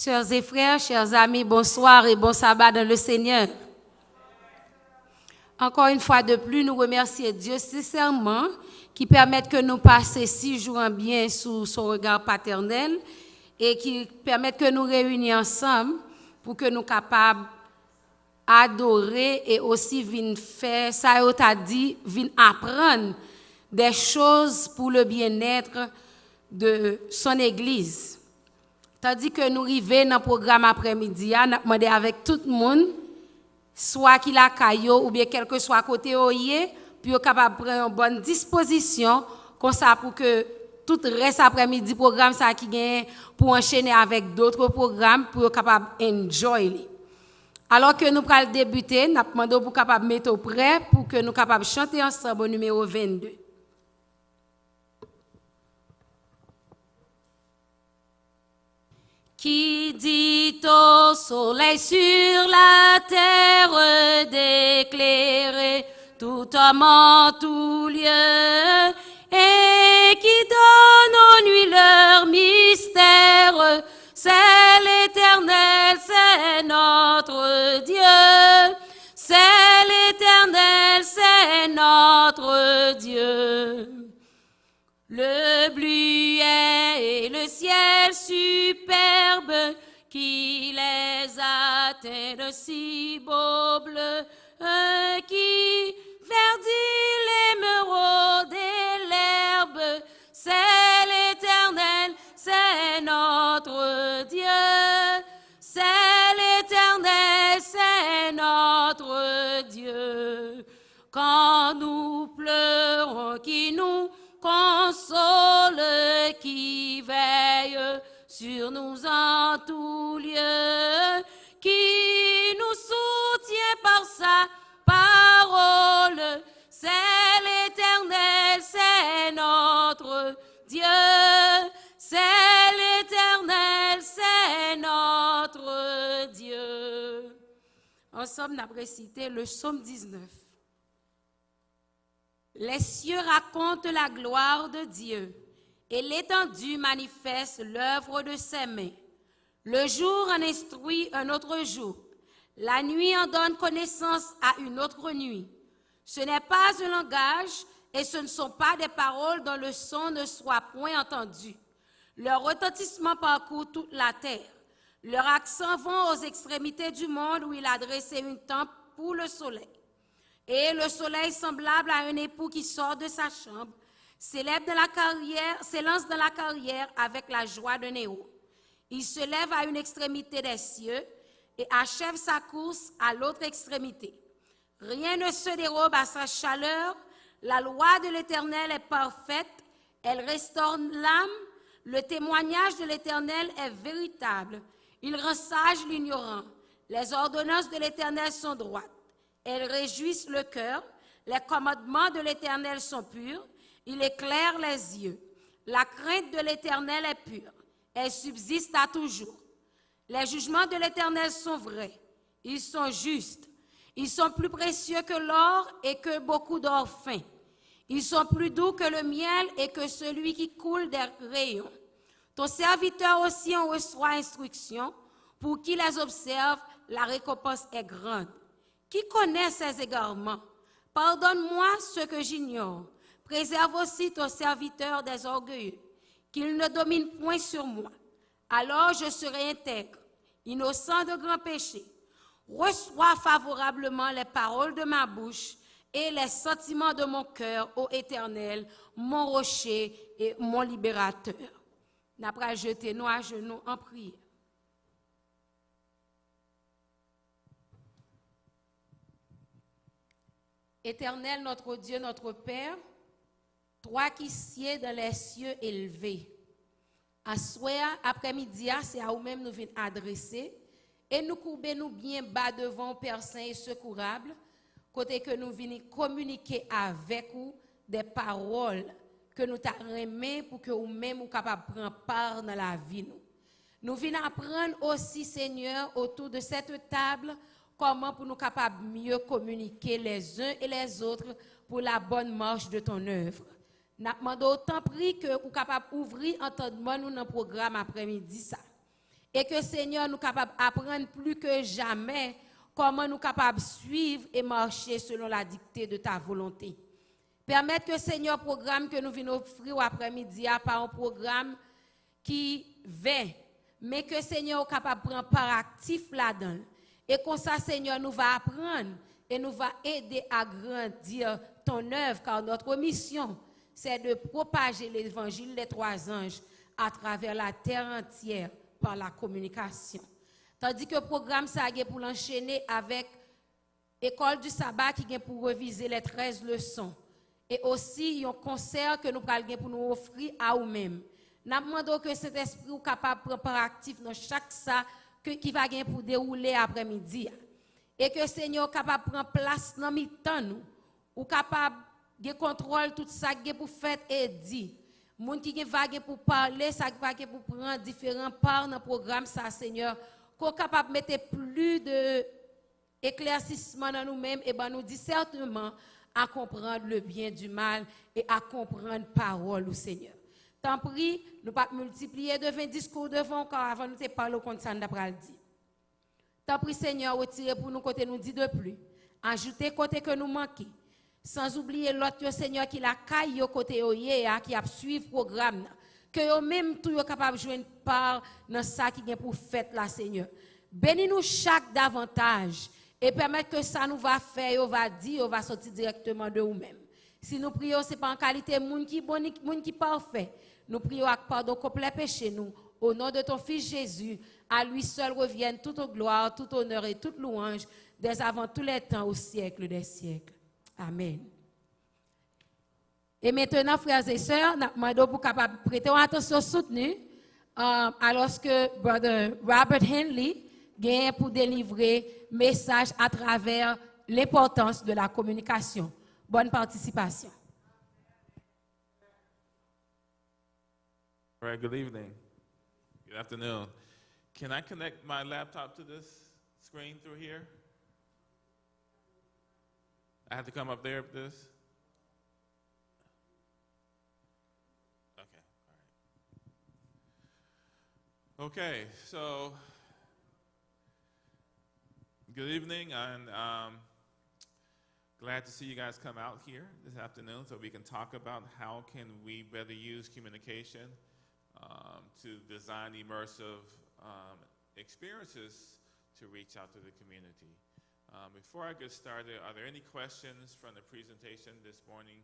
Sœurs et frères, chers amis, bonsoir et bon sabbat dans le Seigneur. Encore une fois de plus, nous remercions Dieu sincèrement qui permet que nous passions 6 jours en bien sous son regard paternel et qui permet que nous réunissions ensemble pour que nous soyons capables d'adorer et aussi venir faire, ça a dit, venir apprendre des choses pour le bien-être de son Église. Tandis que nous arrivons dans le programme après-midi, nous avons demandé avec tout le monde, soit qu'il a caillou ou bien quel que soit côté où il est, puis être capable de prendre une bonne disposition, comme ça pour que tout le reste après-midi, programme ça qui gagne pour enchaîner avec d'autres programmes, pour être capable d'enjoy. Alors que nous allons débuter, nous avons demandé pour capable mettre au prêt pour que nous soyons capables de chanter ensemble au numéro 22. Qui dit au soleil sur la terre d'éclairer tout homme en tout lieu, et qui donne aux nuits leur mystère, c'est l'Éternel, c'est notre Dieu, c'est l'Éternel, c'est notre Dieu. Le bluet et le ciel superbe qui les atteint de si beaux bleus, qui verdit l'émeraude et l'herbe, c'est l'Éternel, c'est notre Dieu, c'est l'Éternel, c'est notre Dieu. Quand nous pleurons, qui nous console, qui veille sur nous en tout lieu, qui nous soutient par sa parole, c'est l'Éternel, c'est notre Dieu, c'est l'Éternel, c'est notre Dieu. Ensemble, nous avons cité le psaume 19. Les cieux racontent la gloire de Dieu et l'étendue manifeste l'œuvre de ses mains. Le jour en instruit un autre jour. La nuit en donne connaissance à une autre nuit. Ce n'est pas un langage et ce ne sont pas des paroles dont le son ne soit point entendu. Leur retentissement parcourt toute la terre. Leur accent vont aux extrémités du monde où il a dressé une tente pour le soleil. Et le soleil, semblable à un époux qui sort de sa chambre, s'élance dans la carrière avec la joie d'un héros. Il se lève à une extrémité des cieux et achève sa course à l'autre extrémité. Rien ne se dérobe à sa chaleur. La loi de l'Éternel est parfaite. Elle restaure l'âme. Le témoignage de l'Éternel est véritable. Il rend sage l'ignorant. Les ordonnances de l'Éternel sont droites. Elles réjouissent le cœur, les commandements de l'Éternel sont purs, il éclaire les yeux. La crainte de l'Éternel est pure, elle subsiste à toujours. Les jugements de l'Éternel sont vrais, ils sont justes, ils sont plus précieux que l'or et que beaucoup d'or fin. Ils sont plus doux que le miel et que celui qui coule des rayons. Ton serviteur aussi en reçoit instruction, pour qui les observe, la récompense est grande. Qui connaît ses égarements? Pardonne-moi ce que j'ignore. Préserve aussi ton serviteur des orgueilleux, qu'il ne domine point sur moi. Alors je serai intègre, innocent de grands péchés. Reçois favorablement les paroles de ma bouche et les sentiments de mon cœur, ô Éternel, mon rocher et mon libérateur. N'après jeter nous à genoux en prière. Éternel, notre Dieu, notre Père, toi qui sieds dans les cieux élevés, à soir, après-midi, c'est à vous-même nous venons adresser et nous courbons bien bas devant Père Saint et secourable, côté que nous venons communiquer avec vous des paroles que nous t'arrêtons pour que vous-même vous capables de prendre part dans la vie. Nous venons apprendre aussi, Seigneur, autour de cette table, comment pour nous capables mieux communiquer les uns et les autres pour la bonne marche de ton œuvre. Nous demandons autant prix que vous capable d'ouvrir entendement nous dans le programme après-midi ça. Et que Seigneur, nous capables d'apprendre plus que jamais comment nous capables de suivre et marcher selon la dictée de ta volonté. Permettre que Seigneur, programme que nous venons offrir après-midi, pas un programme qui va, mais que Seigneur est capable de prendre part actif là-dedans. Et comme ça, Seigneur, nous va apprendre et nous va aider à grandir ton œuvre, car notre mission, c'est de propager l'évangile des trois anges à travers la terre entière par la communication. Tandis que le programme, ça est pour l'enchaîner avec l'école du sabbat qui est pour reviser les 13 leçons. Et aussi, un concert que nous allons pour nous offrir à nous-mêmes. Nous demandons que cet esprit soit capable de prendre part actif dans chaque ça qui va pour dérouler après-midi. Et que le Seigneur soit capable de prendre place dans le temps, nous, ou capable de contrôler tout ça qui est pour faire et dire. Moun qui va pour parler, ça va pour prendre différents parts dans le programme, ça, Seigneur, qu'on est capable de mettre plus d'éclaircissement dans nous-mêmes, et ben nous dit certainement à comprendre le bien du mal et à comprendre parole au Seigneur. Tant pis, nous pas multiplier de 20 discours devant, car avant nous te parler comme ça, d'après le dit. Tant pis, Seigneur, retirez pour nous côté nous dit de plus. Ajoutez côté que nous manquons. Sans oublier l'autre Seigneur qui la caille côté qui a suivi le programme. Que yo même tout yo capable de jouer part dans ça qui est pour fête là, Seigneur. Bénis-nous chaque davantage. Et permettre que ça nous va faire, on va dire, on va sortir directement de nous-mêmes. Si nous prions, ce n'est pas en qualité de monde qui bon, monde qui parfait. Nous prions avec pardon complet péché nous. Au nom de ton Fils Jésus, à lui seul revienne toute gloire, tout honneur et toute louange, dès avant tous les temps, au siècle des siècles. Amen. Et maintenant, frères et sœurs, nous demandons pour capable prêter attention soutenue, alors que Brother Robert Henley vient pour délivrer message à travers l'importance de la communication. Bonne participation. All right, good evening. Good afternoon. Can I connect my laptop to this screen through here? I have to come up there with this? Okay, all right. Okay, so good evening, and glad to see you guys come out here this afternoon so we can talk about how can we better use communication to design immersive experiences to reach out to the community. Before I get started, are there any questions from the presentation this morning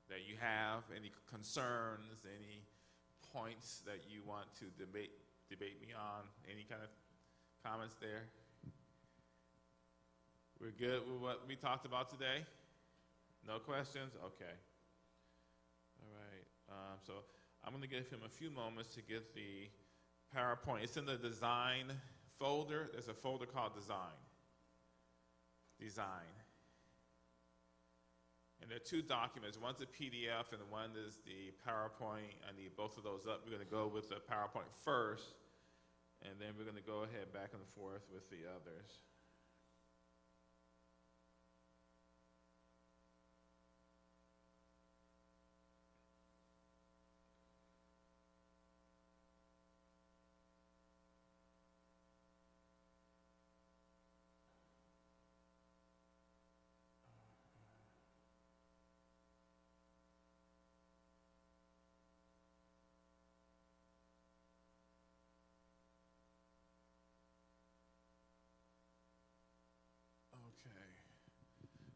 that you have? Any concerns, any points that you want to debate me on? Any kind of comments there? We're good with what we talked about today? No questions? Okay. All right. So I'm going to give him a few moments to get the PowerPoint. It's in the design folder. There's a folder called design. And there are two documents. One's a PDF and one is the PowerPoint. I need both of those up. We're going to go with the PowerPoint first, and then we're going to go ahead back and forth with the others.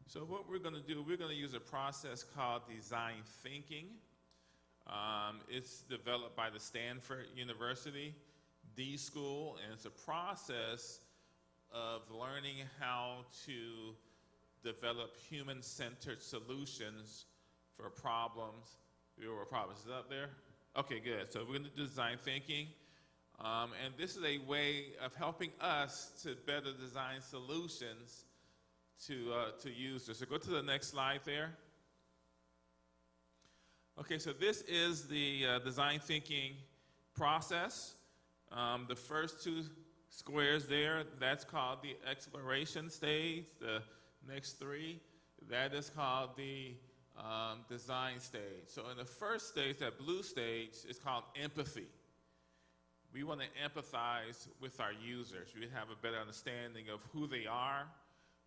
So what we're going to do, we're going to use a process called design thinking. It's developed by the Stanford University D School, and it's a process of learning how to develop human-centered solutions for problems. Real problems. Is that up there? Okay, good. So we're going to do design thinking. And this is a way of helping us to better design solutions to use this. So go to the next slide there. Okay, so this is the design thinking process. The first two squares there, that's called the exploration stage. The next three, that is called the design stage. So in the first stage, that blue stage, is called empathy. We want to empathize with our users. We have a better understanding of who they are,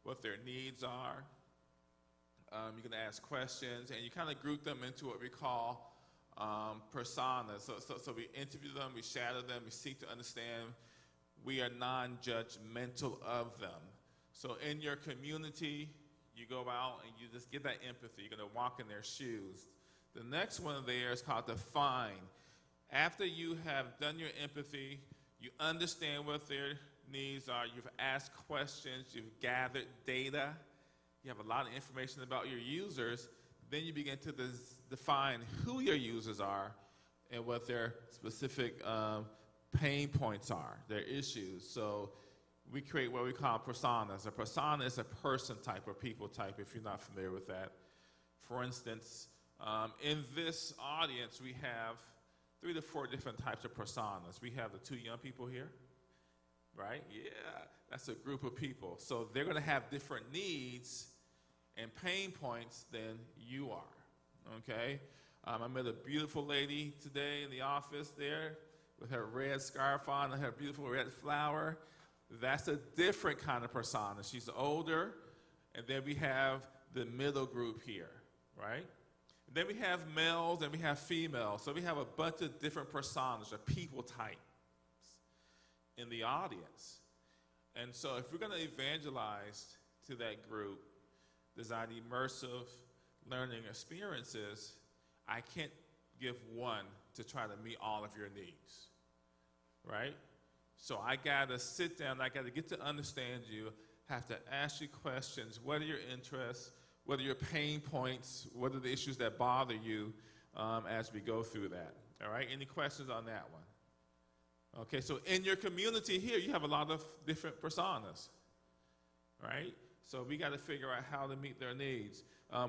what their needs are. You can ask questions, and you kind of group them into what we call personas. So we interview them, we shadow them, we seek to understand. We are non-judgmental of them. So in your community, you go out and you just get that empathy. You're going to walk in their shoes. The next one there is called define. After you have done your empathy, you understand what their needs are, you've asked questions, you've gathered data, you have a lot of information about your users, then you begin to define who your users are and what their specific pain points are, their issues. So we create what we call personas. A persona is a person type or people type, if you're not familiar with that. For instance, in this audience, we have 3 to 4 different types of personas. We have the 2 young people here, right? Yeah, that's a group of people. So they're going to have different needs and pain points than you are, okay? I met a beautiful lady today in the office there with her red scarf on and her beautiful red flower. That's a different kind of persona. She's older, and then we have the middle group here, right? Then we have males and we have females. So we have a bunch of different personas or people types in the audience. And so if we're going to evangelize to that group, design immersive learning experiences, I can't give one to try to meet all of your needs, right? So I got to sit down, I got to get to understand you, have to ask you questions. What are your interests? What are your pain points? What are the issues that bother you as we go through that? All right, any questions on that one? Okay, so in your community here, you have a lot of different personas, right? So we got to figure out how to meet their needs.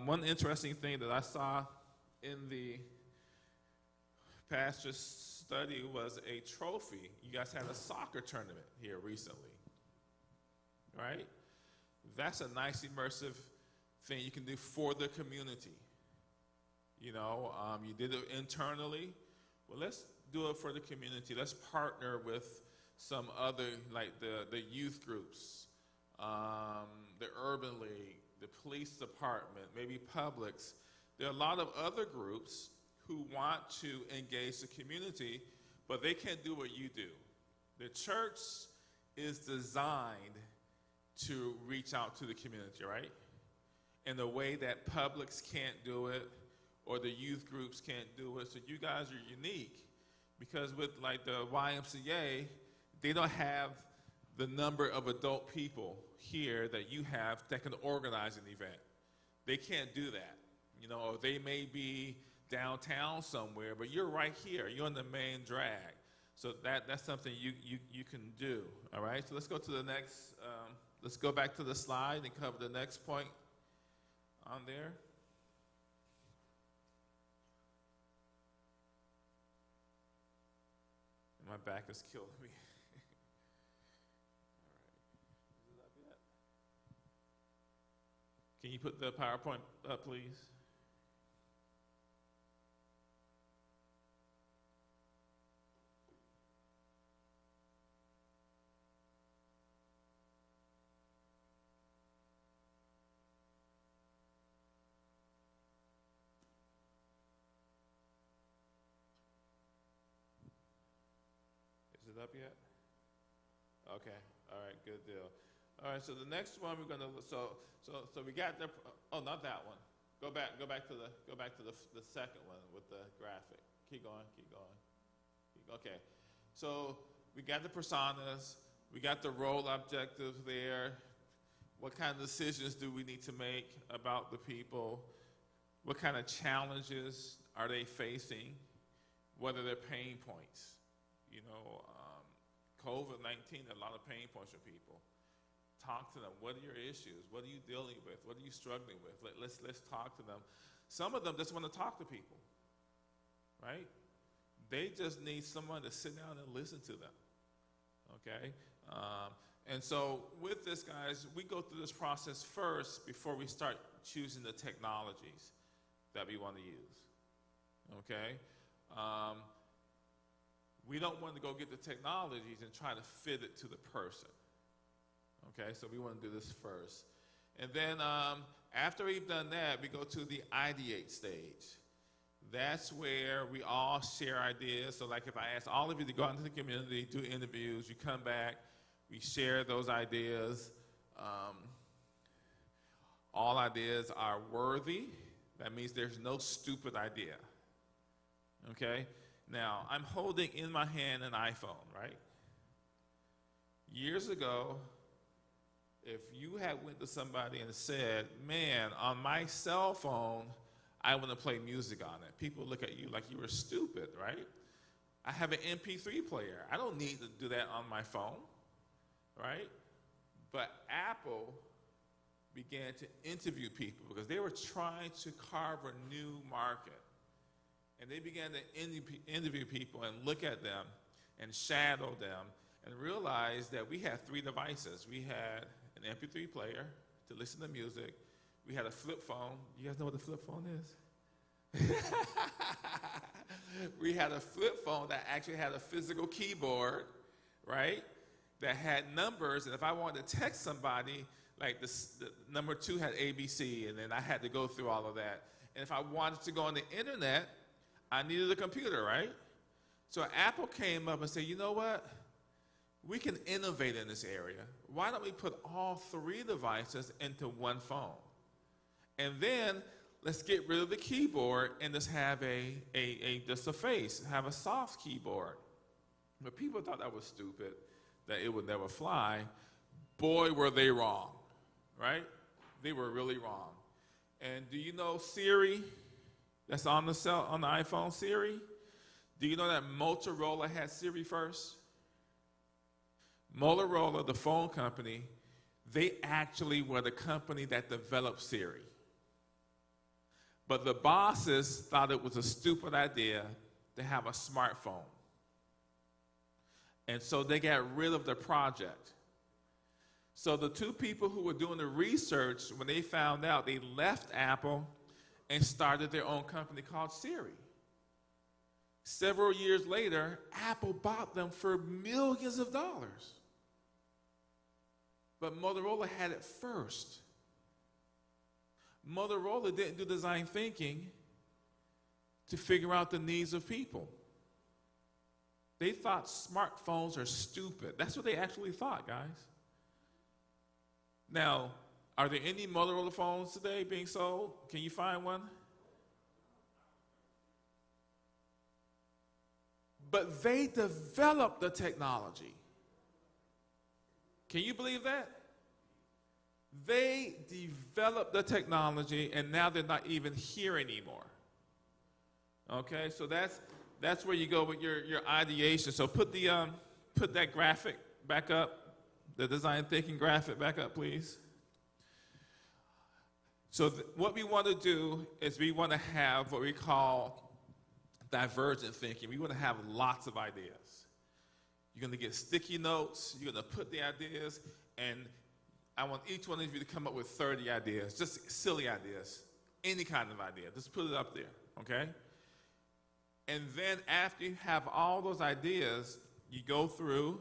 One interesting thing that I saw in the pastor's study was a trophy. You guys had a soccer tournament here recently, right? That's a nice immersive thing you can do for the community. You know, you did it internally. Well, let's do it for the community. Let's partner with some other, like the youth groups, the Urban League, the police department, maybe Publix. There are a lot of other groups who want to engage the community, but they can't do what you do. The church is designed to reach out to the community, right? In a way that Publix can't do it or the youth groups can't do it. So you guys are unique because with like the YMCA, they don't have the number of adult people here that you have that can organize an event. They can't do that. You know, or they may be downtown somewhere, but you're right here. You're on the main drag. So that's something you can do, all right? So let's go to the next, let's go back to the slide and cover the next point on there. My back is killing me. All right. Is it up yet? Can you put the PowerPoint up, please? Is it up yet? Okay. All right. Good deal. All right. So the next one we're gonna so we got the not that one. Go back to the second one with the graphic. Keep going. Okay. So we got the personas. We got the role objectives there. What kind of decisions do we need to make about the people? What kind of challenges are they facing? What are their pain points? You know, COVID-19, a lot of pain points for people. Talk to them. What are your issues? What are you dealing with? What are you struggling with? Let's talk to them. Some of them just want to talk to people, right? They just need someone to sit down and listen to them, okay? And so with this, guys, we go through this process first before we start choosing the technologies that we want to use, okay? We don't want to go get the technologies and try to fit it to the person. Okay, so we want to do this first. And then after we've done that, we go to the ideate stage. That's where we all share ideas. So like if I ask all of you to go out into the community, do interviews, you come back, we share those ideas. All ideas are worthy. That means there's no stupid idea. Okay? Now, I'm holding in my hand an iPhone, right? Years ago, if you had went to somebody and said, man, on my cell phone, I want to play music on it, people look at you like you were stupid, right? I have an MP3 player. I don't need to do that on my phone, right? But Apple began to interview people because they were trying to carve a new market. And they began to interview people and look at them and shadow them and realize that we had 3 devices. We had an MP3 player to listen to music. We had a flip phone. You guys know what a flip phone is? We had a flip phone that actually had a physical keyboard, right? That had numbers, and if I wanted to text somebody, like the number 2 had ABC, and then I had to go through all of that. And if I wanted to go on the internet, I needed a computer, right? So Apple came up and said, you know what? We can innovate in this area. Why don't we put all 3 devices into one phone? And then let's get rid of the keyboard and just have just a face, have a soft keyboard. But people thought that was stupid, that it would never fly. Boy, were they wrong, right? They were really wrong. And do you know Siri? That's on the iPhone, Siri. Do you know that Motorola had Siri first? Motorola, the phone company, they actually were the company that developed Siri. But the bosses thought it was a stupid idea to have a smartphone. And so they got rid of the project. So the 2 people who were doing the research, when they found out, they left Apple and started their own company called Siri. Several years later, Apple bought them for millions of dollars. But Motorola had it first. Motorola didn't do design thinking to figure out the needs of people. They thought smartphones are stupid. That's what they actually thought, guys. Now, are there any Motorola phones today being sold? Can you find one? But they developed the technology. Can you believe that? They developed the technology, and now they're not even here anymore. Okay, so that's where you go with your ideation. So put that graphic back up. The design thinking graphic back up, please. So what we want to do is we want to have what we call divergent thinking. We want to have lots of ideas. You're going to get sticky notes. You're going to put the ideas, and I want each one of you to come up with 30 ideas, just silly ideas, any kind of idea. Just put it up there, okay? And then after you have all those ideas, you go through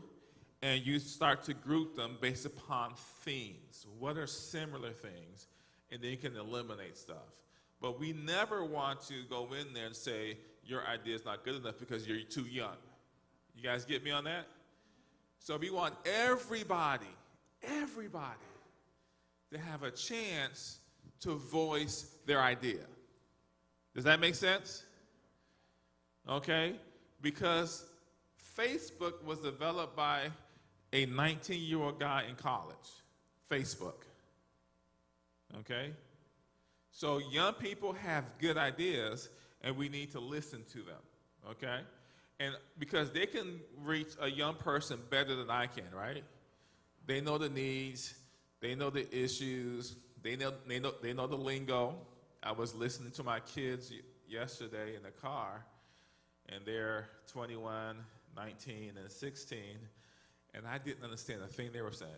and you start to group them based upon themes. What are similar things? And then you can eliminate stuff. But we never want to go in there and say, your idea is not good enough because you're too young. You guys get me on that? So we want everybody to have a chance to voice their idea. Does that make sense? Okay? Because Facebook was developed by a 19-year-old guy in college. Facebook. Okay? So young people have good ideas, and we need to listen to them. Okay? And because they can reach a young person better than I can, right? They know the needs, they know the issues, they know the lingo. I was listening to my kids yesterday in the car, and they're 21, 19, and 16, and I didn't understand a thing they were saying.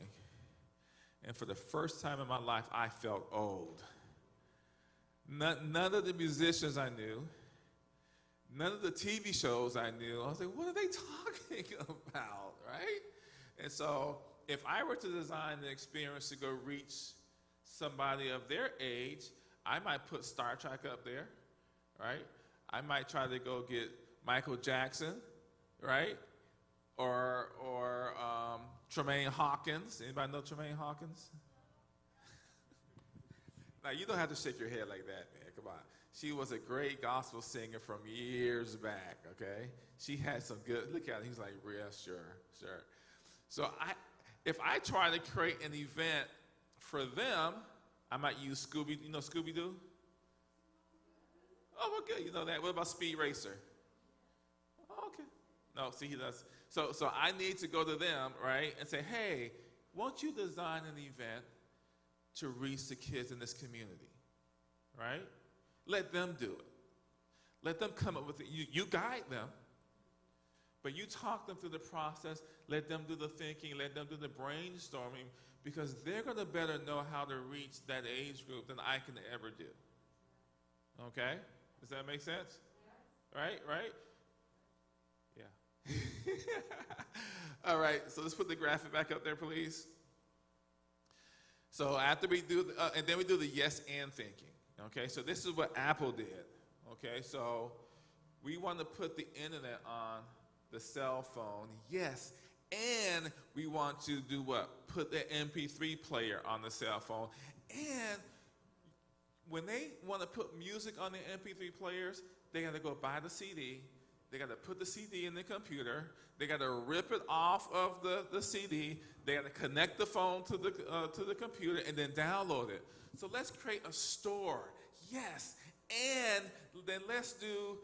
And for the first time in my life, I felt old. None of the musicians I knew, None of the TV shows I knew. I was like, what are they talking about, right? And so if I were to design an experience to go reach somebody of their age, I might put Star Trek up there, right? I might try to go get Michael Jackson, right? Or Tremaine Hawkins. Anybody know Tremaine Hawkins? Now, you don't have to shake your head like that, man. Come on. She was a great gospel singer from years back, okay? She had some good, look at him, he's like, yeah, sure. So if I try to create an event for them, I might use Scooby, you know Scooby-Doo? Oh, well, good, you know that. What about Speed Racer? Oh, okay. No, see, he does. So I need to go to them, right, and say, hey, won't you design an event to reach the kids in this community, right? Let them do it. Let them come up with it. You guide them, but you talk them through the process. Let them do the thinking. Let them do the brainstorming, because they're going to better know how to reach that age group than I can ever do. Okay? Does that make sense? Right? Yeah. All right, so let's put the graphic back up there, please. So after we do, and then we do the yes and thinking. Okay, so this is what Apple did. Okay, so we want to put the internet on the cell phone, yes, and we want to do what? Put the MP3 player on the cell phone. And when they want to put music on the MP3 players, they got to go buy the CD. They got to put the CD in the computer. They got to rip it off of the CD. They got to connect the phone to the computer and then download it. So let's create a store, yes, and then let's do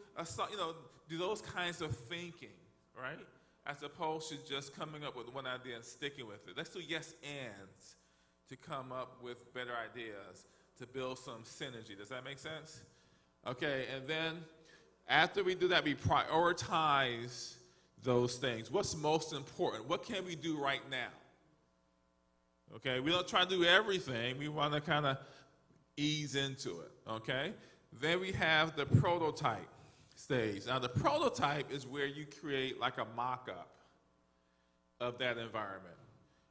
do those kinds of thinking, right? As opposed to just coming up with one idea and sticking with it. Let's do yes ands to come up with better ideas, to build some synergy. Does that make sense? Okay, and then after we do that, we prioritize those things. What's most important? What can we do right now? Okay, we don't try to do everything. We want to kind of ease into it, okay? Then we have the prototype stage. Now, the prototype is where you create like a mock-up of that environment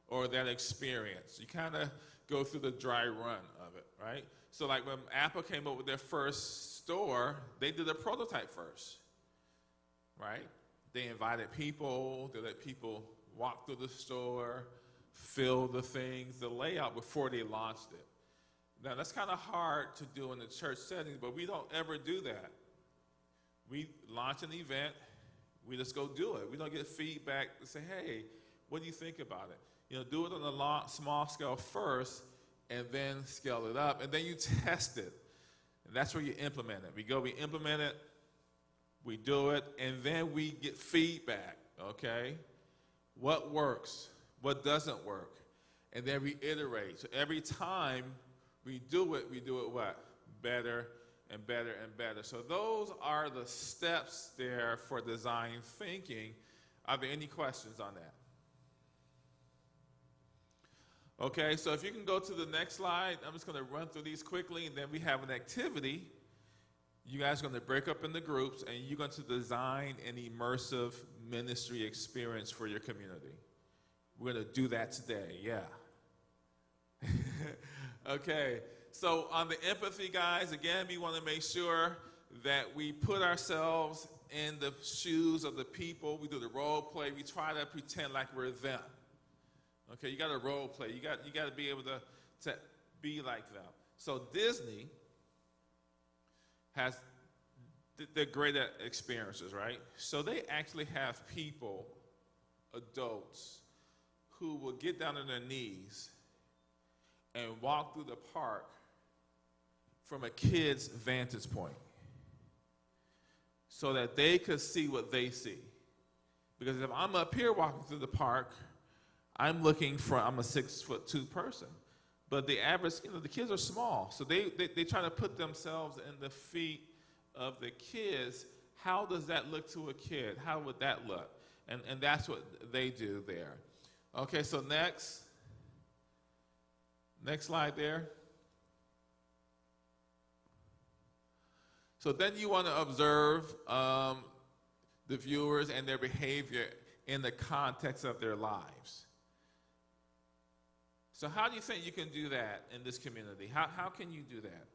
or that experience. You kind of go through the dry run of it, right? So like when Apple came up with their first store, they did a prototype first, right? They invited people, they let people walk through the store, feel the things, the layout before they launched it. Now, that's kind of hard to do in the church setting, but we don't ever do that. We launch an event, we just go do it. We don't get feedback to say, hey, what do you think about it? You know, do it on a small scale first, and then scale it up, and then you test it. And that's where you implement it. We implement it, we do it, and then we get feedback, okay? What works? What doesn't work? And then we iterate. So every time we do it what? Better and better and better. So those are the steps there for design thinking. Are there any questions on that? Okay, so if you can go to the next slide, I'm just going to run through these quickly, and then we have an activity. You guys are going to break up into groups, and you're going to design an immersive ministry experience for your community. We're going to do that today, yeah. Okay, so on the empathy, guys, again, we want to make sure that we put ourselves in the shoes of the people. We do the role play. We try to pretend like we're them. Okay, you got to role play. You got to be able to be like them. So Disney has they're great at experiences, right? So they actually have people, adults, who will get down on their knees and walk through the park from a kid's vantage point so that they could see what they see. Because if I'm up here walking through the park, I'm a 6'2" person. But the average, the kids are small. So they try to put themselves in the feet of the kids. How does that look to a kid? How would that look? And that's what they do there. Okay, so next slide there. So then you want to observe the viewers and their behavior in the context of their lives. So how do you think you can do that in this community? How can you do that?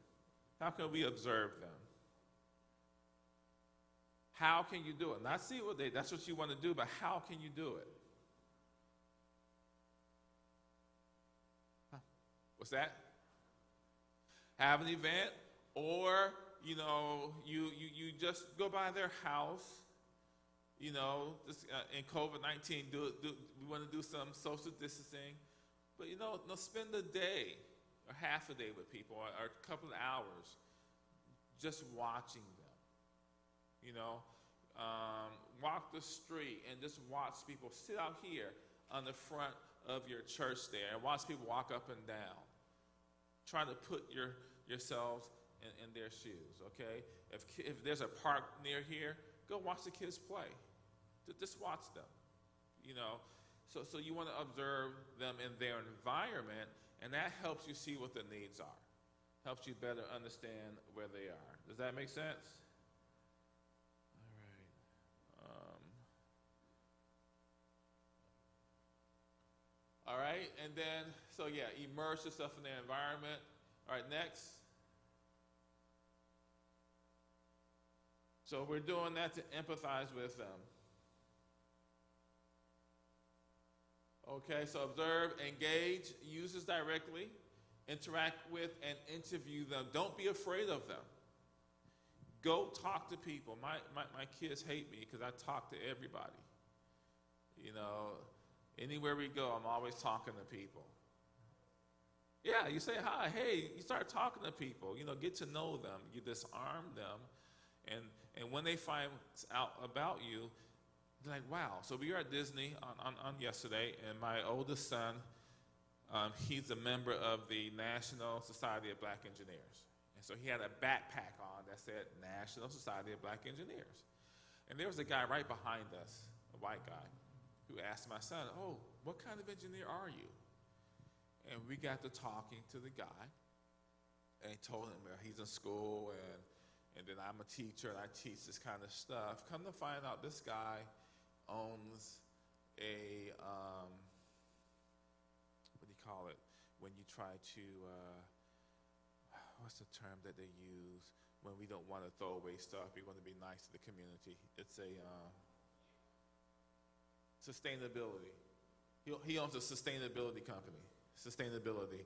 How can we observe them? How can you do it? Not see what that's what you want to do, but how can you do it? What's that? Have an event, or you just go by their house. Just, in COVID-19, we want to do some social distancing, but spend a day or half a day with people, or a couple of hours, just watching them. Walk the street and just watch people. Sit out here on the front of your church there and watch people walk up and down. Try to put yourselves in their shoes, okay? If there's a park near here, go watch the kids play. Just watch them, So you want to observe them in their environment, and that helps you see what the needs are. Helps you better understand where they are. Does that make sense? All right, and then, immerse yourself in their environment. All right, next. So we're doing that to empathize with them. Okay, so observe, engage, use this directly, interact with, and interview them. Don't be afraid of them. Go talk to people. My kids hate me because I talk to everybody. Anywhere we go, I'm always talking to people. Yeah, you say hi, hey, you start talking to people, get to know them, you disarm them, and when they find out about you, they're like, wow. So we were at Disney on yesterday, and my oldest son, he's a member of the National Society of Black Engineers. And so he had a backpack on that said National Society of Black Engineers. And there was a guy right behind us, a white guy, who asked my son, oh, what kind of engineer are you? And we got to talking to the guy, and he told him he's in school, and then I'm a teacher, and I teach this kind of stuff. Come to find out, this guy owns a, what do you call it, when you try to, what's the term that they use when we don't want to throw away stuff, we want to be nice to the community. It's a, sustainability. He owns a sustainability company. Sustainability.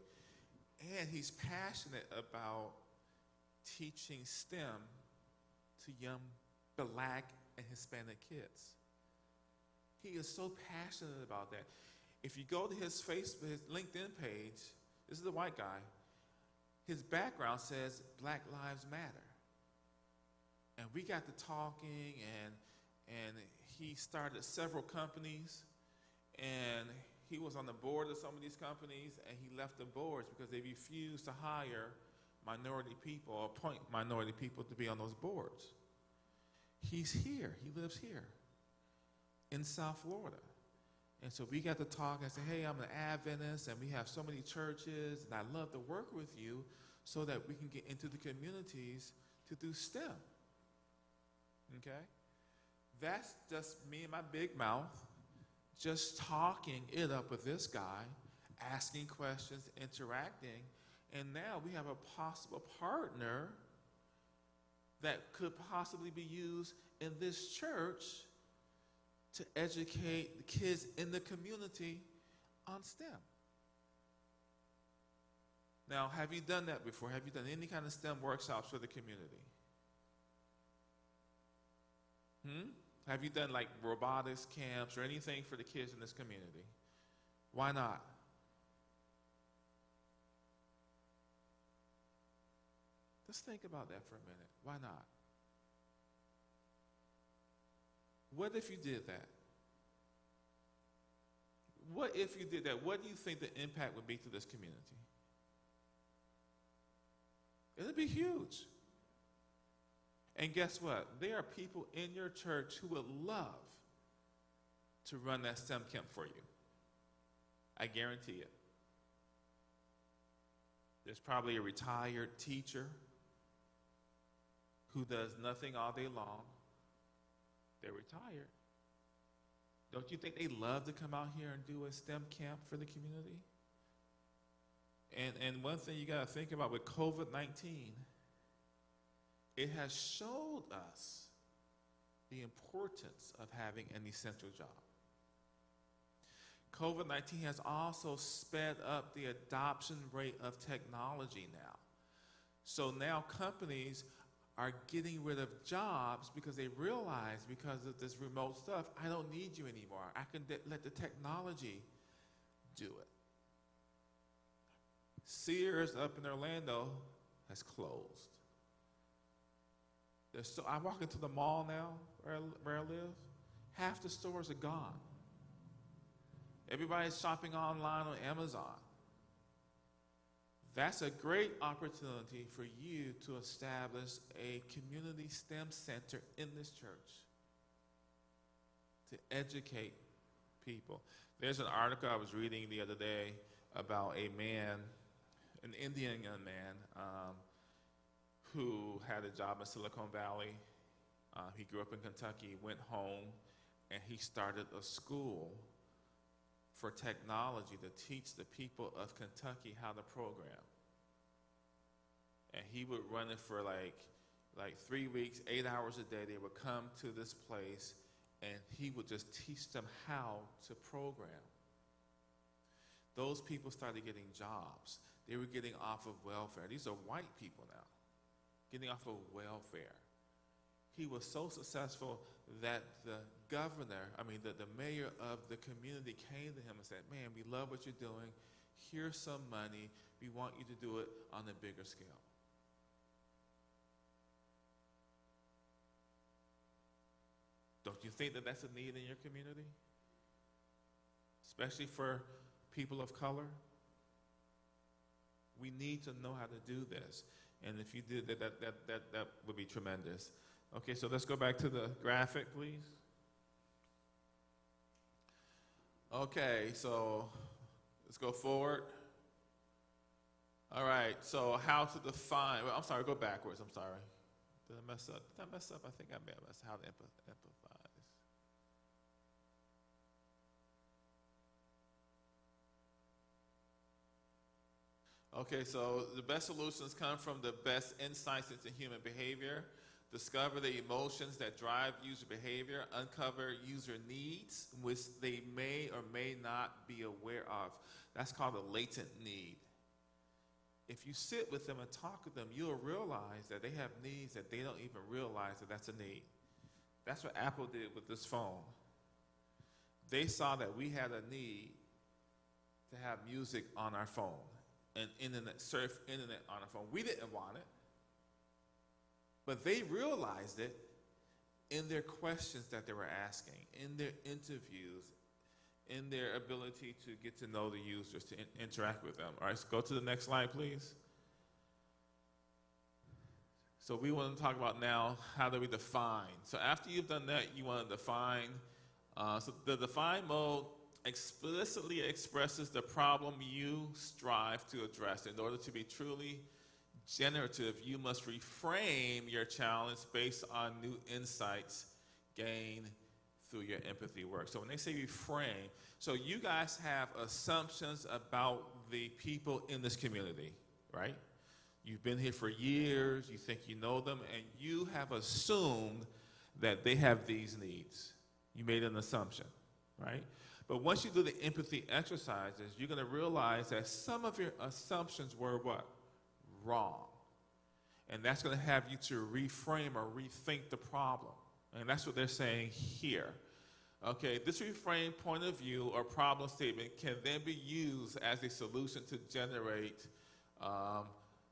And he's passionate about teaching STEM to young Black and Hispanic kids. He is so passionate about that. If you go to his LinkedIn page, this is a white guy, his background says Black Lives Matter. And we got to talking, and he started several companies, and he was on the board of some of these companies, and he left the boards because they refused to hire minority people or appoint minority people to be on those boards. He's here. He lives here in South Florida. And so we got to talk and say, hey, I'm an Adventist, and we have so many churches, and I'd love to work with you so that we can get into the communities to do STEM. Okay? That's just me and my big mouth, just talking it up with this guy, asking questions, interacting, and now we have a possible partner that could possibly be used in this church to educate the kids in the community on STEM. Now, have you done that before? Have you done any kind of STEM workshops for the community? Have you done like robotics camps or anything for the kids in this community? Why not? Just think about that for a minute. Why not? What if you did that? What if you did that? What do you think the impact would be to this community? It would be huge. And guess what? There are people in your church who would love to run that STEM camp for you. I guarantee it. There's probably a retired teacher who does nothing all day long. They're retired. Don't you think they love to come out here and do a STEM camp for the community? And one thing you got to think about with COVID-19, it has showed us the importance of having an essential job. COVID-19 has also sped up the adoption rate of technology now. So now companies are getting rid of jobs because they realize, because of this remote stuff, I don't need you anymore. I can let the technology do it. Sears up in Orlando has closed. I walk into the mall now where I live, half the stores are gone. Everybody's shopping online on Amazon. That's a great opportunity for you to establish a community STEM center in this church to educate people. There's an article I was reading the other day about a man, an Indian young man, who had a job in Silicon Valley. He grew up in Kentucky, went home, and he started a school for technology to teach the people of Kentucky how to program. And he would run it for like 3 weeks, 8 hours a day. They would come to this place, and he would just teach them how to program. Those people started getting jobs. They were getting off of welfare. These are white people now, getting off of welfare. He was so successful that the mayor of the community came to him and said, man, we love what you're doing. Here's some money. We want you to do it on a bigger scale. Don't you think that that's a need in your community? Especially for people of color? We need to know how to do this. And if you did that would be tremendous. Okay, so let's go back to the graphic, please. Okay, so let's go forward. All right, so how to define, well, I'm sorry, go backwards, I'm sorry. Did I mess up? Did I mess up? I think I may have messed up. How to empathize. Okay, so the best solutions come from the best insights into human behavior. Discover the emotions that drive user behavior. Uncover user needs, which they may or may not be aware of. That's called a latent need. If you sit with them and talk with them, you'll realize that they have needs that they don't even realize that that's a need. That's what Apple did with this phone. They saw that we had a need to have music on our phone and surf internet on our phone. We didn't want it, but they realized it in their questions that they were asking, in their interviews, in their ability to get to know the users, to interact with them. All right, so go to the next slide, please. So we want to talk about now, how do we define? So after you've done that, you want to define. So the define mode explicitly expresses the problem you strive to address. In order to be truly generative, you must reframe your challenge based on new insights gained through your empathy work. So when they say reframe, so you guys have assumptions about the people in this community, right? You've been here for years, you think you know them, and you have assumed that they have these needs. You made an assumption, right? But once you do the empathy exercises, you're going to realize that some of your assumptions were what? Wrong. And that's going to have you to reframe or rethink the problem. And that's what they're saying here. Okay, this reframe point of view or problem statement can then be used as a solution to generate,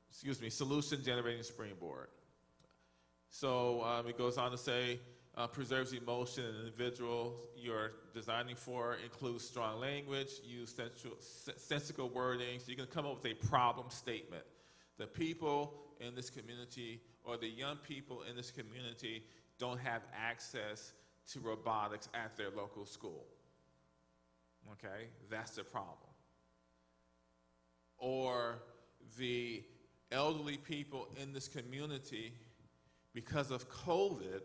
solution generating springboard. So it goes on to say, preserves emotion in the individual you're designing for, includes strong language, use sensical wording, so you can come up with a problem statement. The people in this community or the young people in this community don't have access to robotics at their local school. Okay, that's the problem. Or the elderly people in this community because of COVID,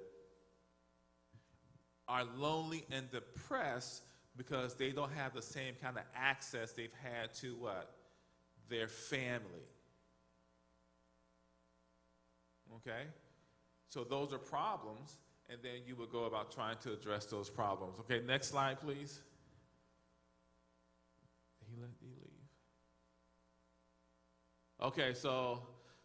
are lonely and depressed because they don't have the same kind of access they've had to what? Their family. Okay? So those are problems, and then you would go about trying to address those problems. Okay, next slide, please. Did he leave? Okay, so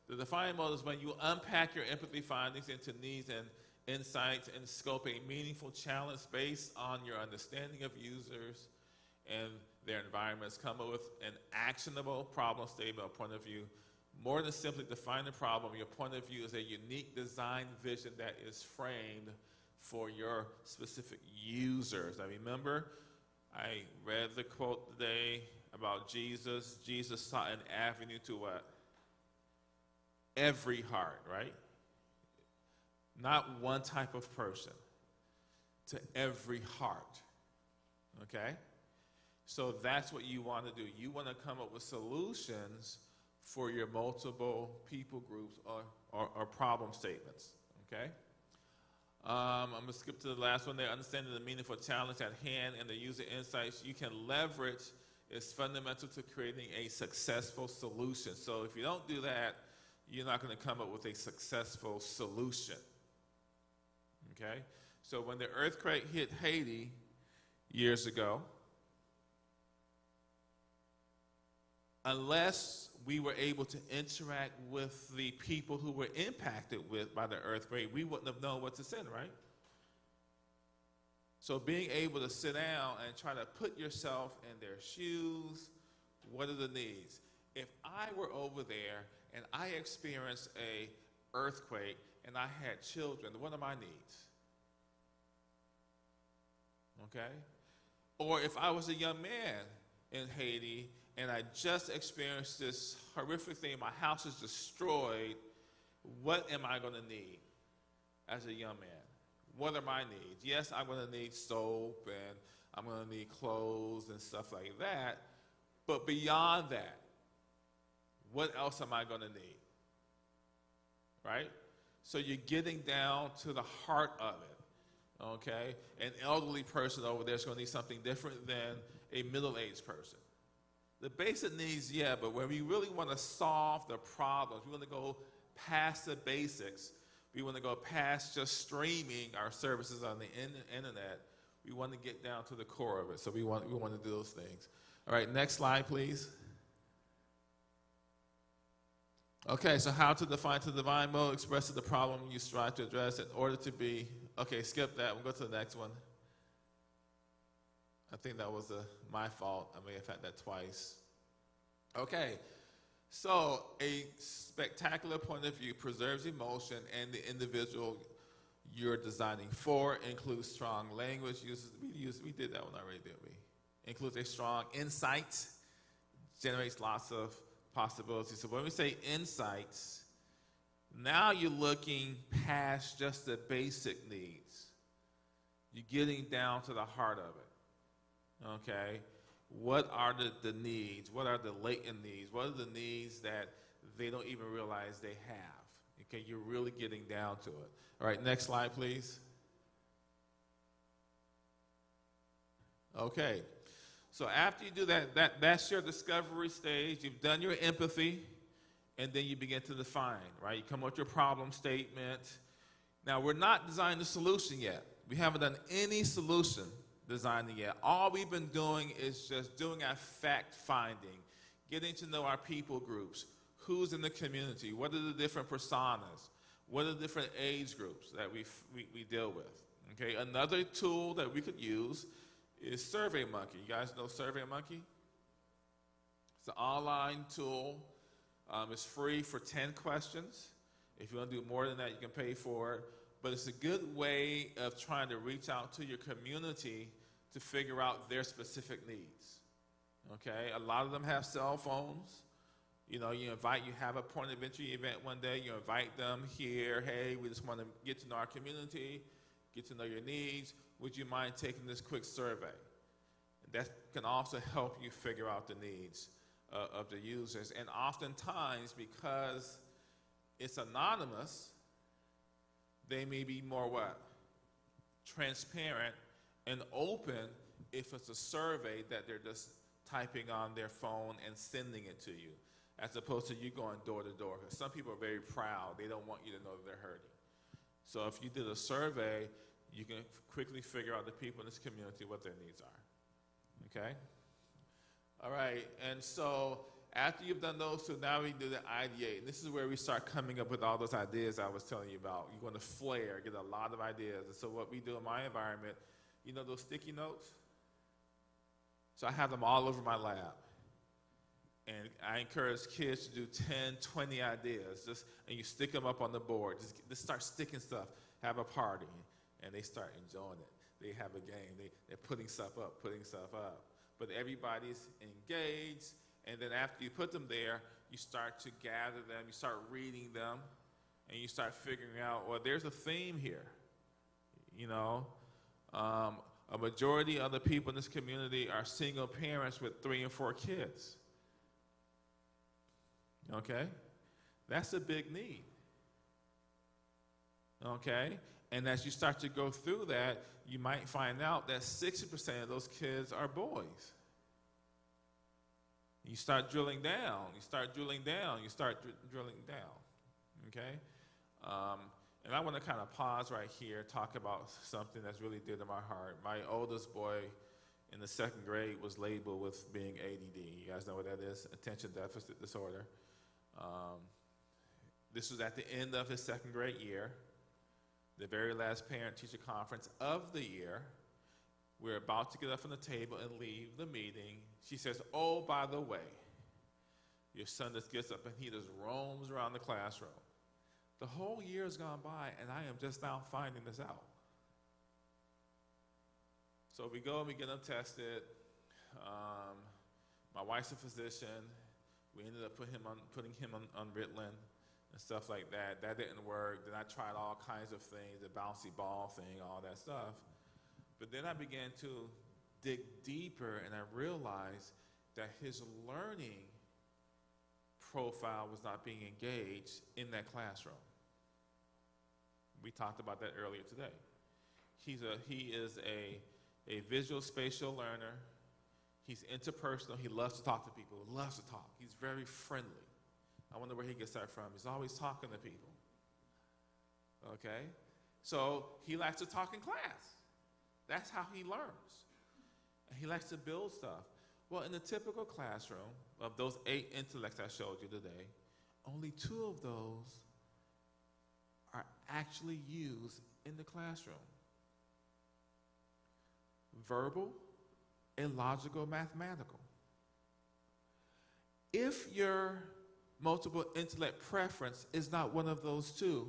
the defining mode is when you unpack your empathy findings into needs and insights and scope a meaningful challenge based on your understanding of users and their environments. Come up with an actionable problem statement or point of view. More than simply define the problem, your point of view is a unique design vision that is framed for your specific users. Now remember, I read the quote today about Jesus. Jesus saw an avenue to what? Every heart, right? Not one type of person, to every heart, okay? So that's what you want to do. You want to come up with solutions for your multiple people groups or problem statements, okay? I'm going to skip to the last one there. Understanding the meaningful challenge at hand and the user insights you can leverage is fundamental to creating a successful solution. So if you don't do that, you're not going to come up with a successful solution. Okay? So when the earthquake hit Haiti years ago, unless we were able to interact with the people who were impacted by the earthquake, we wouldn't have known what to send, right? So being able to sit down and try to put yourself in their shoes, what are the needs? If I were over there and I experienced a earthquake and I had children, what are my needs? Okay? Or if I was a young man in Haiti and I just experienced this horrific thing, my house is destroyed, what am I going to need as a young man? What are my needs? Yes, I'm going to need soap and I'm going to need clothes and stuff like that, but beyond that, what else am I going to need? Right? So you're getting down to the heart of it, okay? An elderly person over there is going to need something different than a middle-aged person. The basic needs, yeah, but when we really want to solve the problems, we want to go past the basics. We want to go past just streaming our services on the internet. We want to get down to the core of it. So we want to do those things. All right, next slide, please. Okay, so how to define to divine mode expresses the problem you strive to address in order to be, okay, skip that. We'll go to the next one. I think that was my fault. I may have had that twice. Okay, so a spectacular point of view preserves emotion and the individual you're designing for, includes strong language uses. We did that one already, didn't we? Includes a strong insight, generates lots of possibilities. So when we say insights, now you're looking past just the basic needs. You're getting down to the heart of it. Okay? What are the needs? What are the latent needs? What are the needs that they don't even realize they have? Okay, you're really getting down to it. All right, next slide, please. Okay, so after you do that's your discovery stage. You've done your empathy, and then you begin to define, right? You come up with your problem statement. Now, we're not designing the solution yet. We haven't done any solution designing yet. All we've been doing is just doing our fact finding, getting to know our people groups, who's in the community, what are the different personas, what are the different age groups that we deal with. Okay, another tool that we could use is SurveyMonkey. You guys know SurveyMonkey? It's an online tool. It's free for 10 questions. If you want to do more than that, you can pay for it. But it's a good way of trying to reach out to your community to figure out their specific needs. Okay? A lot of them have cell phones. You know, you have a point of entry event one day, you invite them here, hey, we just want to get to know our community, get to know your needs. Would you mind taking this quick survey? That can also help you figure out the needs of the users. And oftentimes, because it's anonymous, They may be more what? Transparent and open if it's a survey that they're just typing on their phone and sending it to you, as opposed to you going door to door. Because some people are very proud. They don't want you to know that they're hurting. So if you did a survey, you can quickly figure out the people in this community what their needs are. Okay? All right, and so after you've done those two, now we do the ideate. And this is where we start coming up with all those ideas I was telling you about. You're going to flare, get a lot of ideas. And so what we do in my environment, you know those sticky notes? So I have them all over my lab. And I encourage kids to do 10, 20 ideas. And you stick them up on the board. Just start sticking stuff. Have a party. And they start enjoying it. They have a game. They're putting stuff up. But everybody's engaged. And then after you put them there, you start to gather them. You start reading them. And you start figuring out, well, there's a theme here. You know, a majority of the people in this community are single parents with 3 and 4 kids. Okay? That's a big need. Okay? And as you start to go through that, you might find out that 60% of those kids are boys. You start drilling down. Drilling down. Okay? And I want to kind of pause right here, talk about something that's really dear to my heart. My oldest boy in the 2nd grade was labeled with being ADD. You guys know what that is? Attention Deficit Disorder. This was at the end of his 2nd grade year, the very last parent-teacher conference of the year. We're about to get up from the table and leave the meeting. She says, oh, by the way, your son just gets up and he just roams around the classroom. The whole year has gone by, and I am just now finding this out. So we go and we get him tested. My wife's a physician. We ended up putting him on Ritalin and stuff like that. That didn't work. Then I tried all kinds of things, the bouncy ball thing, all that stuff. But then I began to dig deeper, and I realized that his learning profile was not being engaged in that classroom. We talked about that earlier today. He is a visual spatial learner. He's interpersonal. He loves to talk to people. Loves to talk. He's very friendly. I wonder where he gets that from. He's always talking to people. Okay? So he likes to talk in class. That's how he learns. And he likes to build stuff. Well, in the typical classroom, of those 8 intellects I showed you today, only 2 of those are actually used in the classroom. Verbal and logical mathematical. If your multiple intellect preference is not one of those 2,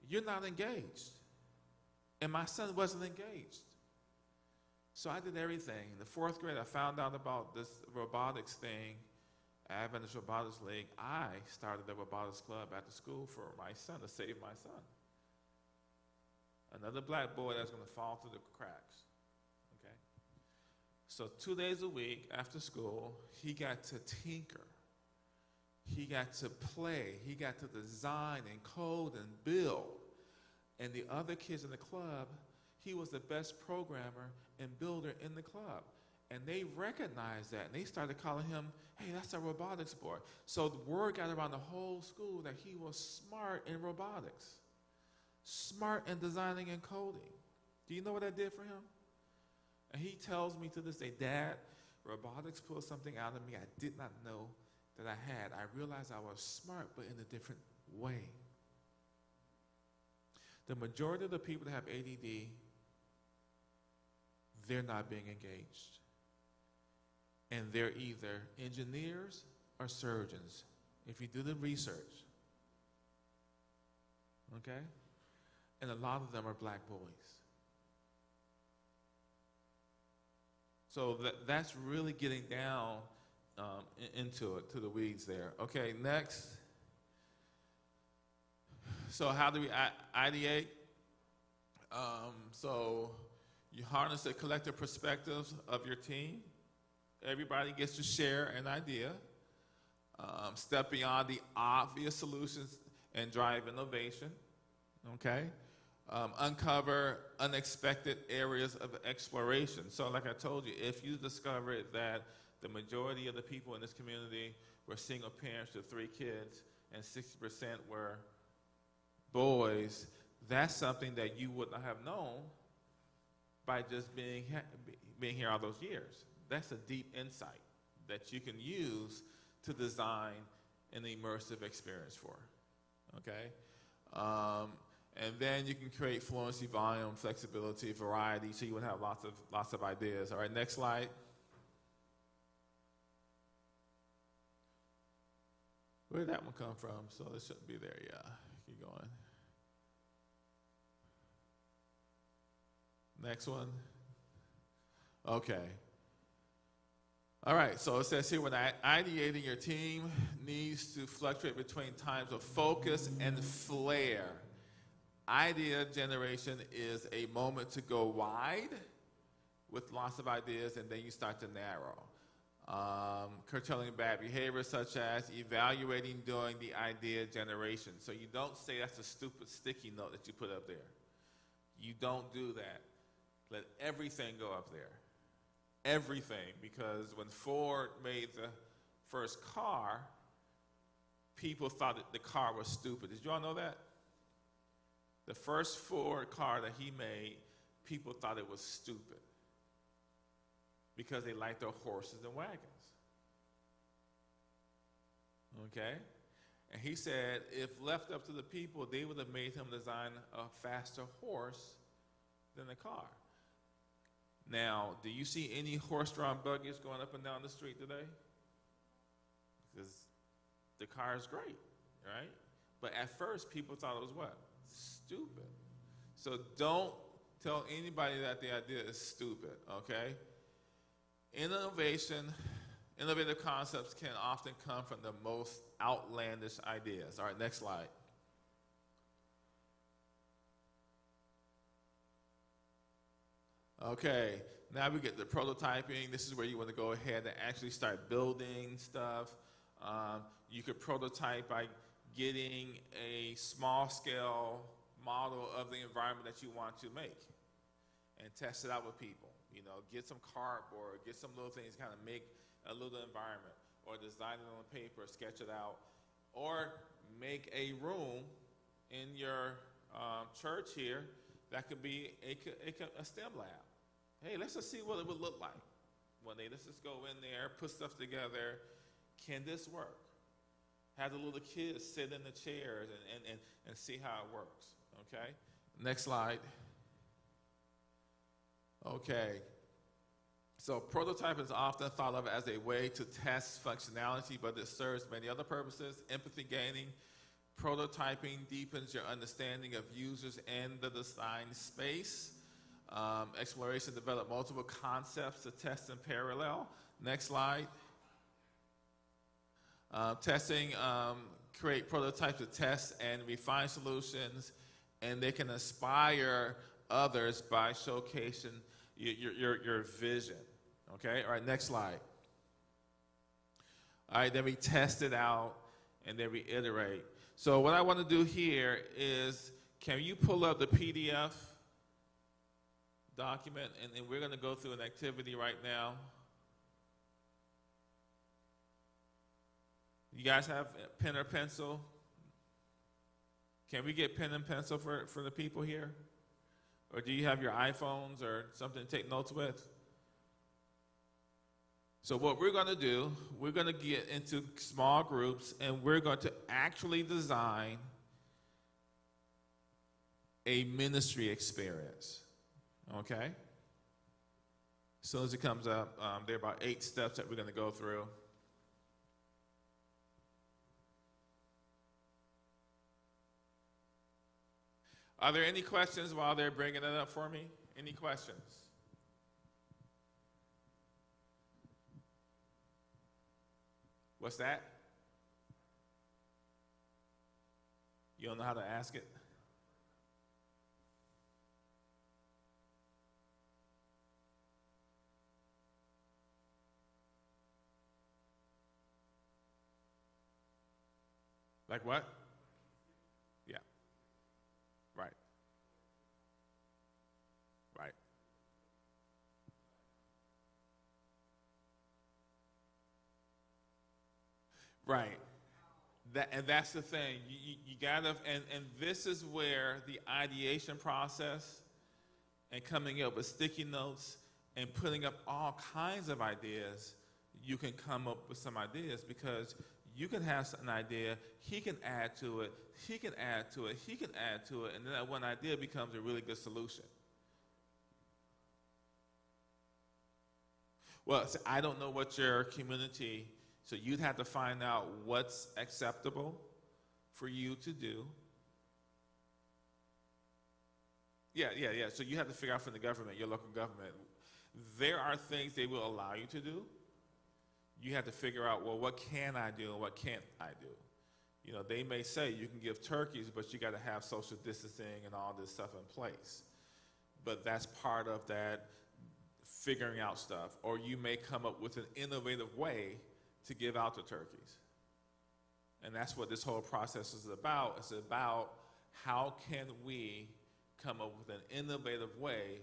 you're not engaged. And my son wasn't engaged. So I did everything. In the 4th grade, I found out about this robotics thing, Adventist Robotics League. I started a robotics club at the school for my son, to save my son. Another black boy that's going to fall through the cracks. Okay? So 2 days a week after school, he got to tinker. He got to play. He got to design and code and build. And the other kids in the club, he was the best programmer and builder in the club. And they recognized that, and they started calling him, hey, that's a robotics boy. So the word got around the whole school that he was smart in robotics, smart in designing and coding. Do you know what that did for him? And he tells me to this day, Dad, robotics pulled something out of me I did not know that I had. I realized I was smart, but in a different way. The majority of the people that have ADD, they're not being engaged. And they're either engineers or surgeons, if you do the research. Okay? And a lot of them are black boys. So that's really getting down into it, to the weeds there. Okay, next. So how do we ideate? So you harness the collective perspectives of your team. Everybody gets to share an idea. Step beyond the obvious solutions and drive innovation. okay? Uncover unexpected areas of exploration. So like I told you, if you discovered that the majority of the people in this community were single parents with 3 kids and 60% were boys, that's something that you would not have known by just being here all those years. That's a deep insight that you can use to design an immersive experience for, okay? And then you can create fluency, volume, flexibility, variety, so you would have lots of ideas. All right, next slide. Where did that one come from? So it shouldn't be there, yeah. Keep going. Next one. Okay. All right, so it says here, when ideating, your team needs to fluctuate between times of focus and flair. Idea generation is a moment to go wide with lots of ideas, and then you start to narrow. Curtailing bad behavior, such as evaluating during the idea generation. So you don't say that's a stupid sticky note that you put up there. You don't do that. Let everything go up there. Everything, because when Ford made the first car, people thought that the car was stupid. Did you all know that? The first Ford car that he made, people thought it was stupid because they liked their horses and wagons. Okay? And he said if left up to the people, they would have made him design a faster horse than the car. Now, do you see any horse-drawn buggies going up and down the street today? Because the car is great, right? But at first, people thought it was what? Stupid. So don't tell anybody that the idea is stupid, okay? Innovative concepts can often come from the most outlandish ideas. All right, next slide. Okay, now we get the prototyping. This is where you want to go ahead and actually start building stuff. You could prototype by getting a small-scale model of the environment that you want to make and test it out with people. You know, get some cardboard, get some little things, kind of make a little environment, or design it on paper, sketch it out, or make a room in your church here that could be a STEM lab. Hey, let's just see what it would look like one day. Let's just go in there, put stuff together. Can this work? Have the little kids sit in the chairs and see how it works, okay? Next slide. Okay. So prototype is often thought of as a way to test functionality, but it serves many other purposes. Empathy gaining. Prototyping deepens your understanding of users and the design space. Exploration, develop multiple concepts to test in parallel. Next slide. Testing, create prototypes to test and refine solutions, and they can inspire others by showcasing your vision. Okay, all right, next slide. All right, then we test it out, and then we iterate. So what I want to do here is, can you pull up the PDF document, and we're going to go through an activity right now. You guys have pen or pencil? Can we get pen and pencil for the people here? Or do you have your iPhones or something to take notes with? So what we're going to do, we're going to get into small groups, and we're going to actually design a ministry experience. Okay? As soon as it comes up, there are about 8 steps that we're going to go through. Are there any questions while they're bringing it up for me? Any questions? What's that? You don't know how to ask it? Like what? Yeah. Right. And that's the thing. You gotta, and this is where the ideation process and coming up with sticky notes and putting up all kinds of ideas, you can come up with some ideas, because you can have an idea, he can add to it, he can add to it, he can add to it, and then that one idea becomes a really good solution. Well, so I don't know what your community, so you'd have to find out what's acceptable for you to do. Yeah. So you have to figure out from the government, your local government. There are things they will allow you to do. You have to figure out, well, what can I do and what can't I do? You know, they may say you can give turkeys, but you got to have social distancing and all this stuff in place. But that's part of that figuring out stuff. Or you may come up with an innovative way to give out the turkeys. And that's what this whole process is about. It's about how can we come up with an innovative way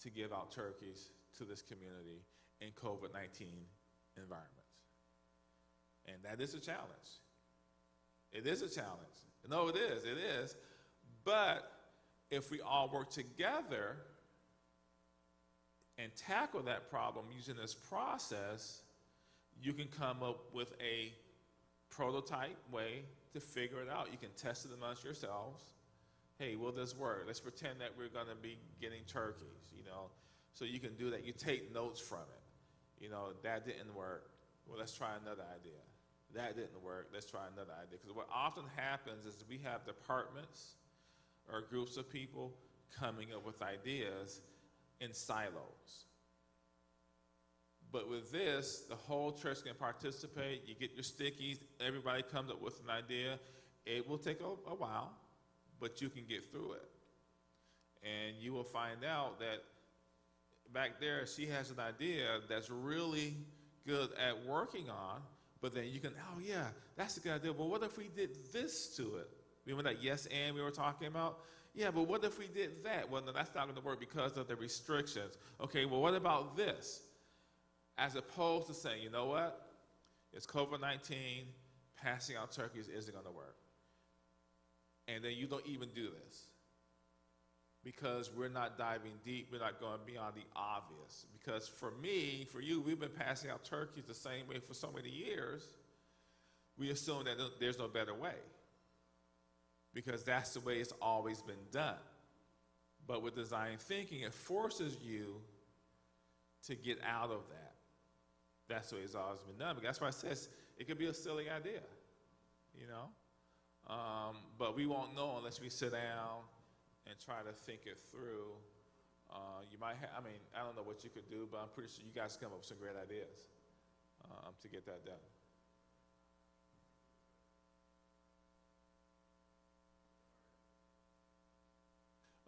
to give out turkeys to this community in COVID-19 environments. And that is a challenge. It is a challenge. No, it is. But if we all work together and tackle that problem using this process, you can come up with a prototype way to figure it out. You can test it amongst yourselves. Hey, will this work? Let's pretend that we're going to be getting turkeys, you know. So you can do that. You take notes from it. You know, that didn't work. Well, let's try another idea. That didn't work. Let's try another idea. Because what often happens is we have departments or groups of people coming up with ideas in silos. But with this, the whole church can participate. You get your stickies. Everybody comes up with an idea. It will take a while, but you can get through it. And you will find out that back there, she has an idea that's really good at working on, but then you can, oh yeah, that's a good idea. Well, what if we did this to it? Remember that yes and we were talking about? Yeah, but what if we did that? Well, no, that's not going to work because of the restrictions. Okay, well, what about this? As opposed to saying, you know what? It's COVID-19, passing out turkeys isn't going to work. And then you don't even do this. Because we're not diving deep, we're not going beyond the obvious. Because for me, for you, we've been passing out turkeys the same way for so many years. We assume that there's no better way. Because that's the way it's always been done. But with design thinking, it forces you to get out of that. That's the way it's always been done. But that's why it says it could be a silly idea, you know? But we won't know unless we sit down and try to think it through. You might have, I mean, I don't know what you could do, but I'm pretty sure you guys come up with some great ideas to get that done.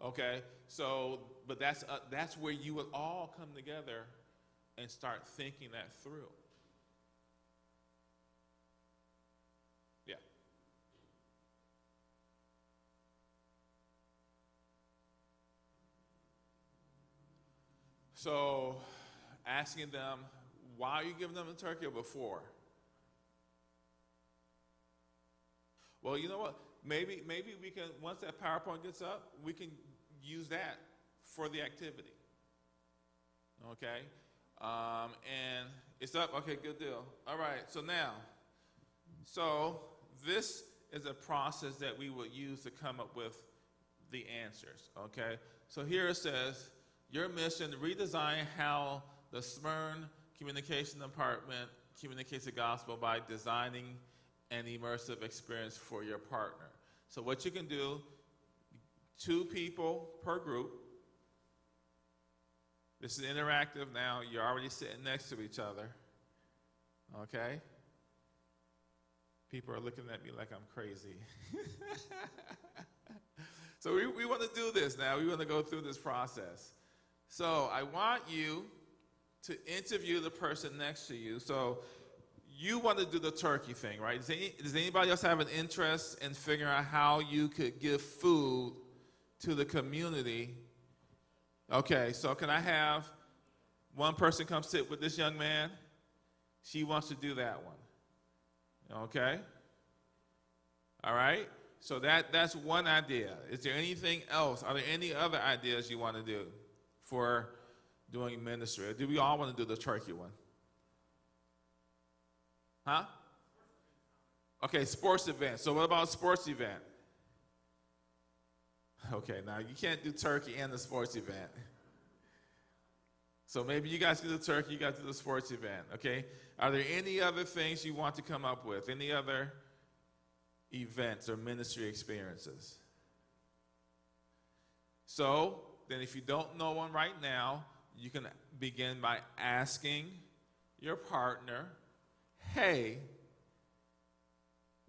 Okay, so, but that's where you would all come together and start thinking that through. Yeah. So, asking them, why are you giving them the turkey or before? Well, you know what? Maybe we can, once that PowerPoint gets up, we can use that for the activity. Okay? And it's up. Okay, good deal. All right, so now, this is a process that we would use to come up with the answers. Okay? So here it says, your mission, redesign how the Smyrne Communication Department communicates the gospel by designing an immersive experience for your partner. So what you can do, 2 people per group. This is interactive now. You're already sitting next to each other. Okay? People are looking at me like I'm crazy. So we want to do this now. We want to go through this process. So I want you to interview the person next to you. So you want to do the turkey thing, right? Does anybody else have an interest in figuring out how you could give food to the community? Okay, so can I have one person come sit with this young man? She wants to do that one. Okay? All right? So that's one idea. Is there anything else? Are there any other ideas you want to do for doing ministry? Or do we all want to do the turkey one? Huh? Okay, sports event. So what about a sports event? Okay, now you can't do turkey and the sports event. So maybe you guys do the turkey, you guys do the sports event, okay? Are there any other things you want to come up with? Any other events or ministry experiences? So then if you don't know one right now, you can begin by asking your partner, hey,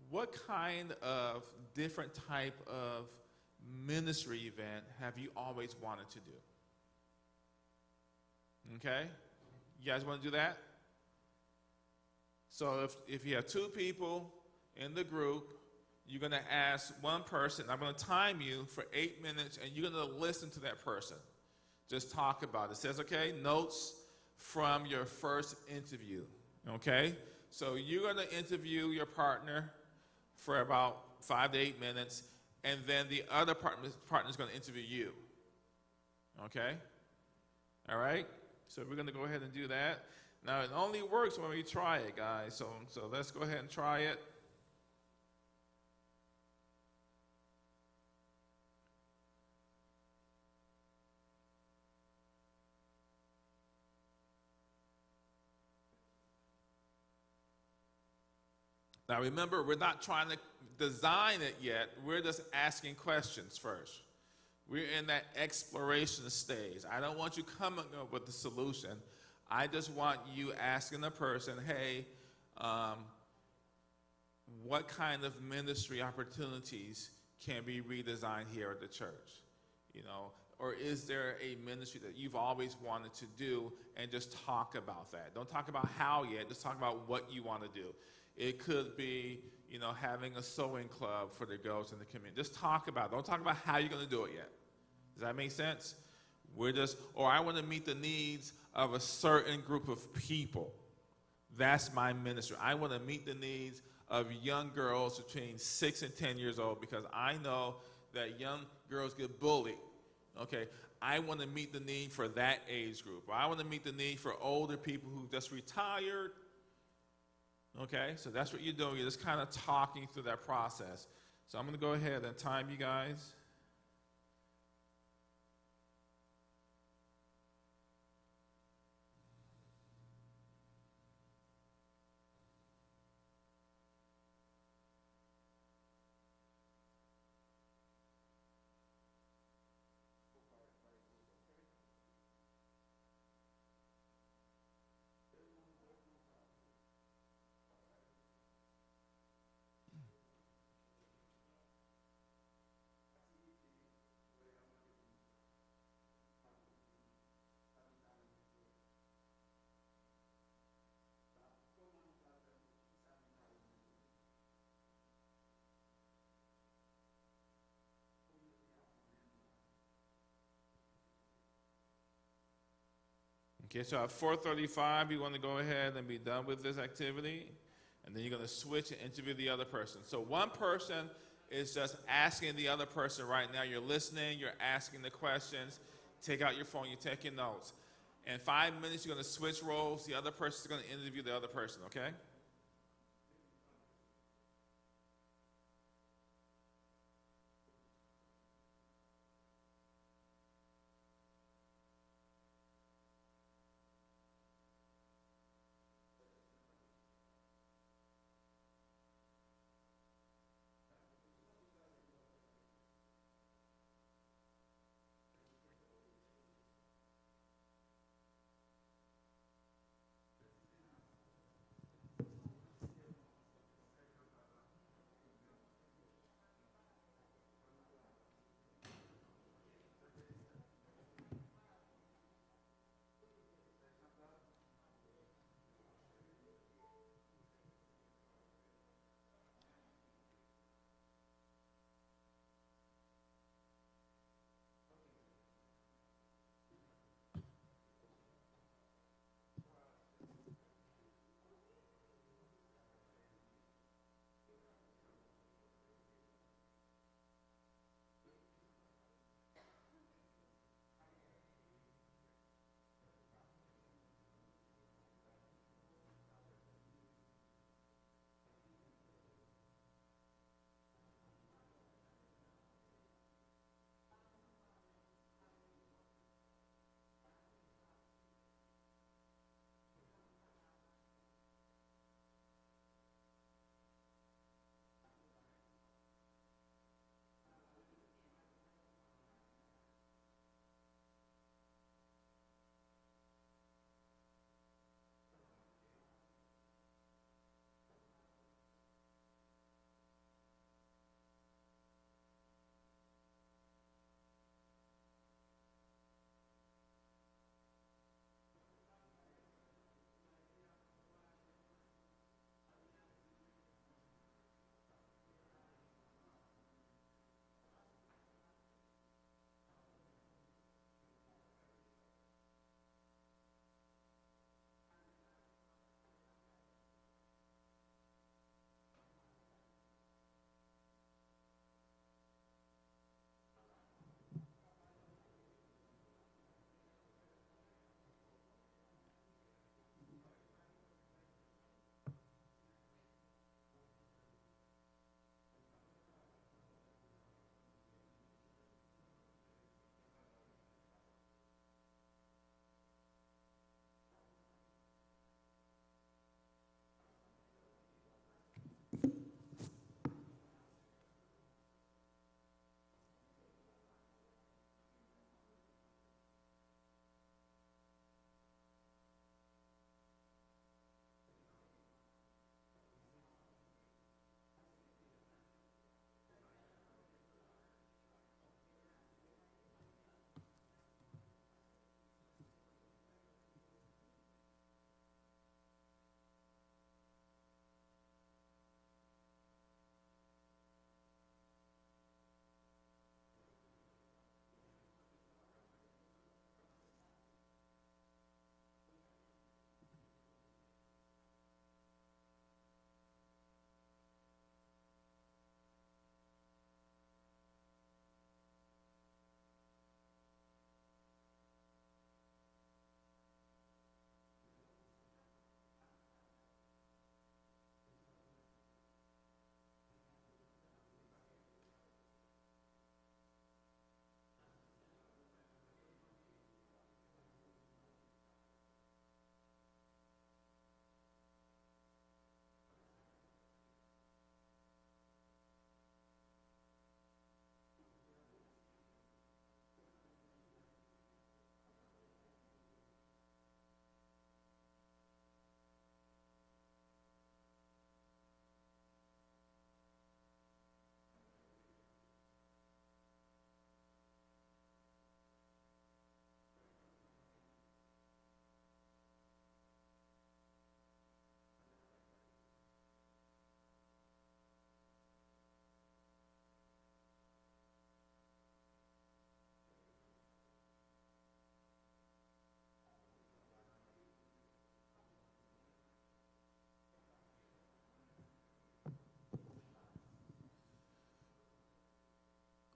what kind of different type of ministry event have you always wanted to do? Okay? You guys want to do that? So if you have two people in the group, you're going to ask one person, I'm going to time you for 8 minutes, and you're going to listen to that person. Just talk about it. It says, okay, notes from your first interview. Okay? So you're going to interview your partner for about 5 to 8 minutes, and then the other partner is going to interview you. Okay? All right? So we're going to go ahead and do that. Now, it only works when we try it, guys. So let's go ahead and try it. Now, remember, we're not trying to design it yet. We're just asking questions first. We're in that exploration stage. I don't want you coming up with the solution. I just want you asking the person, hey, what kind of ministry opportunities can be redesigned here at the church? You know, or is there a ministry that you've always wanted to do, and just talk about that. Don't talk about how yet, just talk about what you want to do. It could be, you know, having a sewing club for the girls in the community. Just talk about it. Don't talk about how you're going to do it yet. Does that make sense? Or I want to meet the needs of a certain group of people. That's my ministry. I want to meet the needs of young girls between 6 and 10 years old, because I know that young girls get bullied. Okay, I want to meet the need for that age group. Or I want to meet the need for older people who just retired. Okay, so that's what you're doing. You're just kind of talking through that process. So I'm going to go ahead and time you guys. Okay, so at 4:35, you want to go ahead and be done with this activity, and then you're going to switch and interview the other person. So one person is just asking the other person right now. You're listening, you're asking the questions. Take out your phone, you're taking notes. In 5 minutes, you're going to switch roles. The other person is going to interview the other person, okay?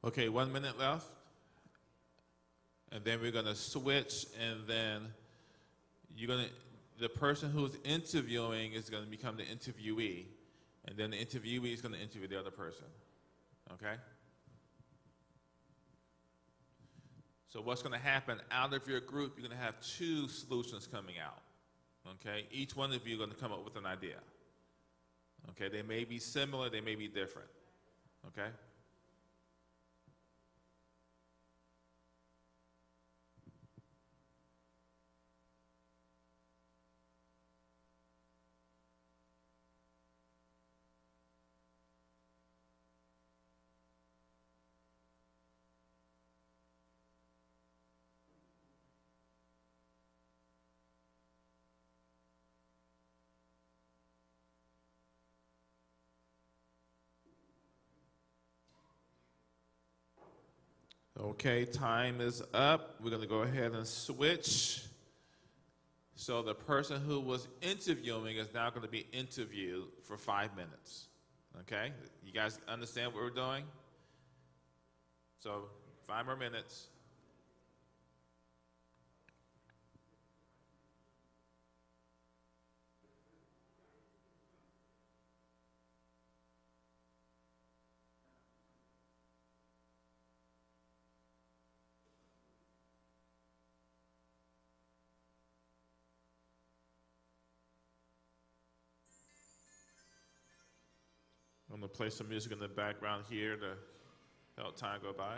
Okay, 1 minute left. And then we're going to switch, and then the person who's interviewing is going to become the interviewee. And then the interviewee is going to interview the other person. Okay? So what's going to happen out of your group, you're going to have 2 solutions coming out. Okay? Each one of you is going to come up with an idea. Okay? They may be similar, they may be different. Okay? Okay, time is up. We're going to go ahead and switch. So the person who was interviewing is now going to be interviewed for 5 minutes. Okay? You guys understand what we're doing? So 5 more minutes. I'm going to play some music in the background here to help time go by.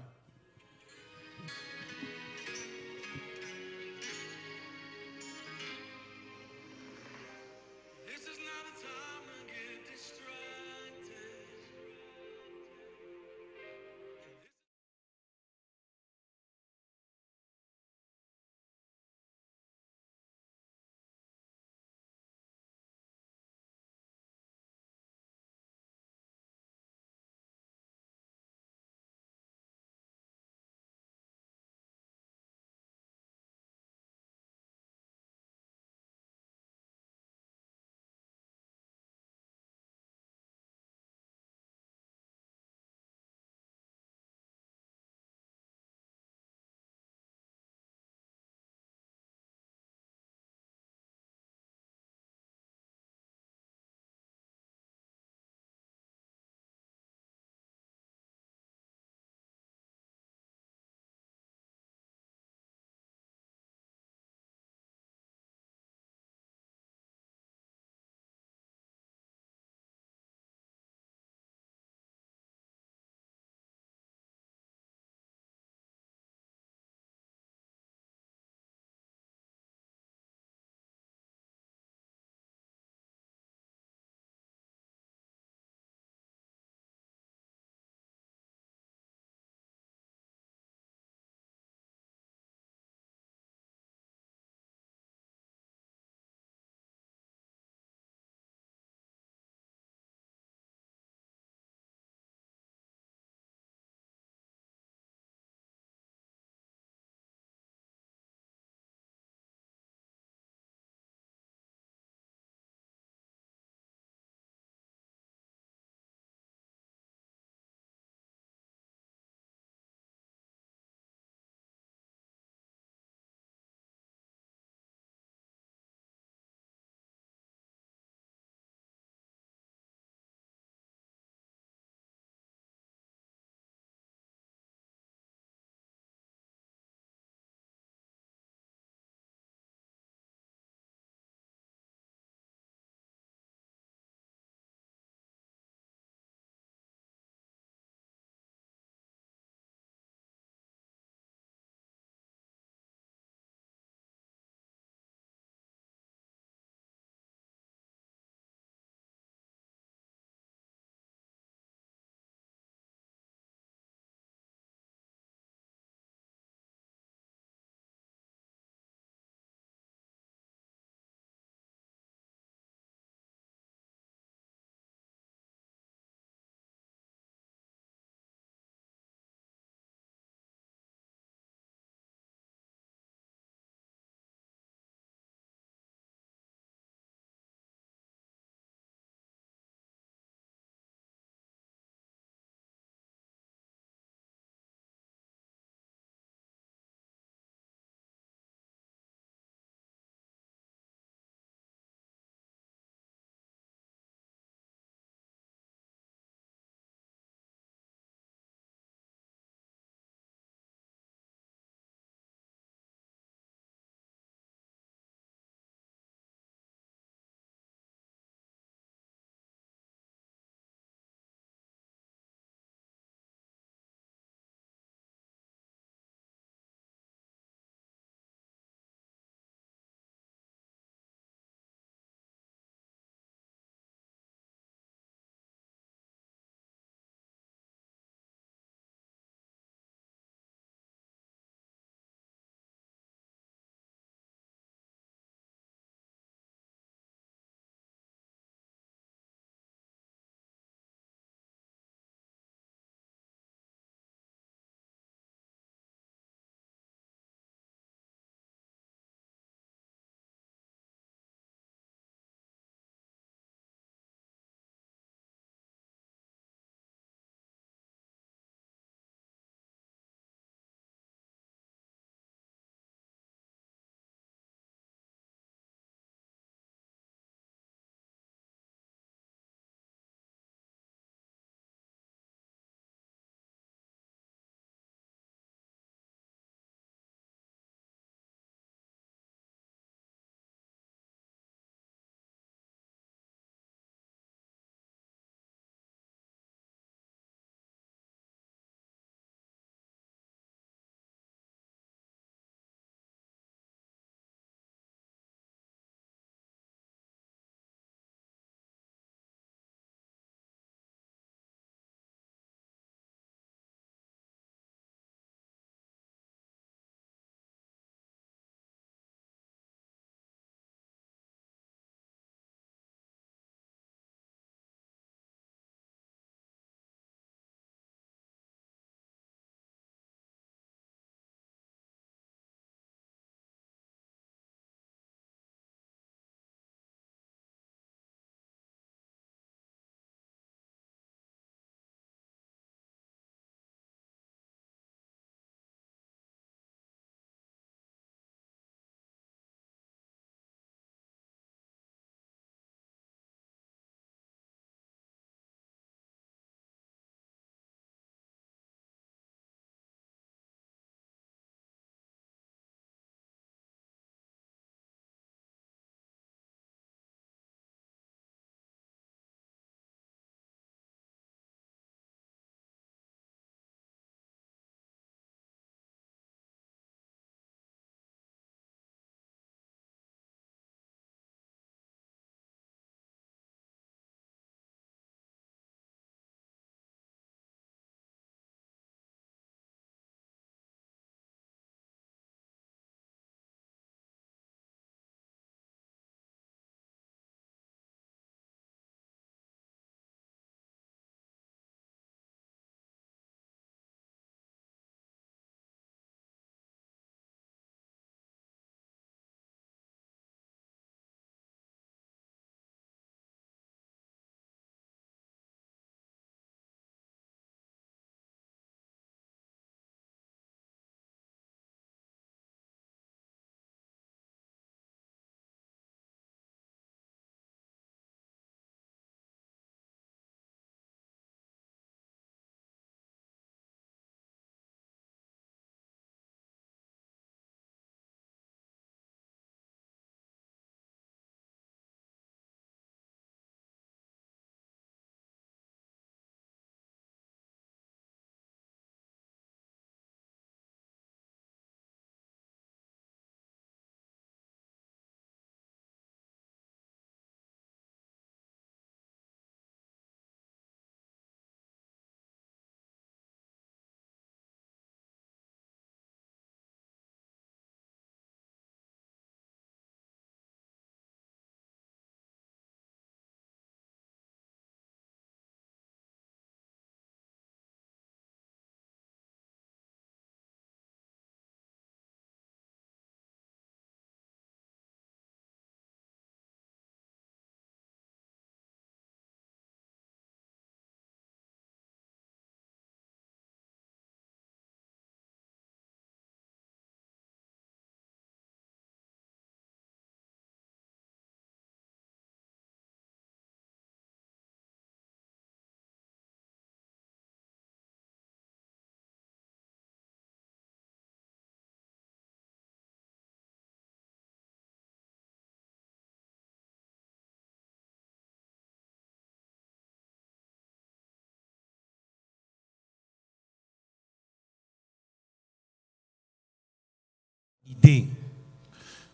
D.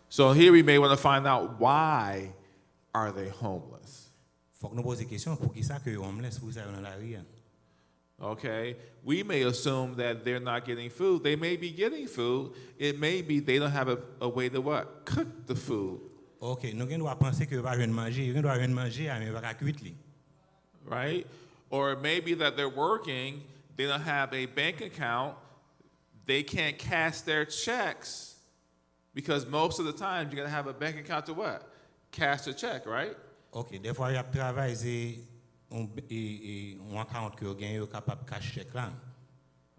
So here we may want to find out why are they homeless. Faut que nous poser question pour qui ça que homeless pour ça dans la rue. Okay, we may assume that they're not getting food. They may be getting food. It may be they don't have a way to what? Cook the food. OK, nous doit penser que va rien manger, ils doit rien manger mais va cuire li. Right? Or it may be that they're working, they don't have a bank account, they can't cash their checks because most of the time you're going to have a bank account to what? Cash a check, right? OK, des fois il y a travail c'est on account que gagne capable cash check là.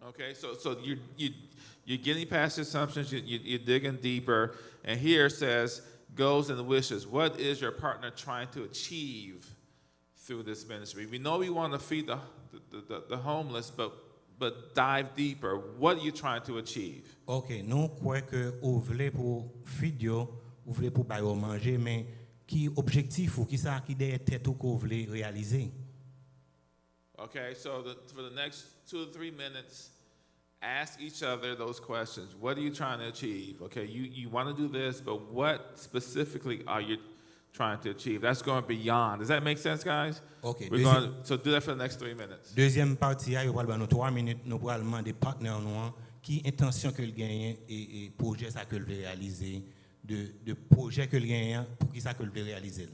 Okay, so you're getting past the assumptions, you're digging deeper, and here it says goals and wishes. What is your partner trying to achieve through this ministry? We know we want to feed the homeless, but dive deeper. What are you trying to achieve? OK, nous croyons que vous voulez pour feed yo, vous voulez pour bailler manger mais qui objectif ou qui ça qui derrière tête ou que vous voulez réaliser? Okay, so for the next 2 to 3 minutes, ask each other those questions. What are you trying to achieve? Okay, you want to do this, but what specifically are you trying to achieve? That's going beyond. Does that make sense, guys? Okay. So do that for the next 3 minutes. Deuxième partie, il va nous 3 minutes, nous pourrons demander partenaires nous qui intention que le gagne et projet ça que le veut réaliser, de projet que le gagne pour qui ça que le veut réaliser.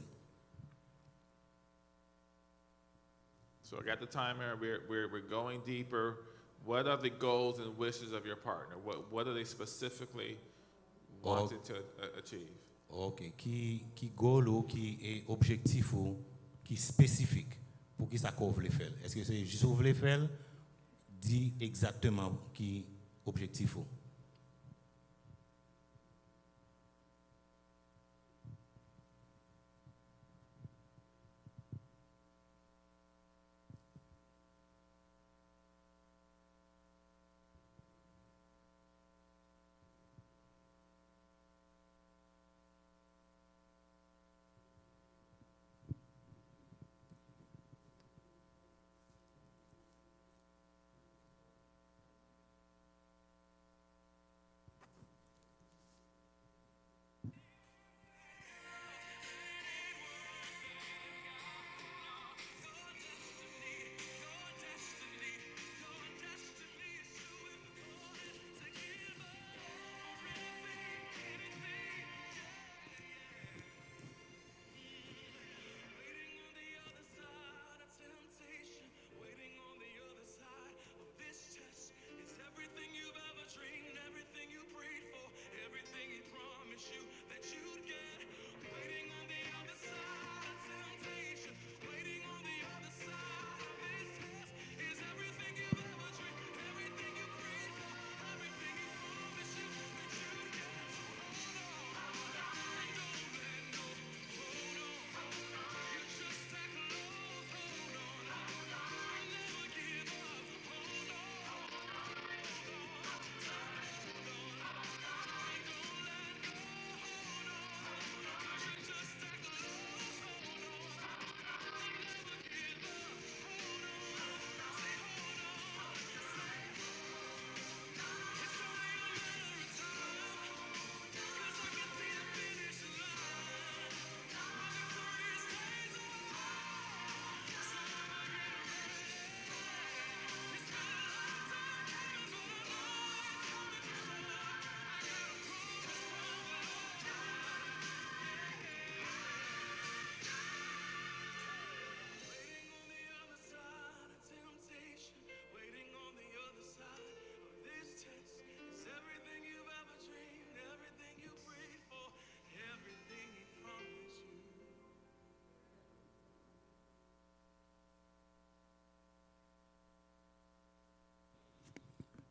So I got the timer. We're going deeper. What are the goals and wishes of your partner? What are they specifically wanting to achieve? OK, qui goal ou qui est objectif ou qui spécifique pour qui ça qu'on veut faire. Est-ce que c'est juste vous voulez faire dit exactement qui objectif ou.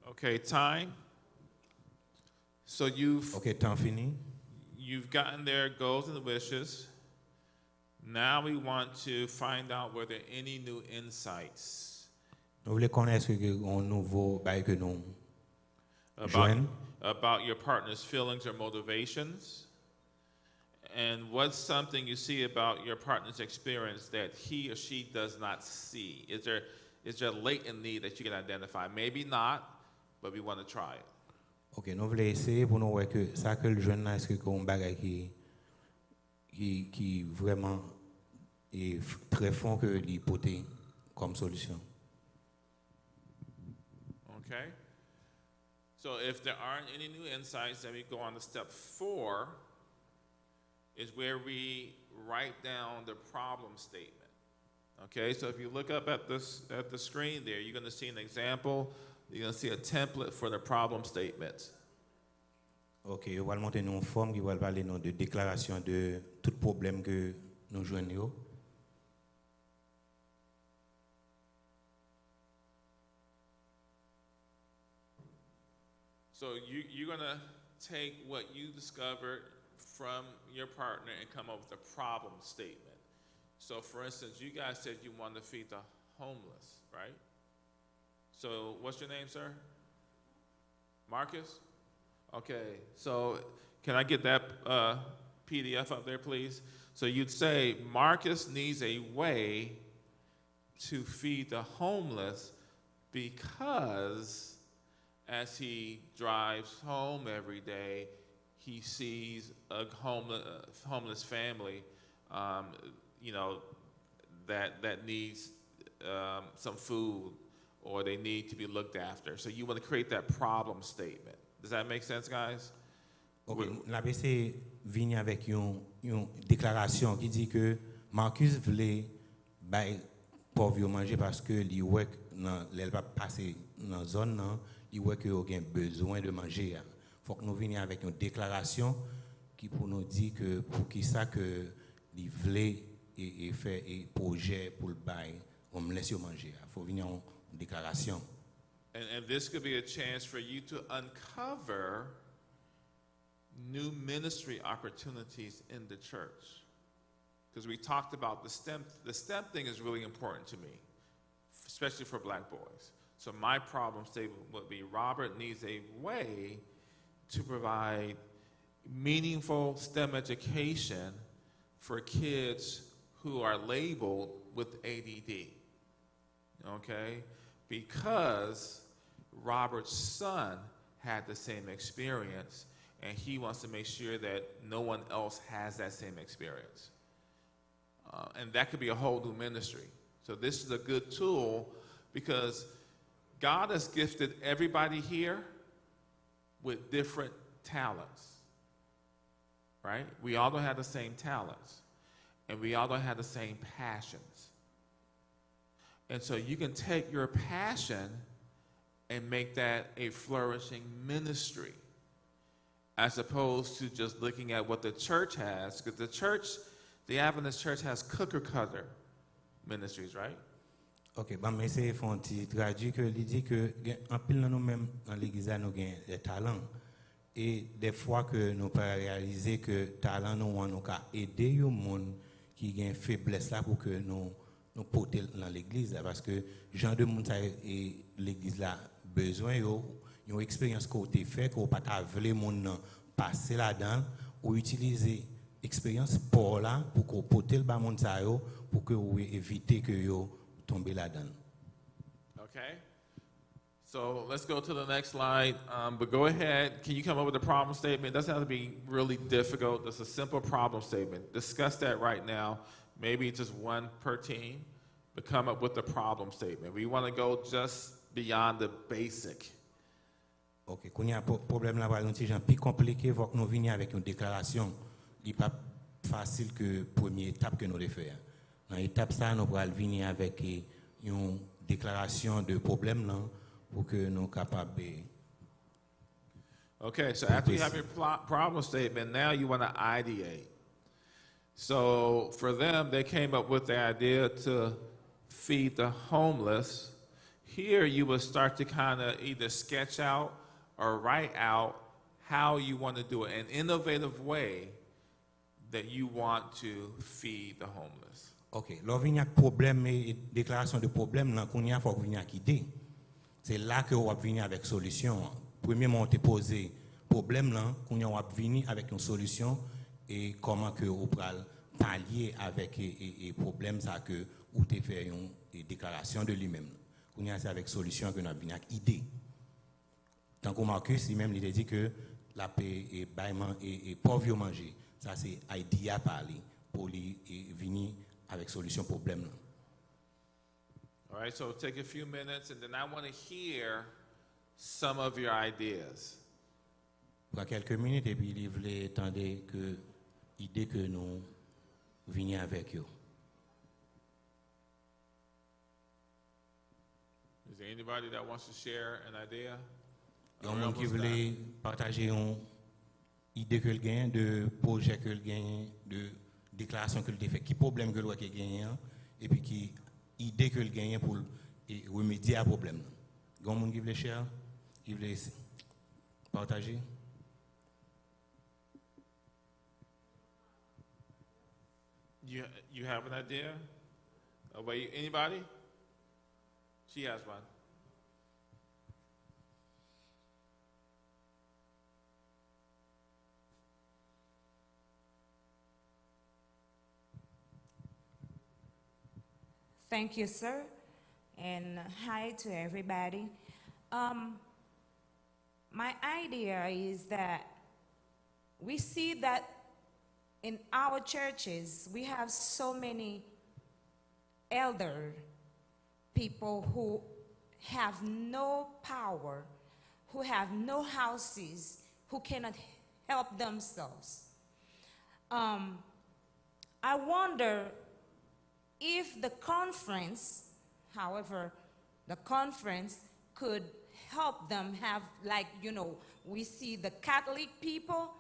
Okay, time. So OK, temps fini. You've gotten their goals and wishes. Now we want to find out were there any new insights Nous voulons connaître un nouveau bail que nous joignent. about your partner's feelings or motivations. And what's something you see about your partner's experience that he or she does not see? Is there a latent need that you can identify? Maybe not, but we want to try it. OK, nous voulons essayer pour nous voir que ça que le jeune là, est-ce que c'est un bagage qui vraiment est très fort que l'hypothèse comme solution. Okay? So if there aren't any new insights, then we go on to step 4, is where we write down the problem statement. Okay, so if you look up at the screen there, you're going to see an example. You're going to see a template for the problem statement. OK, on va montrer une forme qui va parler de déclaration de tout problème que nous joignons. So you're going to take what you discovered from your partner and come up with a problem statement. So for instance, you guys said you want to feed the homeless, right? So what's your name, sir? Marcus? Okay, so can I get that PDF up there, please? So you'd say Marcus needs a way to feed the homeless because as he drives home every day, he sees a homeless family, that needs some food, or they need to be looked after. So you want to create that problem statement. Does that make sense, guys? OK, la BC vient avec une déclaration qui dit que Marcus voulait bailler pauvre manger parce que il voit elle va passer dans zone là, il voit que a besoin de manger. Faut que nous venions avec une déclaration qui pour nous dire que pour qui ça que il voulait et faire un projet pour le bail, on me laisse manger. Faut venir en déclaration. And this could be a chance for you to uncover new ministry opportunities in the church. Because we talked about the STEM thing is really important to me, especially for black boys. So my problem statement would be Robert needs a way to provide meaningful STEM education for kids who are labeled with ADD. Okay? Because Robert's son had the same experience, and he wants to make sure that no one else has that same experience. And that could be a whole new ministry. So this is a good tool because God has gifted everybody here with different talents, right? We all don't have the same talents, and we all don't have the same passions. And so you can take your passion and make that a flourishing ministry, as opposed to just looking at what the church has, because the Adventist church has cooker-cutter ministries, right? OK, bah mais c'est fonti traduit que il dit que en pile nous même dans l'église nous gain des talents et des fois que nous pas réaliser que talent nous ca aider yo monde qui gain faiblesse là pour que nous porter dans l'église parce que genre de monde ça et l'église là besoin yo une expérience côté fait qu'on pas ta vle monde passer là-dedans ou utiliser expérience pour là pour qu'on porter le ba monde ça yo pour que ou éviter que yo tomber là-dedans. Okay. So let's go to the next slide. But go ahead. Can you come up with a problem statement? It doesn't have to be really difficult. It's a simple problem statement. Discuss that right now. Maybe just one per team. But come up with the problem statement. We want to go just beyond the basic. OK. Quand il y a un problème là, un petit gens plus compliqué, faut que nous venions avec une déclaration. Il n'est pas facile que première étape que nous devons faire. Dans l'étape ça, nous allons venir avec une déclaration de problème là pour que nous capables. Okay, so after you have your problem statement, now you want to ideate. So for them, they came up with the idea to feed the homeless. Here you will start to kind of either sketch out or write out how you want to do it, an innovative way that you want to feed the homeless. OK. Lorsqu'il y a un problème et déclaration de problème, là, qu'on y a, faut venir avec idée. C'est là que on va venir avec solution. Premièrement, on te poser problème là, qu'on y a, on va venir avec une solution et comment que on va pallier avec et problème ça que ou te faire une déclaration de lui-même. Qu'on y a, c'est avec solution que on va venir avec idée. tant que Marcus, lui-même, il a dit que la paix et baillement et pauvre manger. Ça, c'est idée à parler pour lui venir avec solution problème. Là. All right, so take a few minutes, and then I want to hear some of your ideas. Pour quelques minutes, et puis il voulait attendre que l'idée que nous venions avec eux. Is there anybody that wants to share an idea? Il y a un monde qui voulait partager une idée que le gagne, de projet que le gagne, de déclaration que le fait, qui problème que le gagne, et puis qui idée que le gagne pour remédier à problème. Il y a un monde qui voulait share, qui voulait partager. You have an idea? Wait, anybody? She has one. Thank you, sir, and hi to everybody. My idea is that we see that in our churches, we have so many elder people who have no power, who have no houses, who cannot help themselves. I wonder if the conference, however, the conference could help them have, like, you know, we see the Catholic people,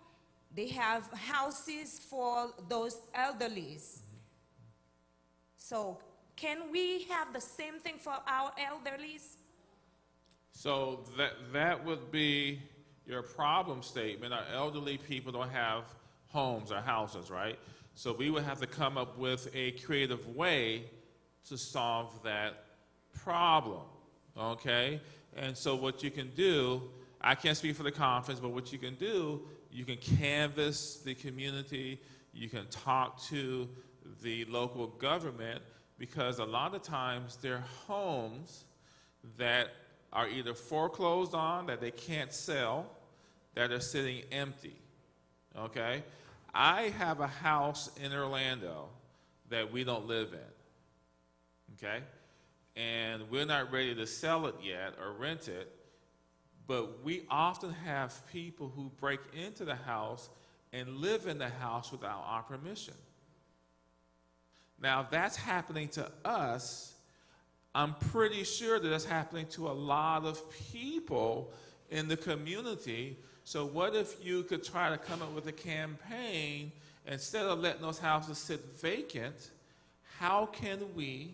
they have houses for those elderlies. So can we have the same thing for our elderlies? So that would be your problem statement. Our elderly people don't have homes or houses, right? So we would have to come up with a creative way to solve that problem, okay? And so what you can do, I can't speak for the conference, but what you can do, you can canvass the community, you can talk to the local government, because a lot of times there are homes that are either foreclosed on, that they can't sell, that are sitting empty, okay? I have a house in Orlando that we don't live in, okay? And we're not ready to sell it yet or rent it, but we often have people who break into the house and live in the house without our permission. Now, if that's happening to us, I'm pretty sure that that's happening to a lot of people in the community. So what if you could try to come up with a campaign, instead of letting those houses sit vacant, how can we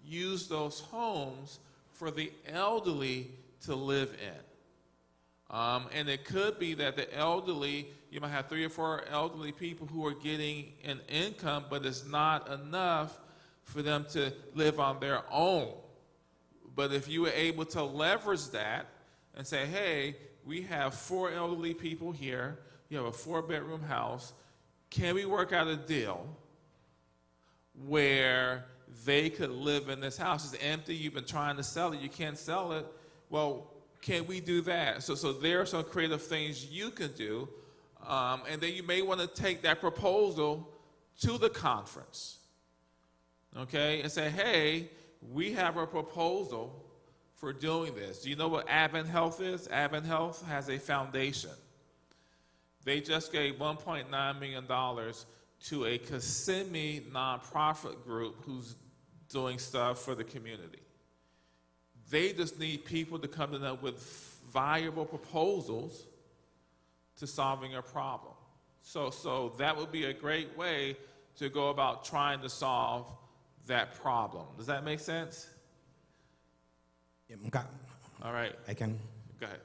use those homes for the elderly to live in? And it could be that the elderly, you might have 3 or 4 elderly people who are getting an income, but it's not enough for them to live on their own. But if you were able to leverage that and say, hey, we have 4 elderly people here, you have a 4-bedroom house, can we work out a deal where they could live in this house? It's empty, you've been trying to sell it, you can't sell it. Well, can we do that? So there are some creative things you can do, and then you may want to take that proposal to the conference, okay, and say, hey, we have a proposal for doing this. Do you know what Adventist is? Adventist has a foundation. They just gave $1.9 million to a Kissimmee nonprofit group who's doing stuff for the community. They just need people to come to them with viable proposals to solving a problem. So that would be a great way to go about trying to solve that problem. Does that make sense? Yeah, all right. I can. Go ahead.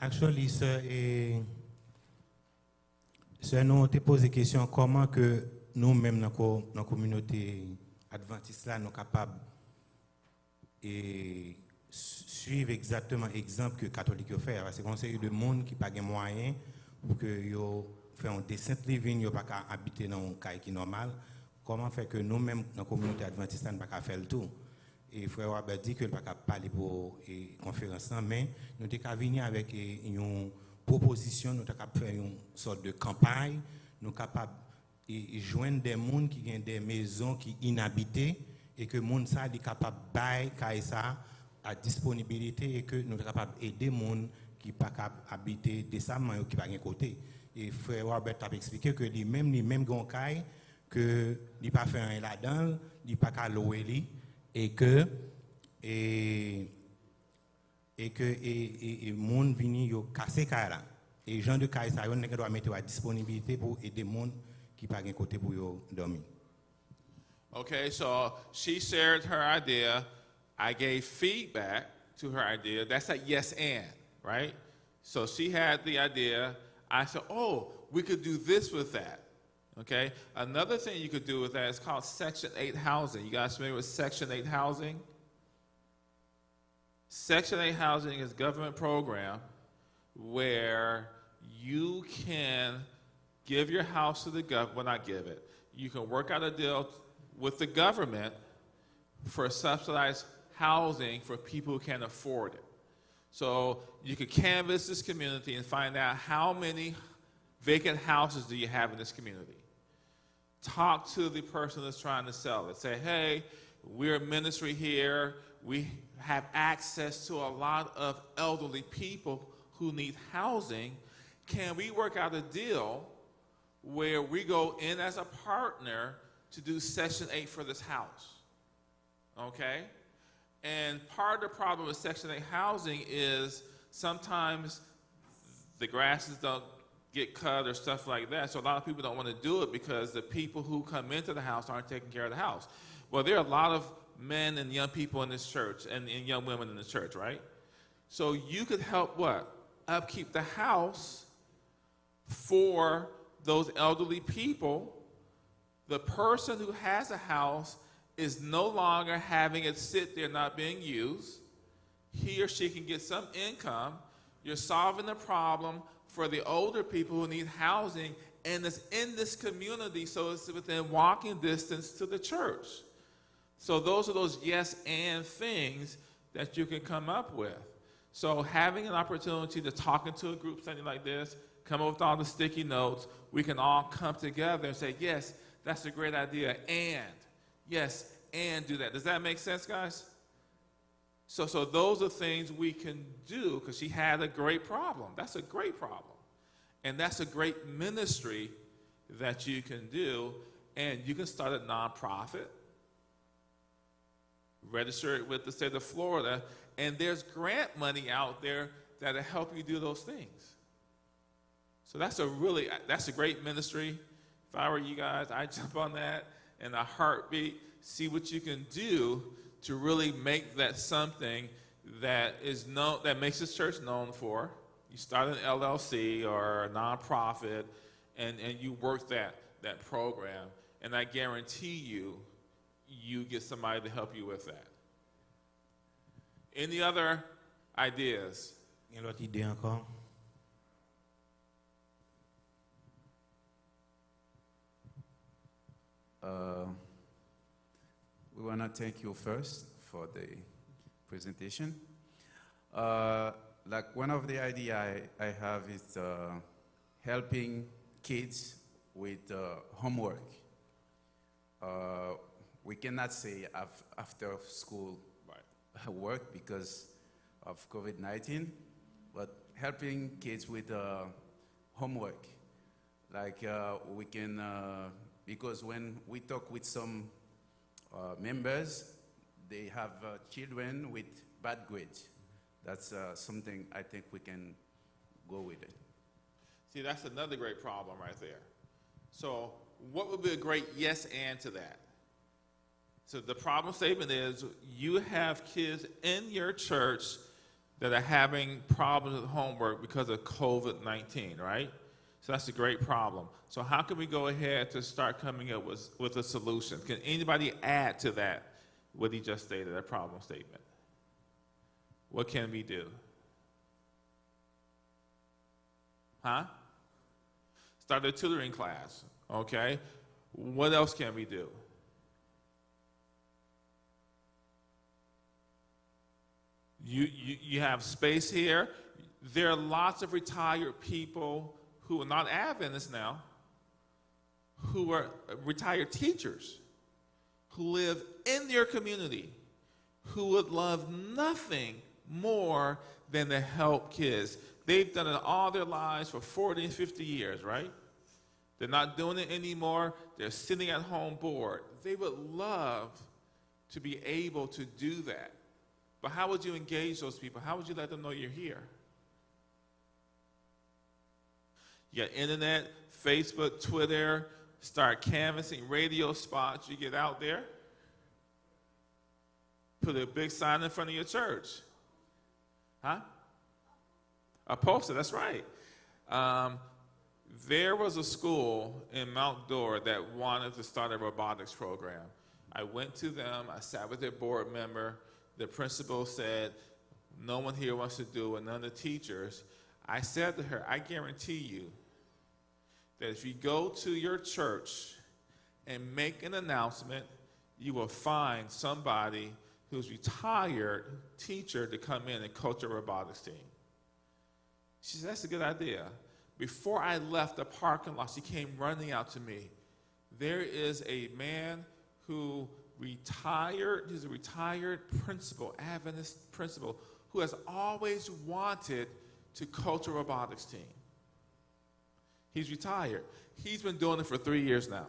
Actually, sir, nous te pose des questions comment que nous-mêmes dans la communauté adventiste là, nous capables et suivre exactement l'exemple que les catholiques font. Parce qu'on sait de monde qui n'a pas de moyens pour que yo fassent un decent living, yo pas qu'à habiter dans un cas qui est normal. Comment faire que nous-mêmes dans la communauté adventiste ne pas faire le tout? et frère Robert dit que pas capable parler pour conférence là, mais nous t'ai qu'à venir avec une proposition, nous t'ai capable faire une sorte de campagne, nous capable joindre des monde qui ont des maisons qui inhabitées et que monde ça est capable bailler ça à disponibilité et que nous sommes capables d'aider les gens qui pas capable habiter décemment ou qui pas un côté. Et frère Robert a expliqué que lui-même gon caille que il pas fait un là-dedans, il pas qu'à louer lui et que monde vini yo casser caille là. Et gens de caille ça on doit mettre à disponibilité pour aider les gens qui pas un côté pour yo dormir. Okay, so she shared her idea. I gave feedback to her idea. That's a yes and, right? So she had the idea. I said, oh, we could do this with that. Okay? Another thing you could do with that is called Section 8 housing. You guys familiar with Section 8 housing? Section 8 housing is a government program where you can give your house to the government. Well, not give it. You can work out a deal with the government for subsidized housing for people who can't afford it. So you could canvass this community and find out how many vacant houses do you have in this community. Talk to the person that's trying to sell it. Say, hey, we're a ministry here. We have access to a lot of elderly people who need housing. Can we work out a deal where we go in as a partner to do Section 8 for this house? Okay? And part of the problem with Section 8 housing is sometimes the grasses don't get cut or stuff like that. So a lot of people don't want to do it because the people who come into the house aren't taking care of the house. Well, there are a lot of men and young people in this church and young women in the church, right? So you could help what? Upkeep the house for those elderly people. The person who has a house is no longer having it sit there not being used. He or she can get some income. You're solving the problem for the older people who need housing, and it's in this community, so it's within walking distance to the church. So those are those yes and things that you can come up with. So having an opportunity to talk into a group setting like this, come up with all the sticky notes, we can all come together and say, yes, that's a great idea, and yes, and do that. Does that make sense, guys? So those are things we can do, because she had a great problem. That's a great problem. And that's a great ministry that you can do. And you can start a nonprofit, register it with the state of Florida, and there's grant money out there that'll help you do those things. So that's a great ministry. If I were you guys, I'd jump on that in a heartbeat, see what you can do to really make that something that is known, that makes this church known for. You start an LLC or a nonprofit, and you work that program, and I guarantee you get somebody to help you with that. Any other ideas? Une autre idée encore? We want to thank you first for the presentation. Like one of the ideas I have is helping kids with homework. We cannot say after school work because of COVID-19, but helping kids with homework. Like we can, because when we talk with some members, they have children with bad grades. That's something I think we can go with it. See, that's another great problem right there. So what would be a great yes and to that? So the problem statement is you have kids in your church that are having problems with homework because of COVID-19, right? So that's a great problem. So how can we go ahead to start coming up with a solution? Can anybody add to that, what he just stated, that problem statement? What can we do? Huh? Start a tutoring class, okay? What else can we do? You have space here. There are lots of retired people who are not Adventists now, who are retired teachers, who live in their community, who would love nothing more than to help kids. They've done it all their lives for 40 and 50 years, right? They're not doing it anymore. They're sitting at home bored. They would love to be able to do that. But how would you engage those people? How would you let them know you're here? You got internet, Facebook, Twitter, start canvassing radio spots. You get out there, put a big sign in front of your church. Huh? A poster, that's right. There was a school in Mount Dora that wanted to start a robotics program. I went to them, I sat with their board member. The principal said, no one here wants to do it, none of the teachers. I said to her, I guarantee you that if you go to your church and make an announcement, you will find somebody who's retired teacher to come in and coach a robotics team. She said, that's a good idea. Before I left the parking lot, she came running out to me. There is a man who retired, he's a retired principal, Adventist principal, who has always wanted to coach a robotics team. He's retired. He's been doing it for 3 years now.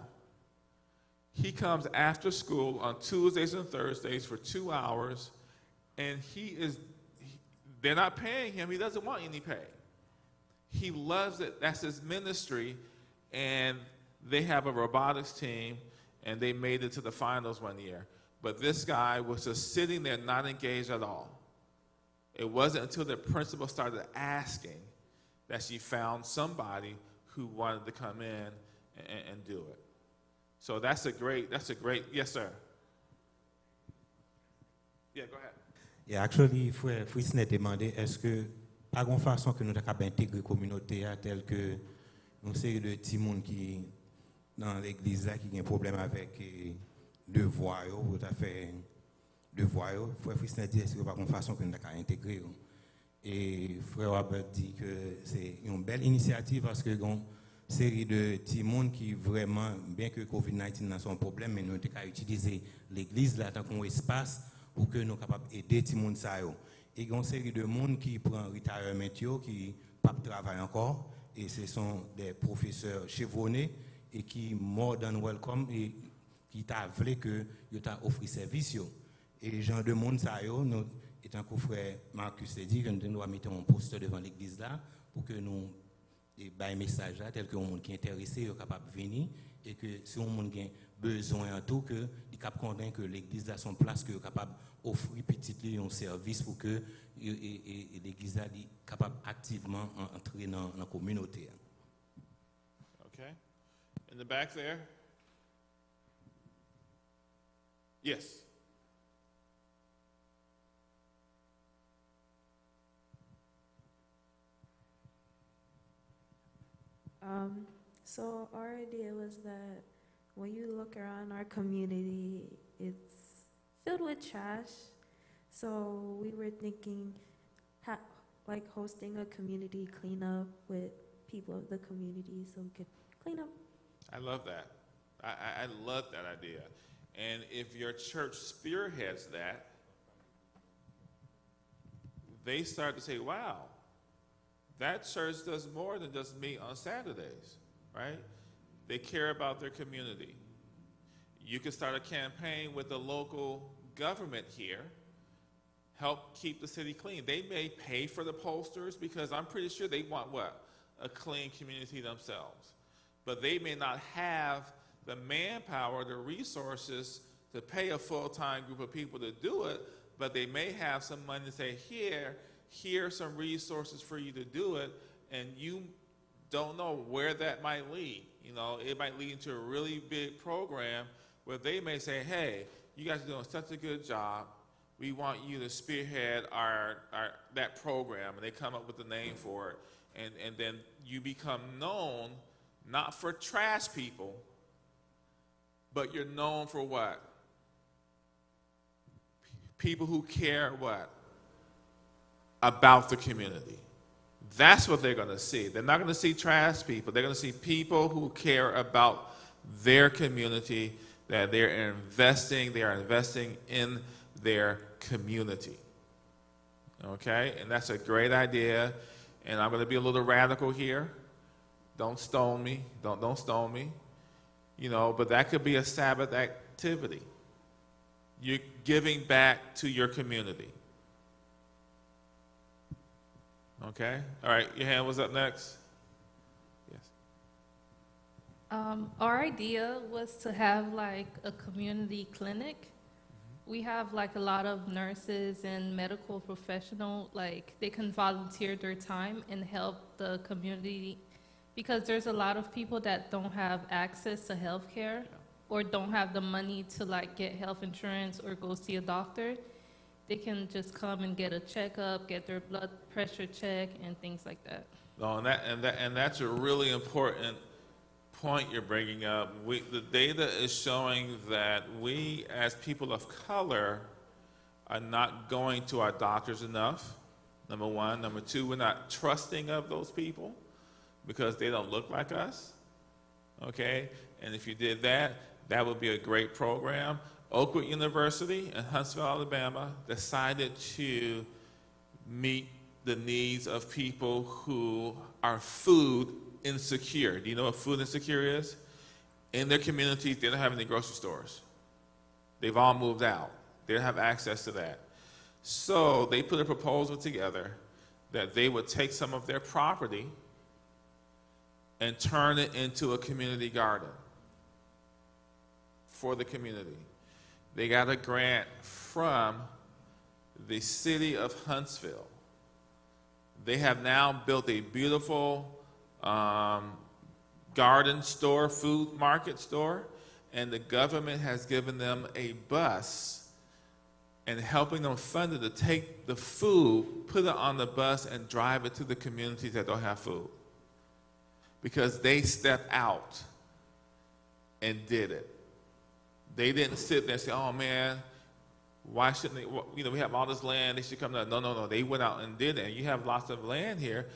He comes after school on Tuesdays and Thursdays for 2 hours, and they're not paying him. He doesn't want any pay. He loves it. That's his ministry, and they have a robotics team, and they made it to the finals one year. But this guy was just sitting there not engaged at all. It wasn't until the principal started asking that she found somebody who wanted to come in and do it. So that's a great, yes, sir. Yeah, go ahead. Yeah, actually, frère Frisnet demandé, est-ce que, par une façon que nous avons intégré la communauté, telle que une série de petits monde qui, dans l'église, là, qui ont un problème avec devoir, ou tout à fait devoir, frère Frisnet dit, est-ce que par une façon que nous avons intégré. Et frère Robert dit que c'est une belle initiative parce que une série de petits monde qui vraiment, bien que COVID-19 n'a son problème, mais nous avons utilisé l'église là tant qu'on espace pour que nous soyons capables d'aider les petits monde ça. Et il y a une série de monde qui prend retirement qui ne travaillent pas encore, et ce sont des professeurs chevronnés et qui more than welcome et qui t'a voulu que ils t'a offert service. Et les gens de monde ça nous étant que frère Marcus a dit que nous devons mettre un poster devant l'église là pour que nous un message là tel que un monde qui est intéressé est capable de venir, et que si un monde a besoin en tout que il capable convaincre que l'église a son place, que est capable offrir petit un service pour que l'église là est capable activement entrer dans la communauté. Okay. In the back there. Yes. So our idea was that when you look around our community, it's filled with trash. So we were thinking, like hosting a community cleanup with people of the community, so we could clean up. I love that. I love that idea. And if your church spearheads that, they start to say, wow, that church does more than just meet on Saturdays, right? They care about their community. You can start a campaign with the local government here, help keep the city clean. They may pay for the posters because I'm pretty sure they want what? A clean community themselves. But they may not have the manpower, the resources to pay a full-time group of people to do it, but they may have some money to say, here are some resources for you to do it, and you don't know where that might lead. You know, it might lead into a really big program where they may say, hey, you guys are doing such a good job. We want you to spearhead that program, and they come up with the name for it. And then you become known not for trash people, but you're known for what? People who care what? about the community. That's what they're going to see. They're not going to see trash people. They're going to see people who care about their community, that they are investing in their community. Okay? And that's a great idea. And I'm going to be a little radical here. Don't stone me. Don't stone me. You know, but that could be a Sabbath activity. You're giving back to your community. Okay? All right, your hand was up next. Yes. Our idea was to have like a community clinic. We have like a lot of nurses and medical professionals, like they can volunteer their time and help the community, because there's a lot of people that don't have access to health care or don't have the money to like get health insurance or go see a doctor. They can just come and get a checkup, get their blood pressure checked, and things like that. No, and that's a really important point you're bringing up. The data is showing that we, as people of color, are not going to our doctors enough. Number one. Number two, we're not trusting of those people because they don't look like us. Okay, and if you did that, that would be a great program. Oakwood University in Huntsville, Alabama, decided to meet the needs of people who are food insecure. Do you know what food insecure is? In their communities, they don't have any grocery stores. They've all moved out. They don't have access to that. So they put a proposal together that they would take some of their property and turn it into a community garden for the community. They got a grant from the city of Huntsville. They have now built a beautiful garden store, food market store, and the government has given them a bus and helping them fund it to take the food, put it on the bus, and drive it to the communities that don't have food. Because they stepped out and did it. They didn't sit there and say, oh man, why shouldn't they, you know, we have all this land, they should come down. No. They went out and did it. And you have lots of land here.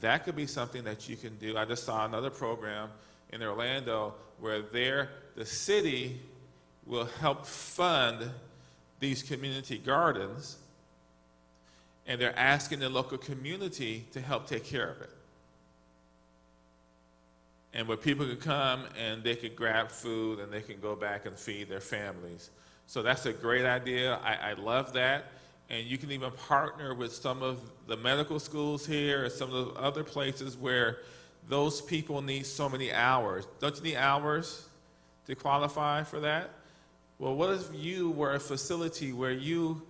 That could be something that you can do. I just saw another program in Orlando where the city will help fund these community gardens, and they're asking the local community to help take care of it. And where people could come and they could grab food and they can go back and feed their families. So that's a great idea. I love that. And you can even partner with some of the medical schools here and some of the other places where those people need so many hours. Don't you need hours to qualify for that? Well, what if you were a facility where you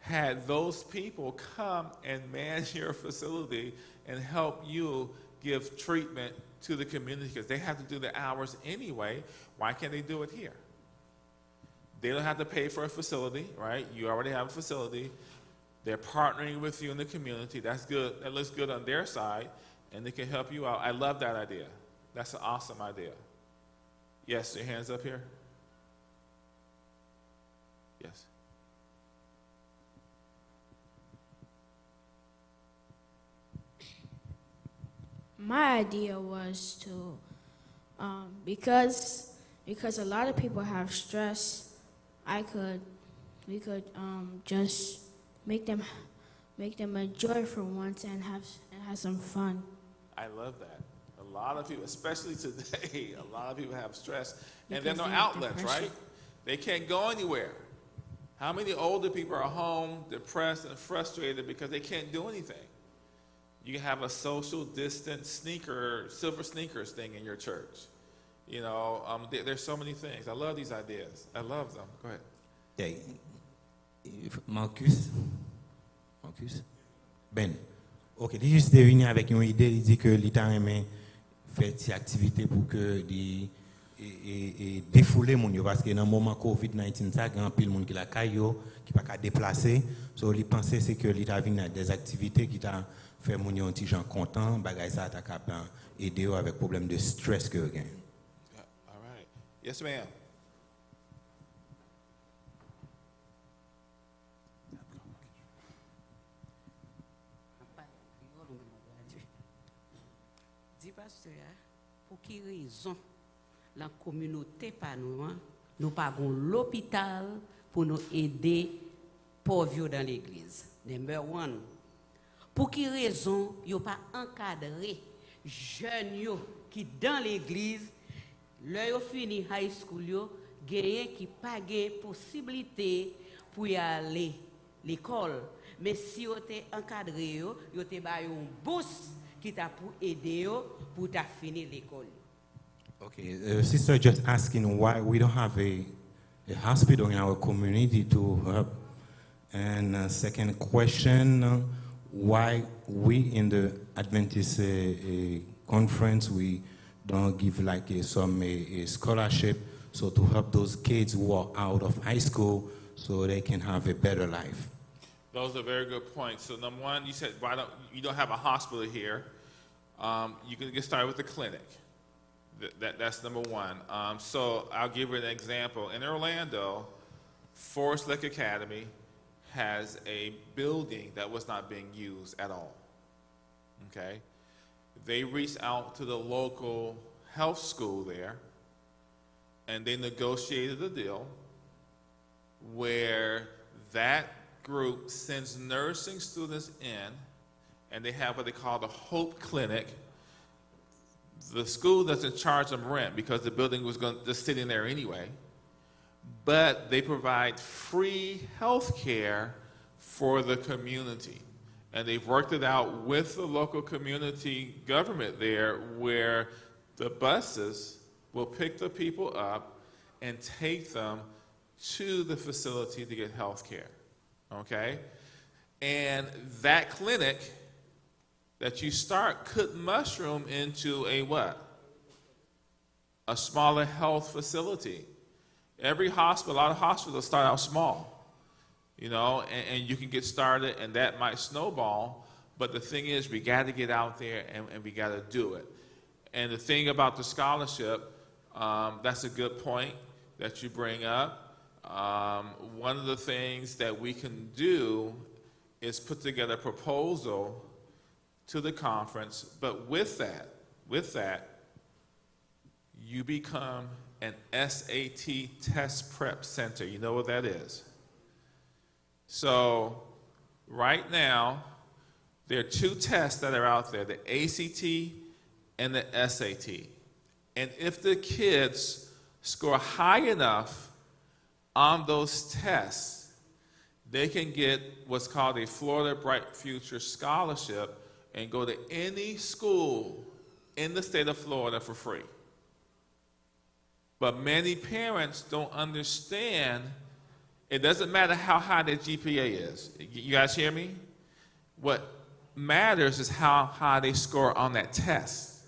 had those people come and man your facility and help you give treatment to the community, because they have to do the hours anyway. Why can't they do it here? They don't have to pay for a facility, right? You already have a facility. They're partnering with you in the community. That's good. That looks good on their side, and they can help you out. I love that idea. That's an awesome idea. Yes, your hands up here. Yes. My idea was to, because a lot of people have stress, we could just make them enjoy for once and have some fun. I love that. A lot of people, especially today, a lot of people have stress, and there are Because no they have outlets, depression. right? They can't go anywhere. How many older people are home, depressed and frustrated because they can't do anything? You can have a social distance silver sneakers thing in your church. You know, there's so many things. I love these ideas. I love them. Go ahead. Yeah. Marcus. Ben. Ok, il juste venu avec une idée, il dit que l'État aime faire des activités pour que défouler mon yo, parce que dans le moment COVID-19 ça, il y a un pile monde qui la caillou, qui pas qu'à déplacer. So il pensait c'est que l'État vient des activités qui t'a fait mon yo un petit gens content, bagay ça t'a capable aider avec problème de stress que gain. All right. Yes, ma'am. pasteur, pour quelle raison la communauté pas nous pagons l'hôpital pour nous aider pauvres dans l'église. Number one. Pour quelle raison yo pas encadré jeunes qui dans l'église, leur yo fini high school yo, gagne qui pas gagne possibilité pour y aller l'école. Mais si yo te encadré yo te ba yo un bourse qui t'a pour aider yo pour ta finir l'école. Okay, sister just asking why we don't have a hospital in our community to help. And second question, why we in the Adventist conference, we don't give like some scholarship so to help those kids who are out of high school so they can have a better life. Those are very good points. So number one, you said you don't have a hospital here. You can get started with the clinic. That's number one. So I'll give you an example. In Orlando, Forest Lake Academy has a building that was not being used at all. Okay? They reached out to the local health school there, and they negotiated a deal where that group sends nursing students in, and they have what they call the Hope Clinic. The school doesn't charge them rent because the building was just sitting there anyway, but they provide free health care for the community. And they've worked it out with the local community government there where the buses will pick the people up and take them to the facility to get health care. Okay? And that clinic that you start could mushroom into a what? A smaller health facility. Every hospital, a lot of hospitals start out small, you know, and you can get started and that might snowball, but the thing is we got to get out there and we got to do it. And the thing about the scholarship, that's a good point that you bring up. One of the things that we can do is put together a proposal to the conference, but with that, you become an SAT test prep center. You know what that is? So right now, there are two tests that are out there, the ACT and the SAT. And if the kids score high enough on those tests, they can get what's called a Florida Bright Future Scholarship and go to any school in the state of Florida for free. But many parents don't understand, it doesn't matter how high their GPA is. You guys hear me? What matters is how high they score on that test.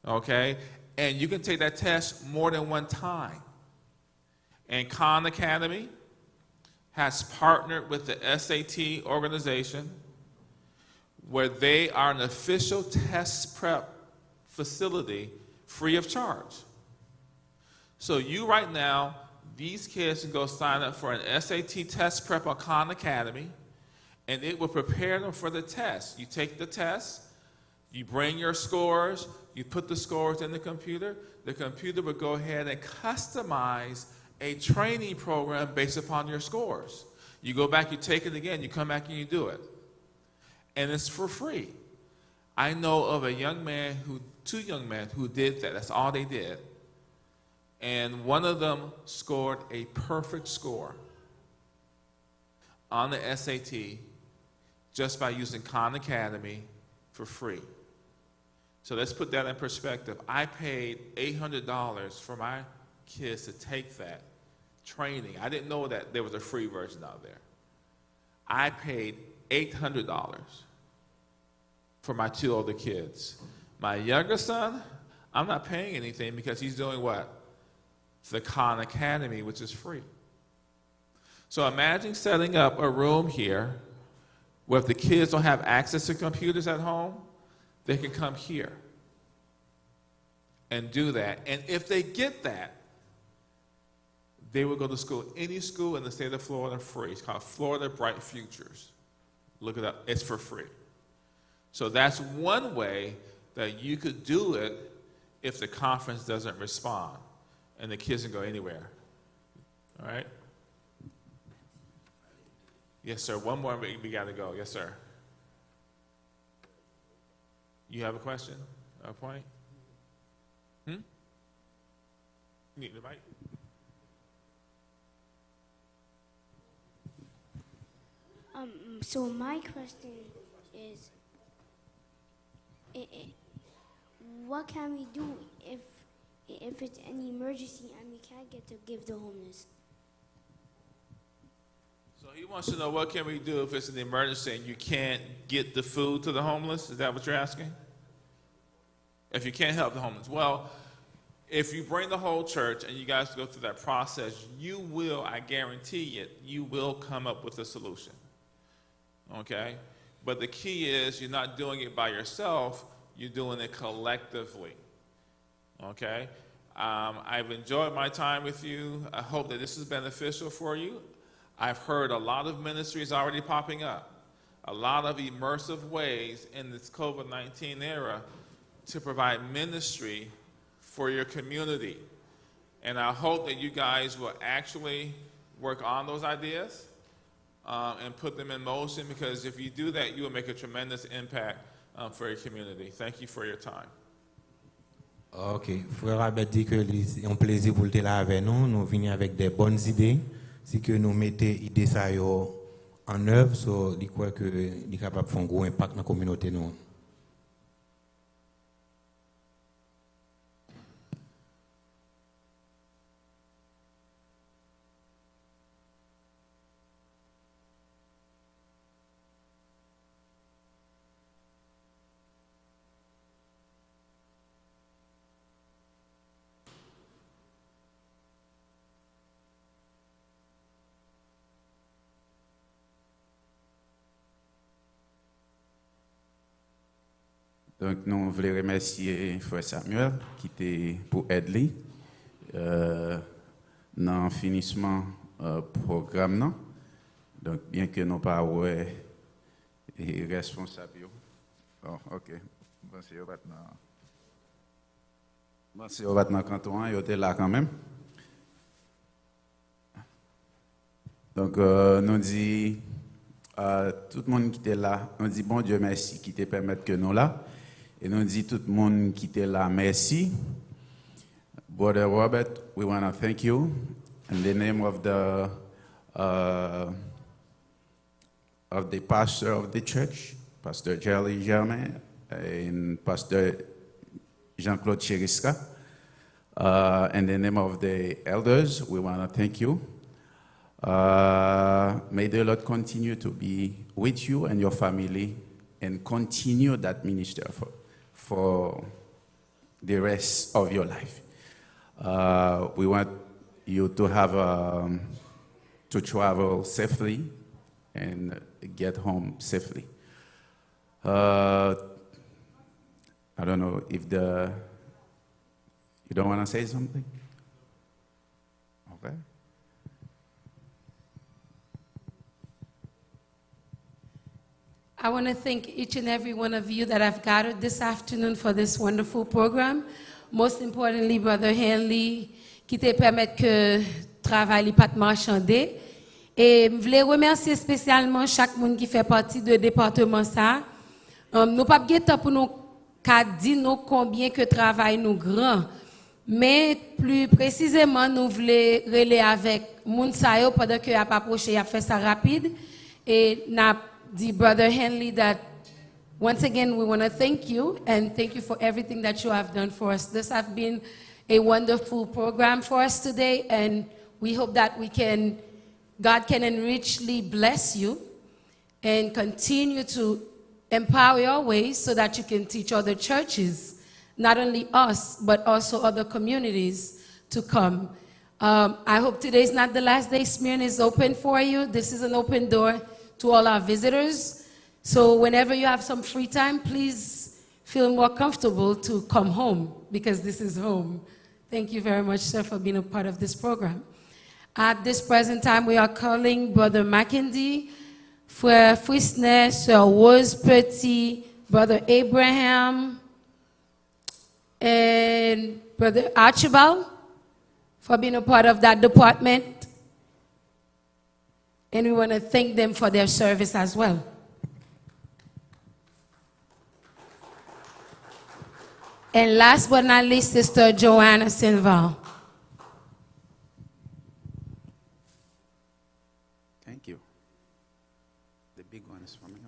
Okay? And you can take that test more than one time. And Khan Academy has partnered with the SAT organization where they are an official test prep facility free of charge. So you right now, these kids can go sign up for an SAT test prep on Khan Academy, and it will prepare them for the test. You take the test, you bring your scores, you put the scores in the computer will go ahead and customize a training program based upon your scores. You go back, you take it again, you come back and you do it. And it's for free. I know of two young men who did that. That's all they did. And one of them scored a perfect score on the SAT just by using Khan Academy for free. So let's put that in perspective. I paid $800 for my kids to take that training. I didn't know that there was a free version out there. I paid $800 for my two older kids. My younger son, I'm not paying anything because he's doing what? The Khan Academy, which is free. So imagine setting up a room here where if the kids don't have access to computers at home, they can come here and do that. And if they get that, they will go to school, any school in the state of Florida, free. It's called Florida Bright Futures. Look it up. It's for free. So that's one way that you could do it if the conference doesn't respond and the kids can go anywhere. All right? Yes, sir. One more, we got to go. Yes, sir. You have a question? A point? You need the mic? So my question is, what can we do if it's an emergency and we can't get to give the homeless? So he wants to know, what can we do if it's an emergency and you can't get the food to the homeless? Is that what you're asking? If you can't help the homeless. Well, if you bring the whole church and you guys go through that process, you will, I guarantee it, you will come up with a solution. Okay? But the key is you're not doing it by yourself, you're doing it collectively. Okay? I've enjoyed my time with you. I hope that this is beneficial for you. I've heard a lot of ministries already popping up, a lot of immersive ways in this COVID-19 era to provide ministry for your community. And I hope that you guys will actually work on those ideas and put them in motion, because if you do that, you will make a tremendous impact for your community. Thank you for your time. Ok, frère Albert dit que c'est un plaisir pour être là avec nous. Nous venons avec des bonnes idées. Si que nous mettons idées ça en œuvre, so, il croit que il est capable de faire un gros impact dans la communauté nous. Donc, nous voulons remercier Frère Samuel qui était pour aider dans le finissement du programme. Donc, bien que nous ne pas responsables. Oh, ok. Bon, c'est au maintenant canton, il était là quand même. Donc, nous dit tout le monde qui était là, nous dit bon Dieu merci qui te permet que nous là. Et nous dit tout le monde qui était là, merci. Brother Robert, we want to thank you in the name of the pastor of the church, Pastor Jelly Germain and Pastor Jean-Claude Cheriska. In the name of the elders, we want to thank you. May the Lord continue to be with you and your family and continue that ministry for the rest of your life. We want you to have to travel safely and get home safely. I don't know if you don't want to say something? Okay. I want to thank each and every one of you that have gathered this afternoon for this wonderful program. Most importantly, Brother Henley, qui te permet que travail n'est pas marchandé. Et je voulais remercier spécialement chaque monde qui fait partie du département ça. Nous pas de temps pour nous dire nous combien que travail nous grand, mais plus précisément nous voulons relayer avec moun sa yo pendant que a approché, a fait ça rapide et n'a dit Brother Henley that once again we want to thank you and thank you for everything that you have done for us. This has been a wonderful program for us today, and we hope that God can richly bless you and continue to empower your ways so that you can teach other churches, not only us, but also other communities to come. I hope today is not the last day Smyrne is open for you. This is an open door to all our visitors. So whenever you have some free time, please feel more comfortable to come home, because this is home. Thank you very much, sir, for being a part of this program. At this present time, we are calling Brother Mackenzie, Frère Frisnet, Sir Rose Petit, Brother Abraham, and Brother Archibald for being a part of that department. And we want to thank them for their service as well. And last but not least, Sister Joanna Sinval. Thank you. The big one is for me.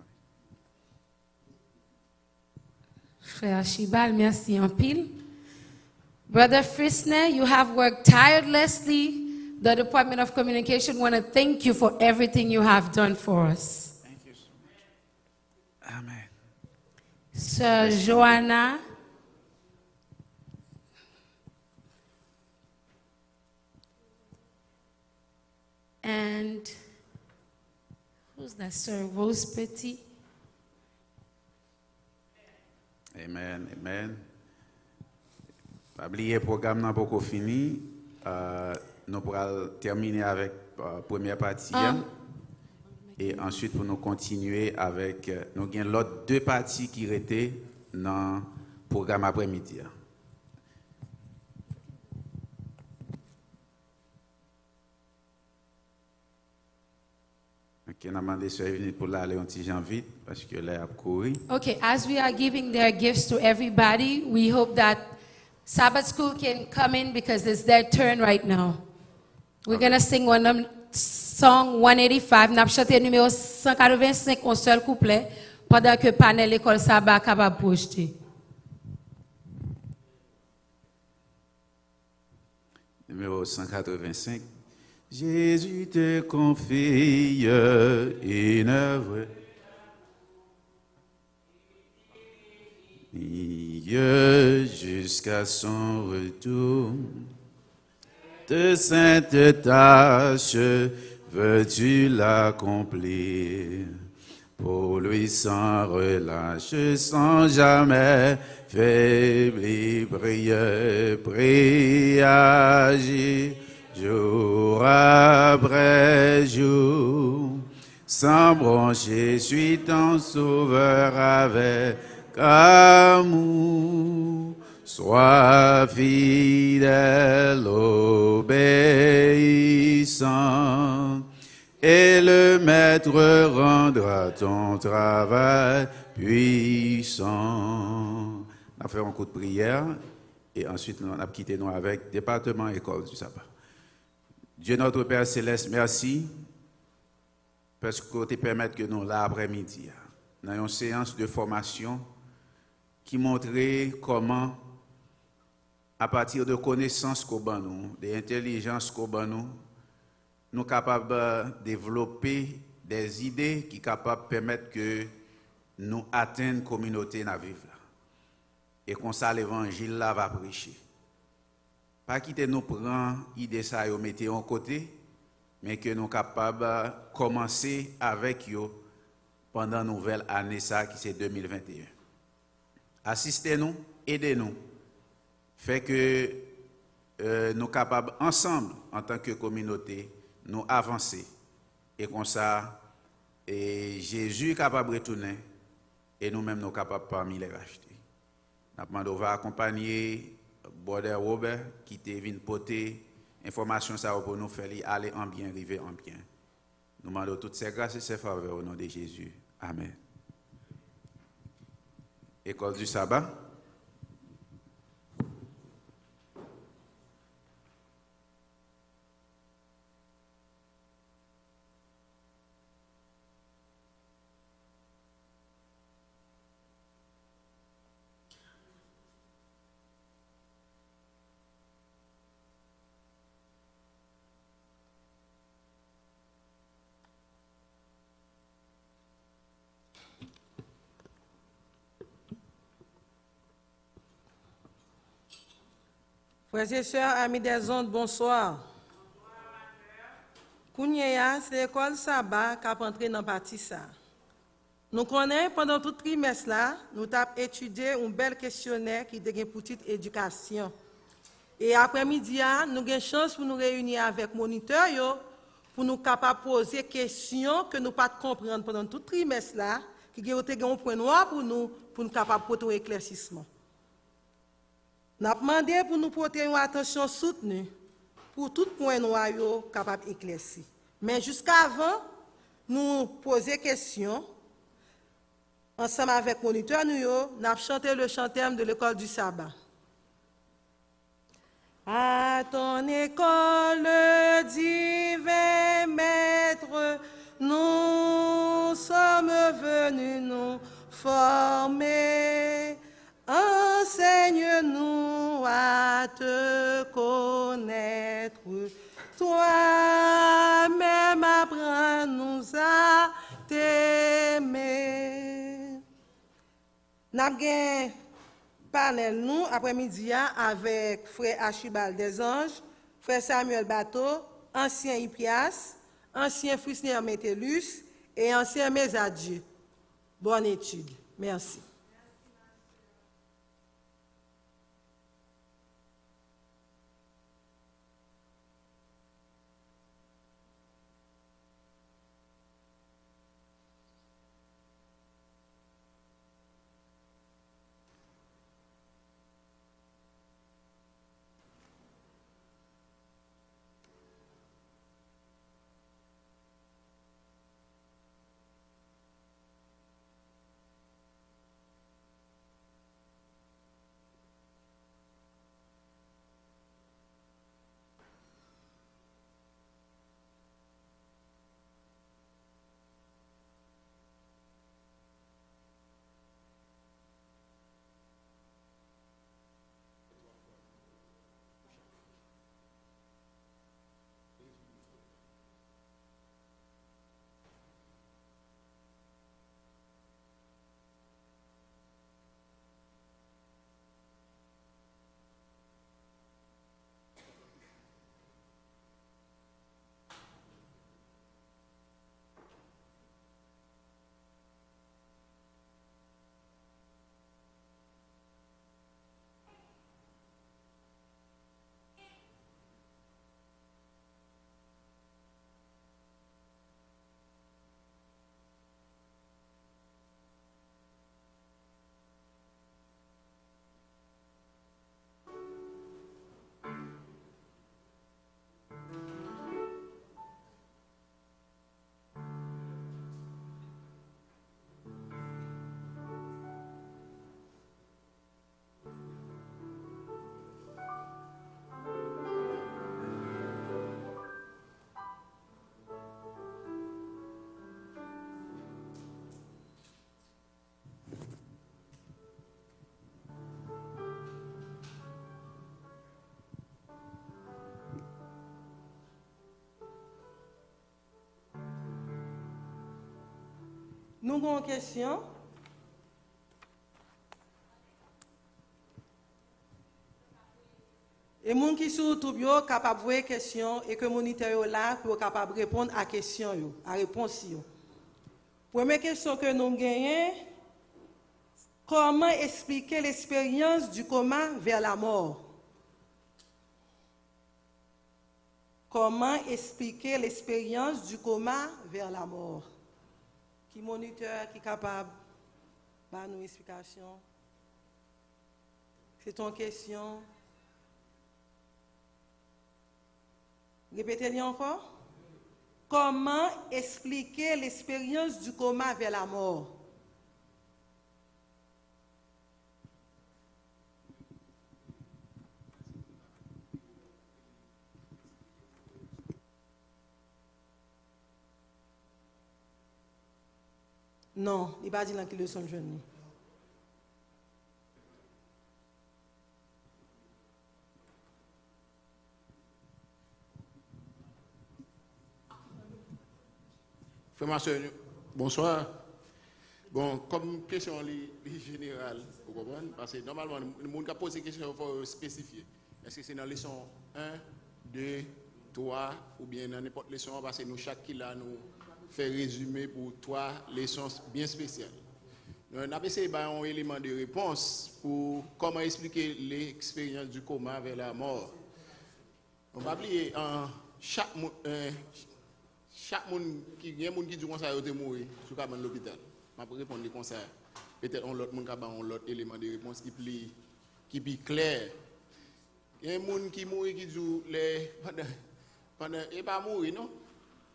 Frère Chibal, merci en pile. Brother Frisner, you have worked tirelessly. The Department of Communication want to thank you for everything you have done for us. Thank you so much. Amen. Sir Joanna. And who's that, Sir Rose Petit? Amen, amen. Pas oublier le programme n'a pas encore fini. Nous pourrons terminer avec la première partie. Et ensuite, pour nous continuer avec, nous avons l'autre deux parties qui étaient dans le programme après-midi. Ok, on a demandé sur Bienvenue pour aller un petit gens vite parce que là, il a couru. Okay, as we are giving their gifts to everybody, we hope that Sabbath School can come in because it's their turn right now. We're going to sing song 185, n'a chanté numéro 185 en seul couplet pendant que panel l'école Sabbath capable projeter. Numéro 185. Jésus te confie une œuvre jusqu'à son retour. De sainte tâche veux-tu l'accomplir? Pour lui sans relâche, sans jamais faiblir, prie, agir, jour après jour. Sans broncher, suis ton sauveur avec amour. Sois fidèle, obéissant, et le Maître rendra ton travail puissant. On a fait un coup de prière et ensuite on a quitté nous avec département école du sabbat. Dieu notre Père Céleste, merci parce que tu permets que nous l'après-midi, dans une séance de formation qui montrait comment à partir de connaissances qu'on a nous, d'intelligence qu'on a nous sommes capables de développer des idées qui sont capables de permettre que nous atteignions la communauté dans la vie. Et qu'on ça l'évangile là va prêcher. Pas quitter nous prendre idée ça et mettre en côté, mais que nous sommes capables de commencer avec eux pendant la nouvelle année ça qui c'est 2021. Assistez-nous, aidez-nous. Fait que nous sommes capables ensemble, en tant que communauté, nous avancer. Et comme ça, Jésus est capable de retourner et nous-mêmes nous sommes capables parmi les racheter. Nous va accompagner Brother Robert qui est venu porter information ça pour nous faire aller en bien, arriver en bien. Nous demandons toutes ces grâces et ces faveurs au nom de Jésus. Amen. École du sabbat. Frères et sœurs, amis des ondes, bonsoir. Kounyea, c'est l'école Sabbat qui a entré dans la partie ça. Nous connaissons pendant tout trimestre là, nous avons étudié un bel questionnaire qui est pour petite éducation. Et après-midi, nous avons une chance pour nous réunir avec moniteurs pour nous capables de poser des questions que nous ne pouvons pas comprendre pendant tout trimestre là, qui ont un point noir pour nous capables de porter un éclaircissement. Nous avons demandé pour nous porter une attention soutenue pour tout point noir capable d'éclaircir. Mais jusqu'avant, nous poser questions. Ensemble avec moniteur, nous avons chanté le chantème de l'école du sabbat. À ton école, divin maître, nous sommes venus nous former. Enseigne-nous à te connaître. Toi-même apprends-nous à t'aimer. Nous avons panel nous après-midi avec frère Archibald des Anges, frère Samuel Bateau, ancien Hyprias, ancien Frisnier Métellus et ancien Mésadjieu. Bonne étude. Merci. Nous avons une question. Et les gens qui sont sur YouTube sont capables de poser des questions et que le moniteur est là pour capable de répondre à la question, à la réponse. Première question que nous gagnons, comment expliquer l'expérience du coma vers la mort? Comment expliquer l'expérience du coma vers la mort? Qui moniteur, qui est capable de donner une explication? C'est ton question. Répétez-le encore. Comment expliquer l'expérience du coma vers la mort? Non, il n'a pas dit dans quelle leçon je ne. Frère Marcel, bonsoir. Bon, comme question générale, vous comprenez? Parce que normalement, le monde qui a posé des questions, il faut spécifier. Est-ce que c'est dans la leçon 1, 2, 3, ou bien dans n'importe leçon, parce que nous, chaque qui là, nous fait résumer pour 3 leçons bien spéciales. Nous avons essayé un élément de réponse pour comment expliquer l'expérience du coma vers la mort. On va oublier, chaque monde qui dit qu'on s'est mourir sur l'hôpital. Je vais répondre comme ça. Peut-être on l'autre monde qui a un autre élément de réponse qui est plus clair Il y a des gens qui mourent qui jouent pendant et pas mourir non,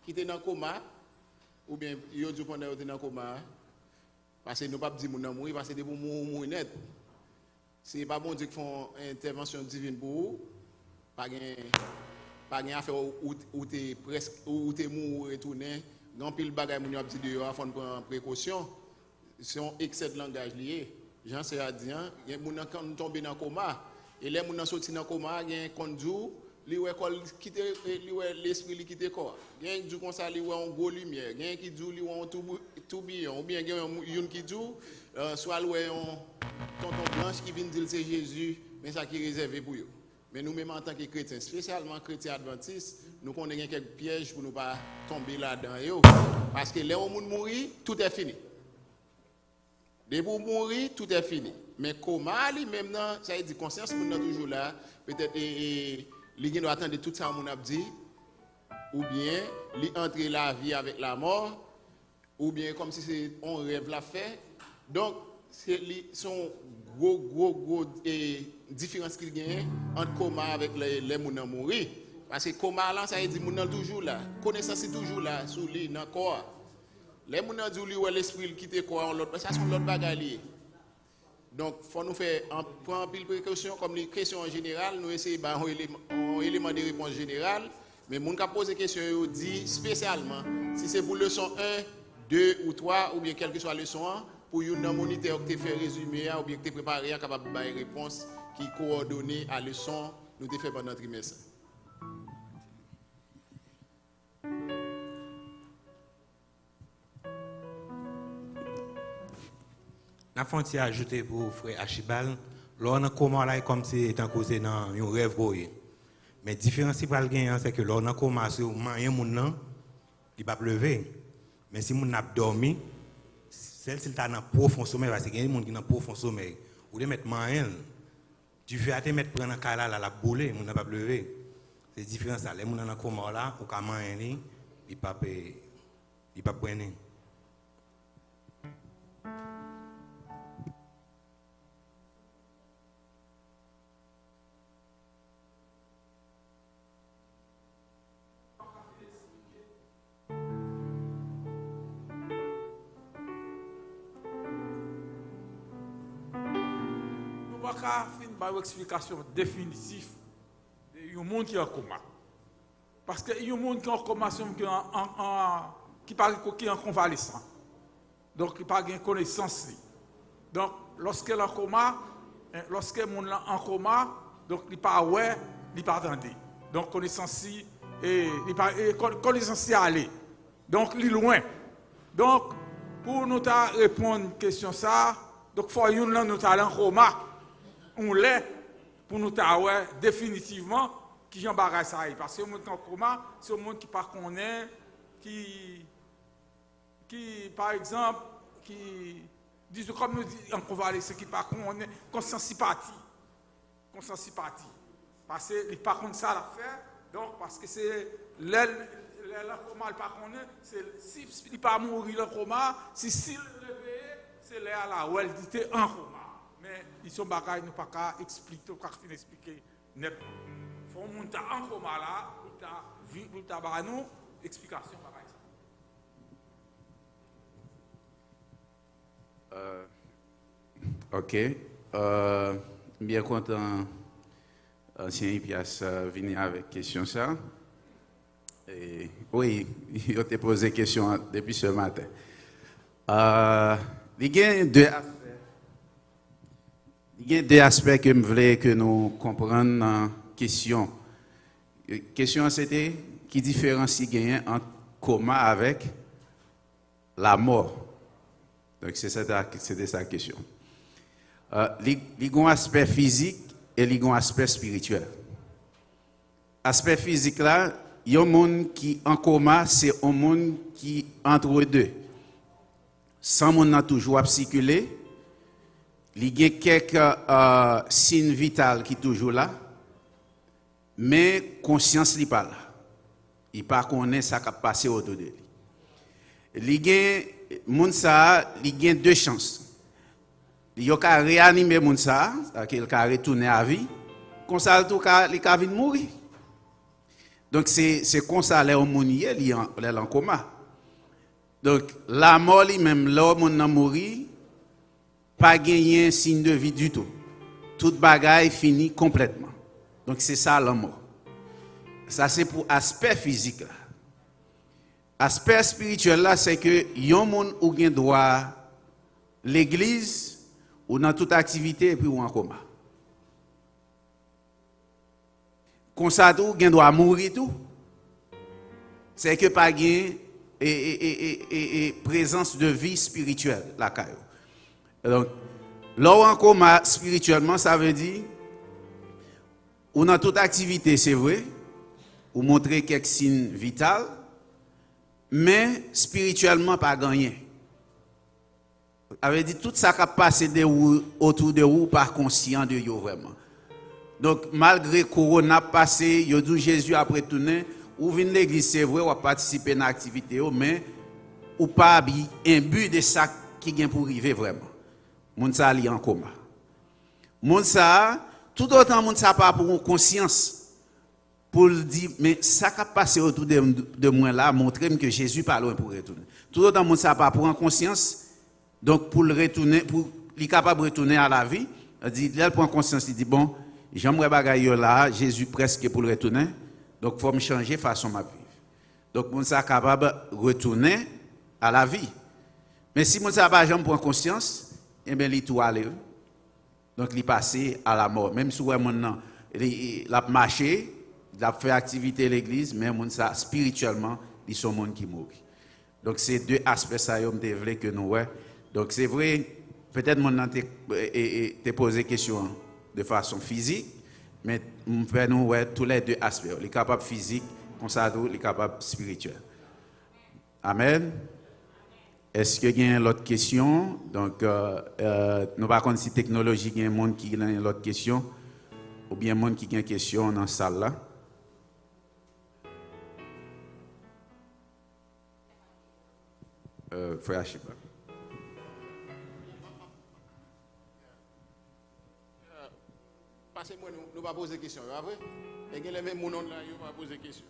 qui étaient dans le coma ou bien ils jouent pendant qu'ils étaient dans le coma parce que nous pas dire moun mourir parce que pour mourir net. C'est pas bon Dieu qui font intervention divine pour vous, pas gain affaire ou t'es presque ou t'es mort retourner, grand pile bagay moun yo dit dehors afin de prendre précaution. C'est un excès de langage lié. Jean c'est à dire, il y a moun quand tomber dans coma et les moun sorti dans coma, il y a un conduit, li wè quitter li wè l'esprit li quitter corps. Il y a un du comme ça li wè en gros lumière, il y a un qui dit li wè en tourbillon ou bien il y a un qui dit soit li wè en tonton blanche qui vient dire c'est Jésus, mais ça qui est réservé pour eux. Mais nous-mêmes en tant que chrétiens, spécialement chrétiens adventistes, nous connaissons quelques pièges pour ne pas tomber là-dedans. Parce que là où on mourit, tout est fini. Dès pour mourir, tout est fini. Mais comment lui-même, ça veut dire conscience, nous sommes toujours là. Peut-être il doit attendre tout ça, on a dit, ou bien il entrer la vie avec la mort, ou bien comme si on rêve la fait. Donc, c'est son gros différence qu'il y a entre coma avec les moun qui mourir. Parce que coma là, ça veut dire moun toujours là. Connaissance est toujours là, sous lui, dans le corps. Les moun qui disent que l'esprit quitte le corps, ça sont l'autre bagaille. Donc, il faut nous faire prendre pile précaution, comme les questions en général, nous essayons un élément de réponse générale. Mais les gens qui posent des questions, ils disent spécialement, si c'est pour leçon 1, 2 ou 3, ou bien quelle que soit la leçon 1, pour un moniteur qui te fait résumer ou bien qui te préparé capable de faire une réponse qui est coordonnée à la leçon nous te fait pendant le trimestre. La frontière ajoutée pour frère Archibald, là on a comment là comme si étant causé dans un rêve boy. Mais différence principale gagnant c'est que là on a commencé au moyen moun qui va pleuver. Mais si moun n'a dormi, celle-ci est dans profond sommeil parce qu'il y a des gens qui sont dans profond sommeil. Ou de mettre moyen, tu fais à te mettre prendre un cala la boule, moun n'a pas pleuver. C'est différent ça. Les moun dans comment là, ou ka moyen il pas prendre. Par une explication définitive de un monde qui est en coma. Parce que il y a un monde qui est en coma, qui est en convalescent. Donc, il n'a pas de connaissance. Donc, lorsqu'elle est en coma, lorsque le monde est en coma, donc il n'est pas aware, il n'est pas attendu. Donc, connaissance et connaissance aller. Donc, il est loin. Donc, pour nous répondre à une question, donc, il faut que nous soyons en coma. On l'est pour nous avoir définitivement qui j'en barrage ça. Parce que le monde en coma, c'est un monde qui ne connaît pas, qui, par exemple, qui disent comme nous disons en convalescence, qui ne connaît pas, conscience sympathie. Parce qu'il ne connaît pas ça l'affaire, donc parce que c'est le coma, il ne connaît pas, si il ne pas mourir le coma, si s'il réveille, c'est là où elle dit en coma. Mais ils sont bagailles, nous pas qu'à expliquer, pas qu'à expliquer net. Faut monter en coma là, pour ta nous explication bagaille ça. OK. Bien content ancien Ipias venir avec question ça. Et oui, il t'a posé question depuis ce matin. Il y a deux aspects que je voulais que nous comprenions dans la question. La question c'était qui différencie entre coma avec la mort. Donc c'était sa question. Il y a un aspect physique et il y a un aspect spirituel. Aspect physique là, il y a un monde qui en coma, c'est un monde qui entre deux. Sans monde n'a toujours à circuler. Il y a quelques signes vitaux qui sont toujours là, mais conscience n'est pas là. Il ne connaît pas ce qui a passé autour de lui. Il y a deux chances. Il y a réanimer les gens, il a retourné à la vie, comme ça tout les cas viennent mourir. Donc c'est comme ça les homonier les en coma. Donc la mort lui-même l'homme n'a mouri pas gagner signe de vie du tout. Toute bagaille finit complètement. Donc c'est ça la mort. Ça c'est pour aspect physique là. Aspect spirituel là c'est que yon moun ou gen droit l'église ou dans toute activité et puis ou en coma. Comme ça tout gen doit mourir tout. C'est que pas gen et présence de vie spirituelle la caillou. Donc là en coma spirituellement ça veut dire ou dans toute activité c'est vrai ou montrer quelques signes vitaux mais spirituellement pas gagné. Avait dit tout ça qui a passé autour de vous pas conscient de vous vraiment. Donc malgré corona passé, yo dit Jésus a retourné ou vinn l'église c'est vrai ou participer dans l'activité mais ou pas imbu de ça qui vient pour arriver vraiment. Moun sa li en coma. Moun sa tout autant moun sa pas pour conscience pour dire mais ça qui a passé autour de moi là montrer que Jésus pas loin pour retourner. Tout autant moun sa pas pour en conscience donc pour le retourner pour il capable de retourner à la vie, il dit là prend conscience il dit bon, j'aimerais bagaille là, Jésus presque pour le retourner. Donc faut me changer façon ma vivre. Donc moun sa capable retourner à la vie. Mais si moun sa pas jamais prend conscience, eh bien il tout aller. Donc il passé à la mort même si ouais maintenant il a marché, il a fait activité à l'église mais moun sa spirituellement, ils sont monde qui mourit. Donc c'est deux aspects ça yo me développer que nous ouais. Donc c'est vrai, peut-être mon t'ai posé question de façon physique, mais nous faisons tous les deux aspects, les capables physiques, comme ça, les capables spirituels. Amen. Est-ce qu'il y a une autre question? Donc, nous ne pas si technologie, il y a un monde qui a une autre question, ou bien un monde qui a une question dans la salle là. Frère Chiba. Parce que moi, nous ne pas poser question, pas vrai? Et que les mêmes gens là, ils ne pas poser question.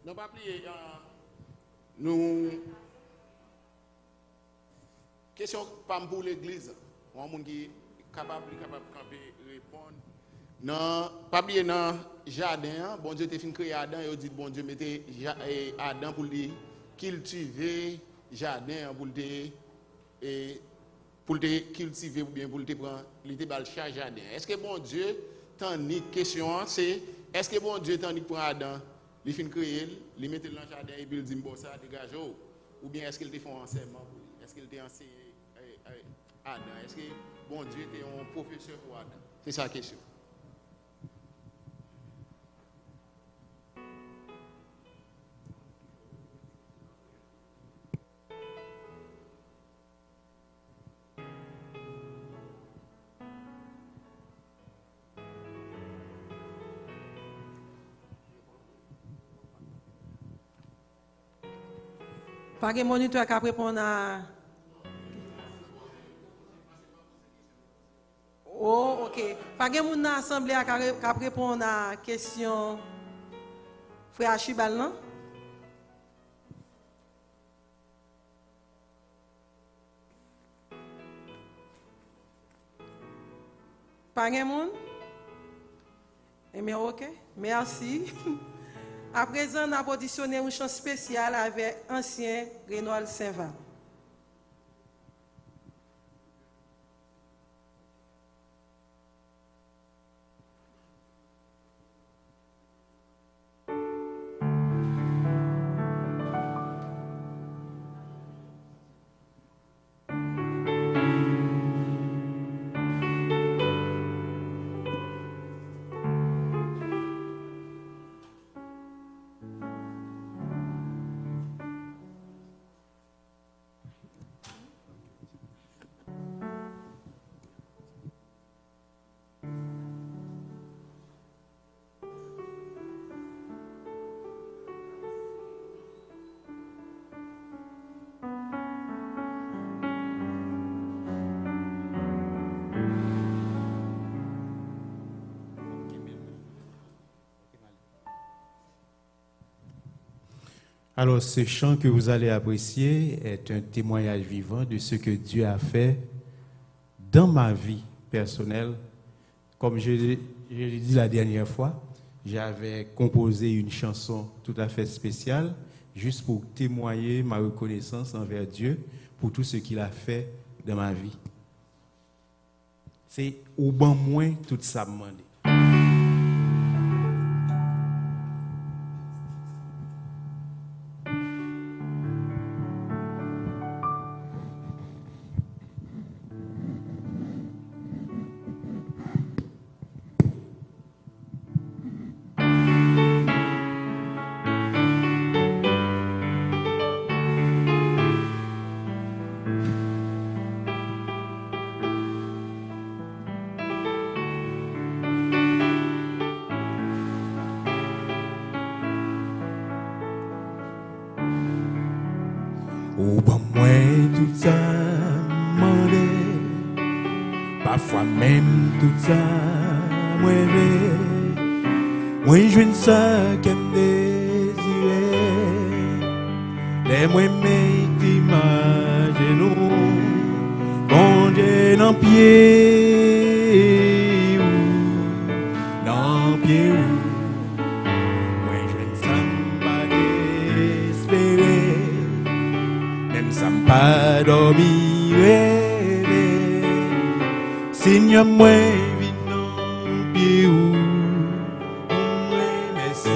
Nous pas plier, nous. Question pas pour l'église. Un monde qui est capable de répondre. Non, pas bien dans le jardin. Bon Dieu t'a fait créer Adam, et dit bon Dieu mettez Adam pour lui cultiver jardin pour le cultiver ou bien pour le prendre, il te bal chaque jardin. Est-ce que bon Dieu t'en ni question c'est est-ce que bon Dieu t'en ni pour Adam, il fin créer, il mettre dans le jardin et puis il dit bon ça dégage ou bien est-ce qu'il te font enseignement pour lui? Est-ce qu'il te enseigné Adam? Est-ce que bon Dieu était un professeur pour Adam? C'est ça la question. Pas de moniteur qui répond à. Oh, ok. Pas de monde dans l'assemblée qui répond à la question. Frère Achibal, non? Pas de monde? Eh bien, ok. Merci. À présent, nous avons auditionné un chant spécial avec ancien Renoir Saint-Val. Alors, ce chant que vous allez apprécier est un témoignage vivant de ce que Dieu a fait dans ma vie personnelle. Comme je l'ai dit la dernière fois, j'avais composé une chanson tout à fait spéciale, juste pour témoigner ma reconnaissance envers Dieu pour tout ce qu'il a fait dans ma vie. C'est au bon moins tout ça demandé. Parfois même tout ça, moi je ne sais qu'elle désirait. Les moi mettez ma genou, bon Dieu dans pied, dans pied. Moi je ne sais pas espérer, même ça me pas dormir. Seigneur, moi, viens dans pied ou moi, merci.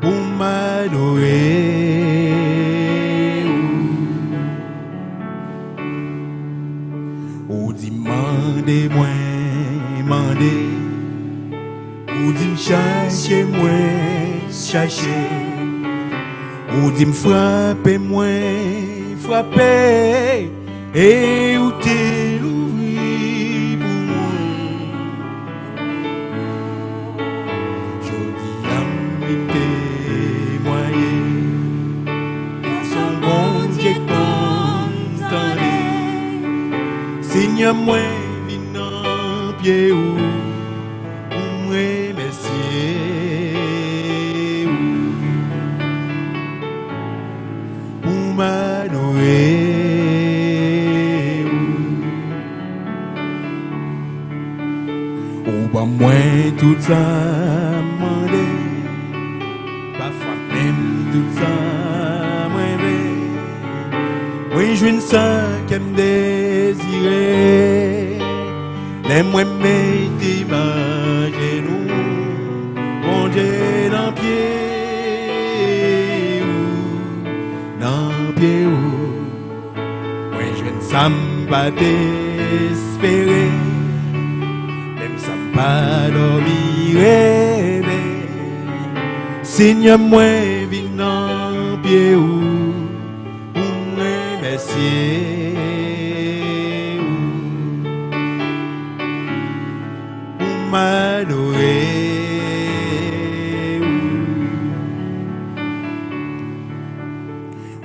Pour m'adorer. Ou dit, mandez-moi, mandez. Ou dit, cherchez-moi, cherchez. Ou dit, frappez-moi. Frappé et où t'es l'ouvri pour moi. Je dis à m'été moyen, son bon Dieu contendait. Seigneur moi vin en pied ou moi messieurs ou m'adorer. Moi tout ça mandé, parfois même tout ça moi oui je ne sais qu'elle me désirait. Les moi mettez ma genou, bon Dieu dans pied oui je ne sais pas d'espérer. Pas dormir, Seigneur, moi, viens en pied ou moi, messieurs, ou m'adorer.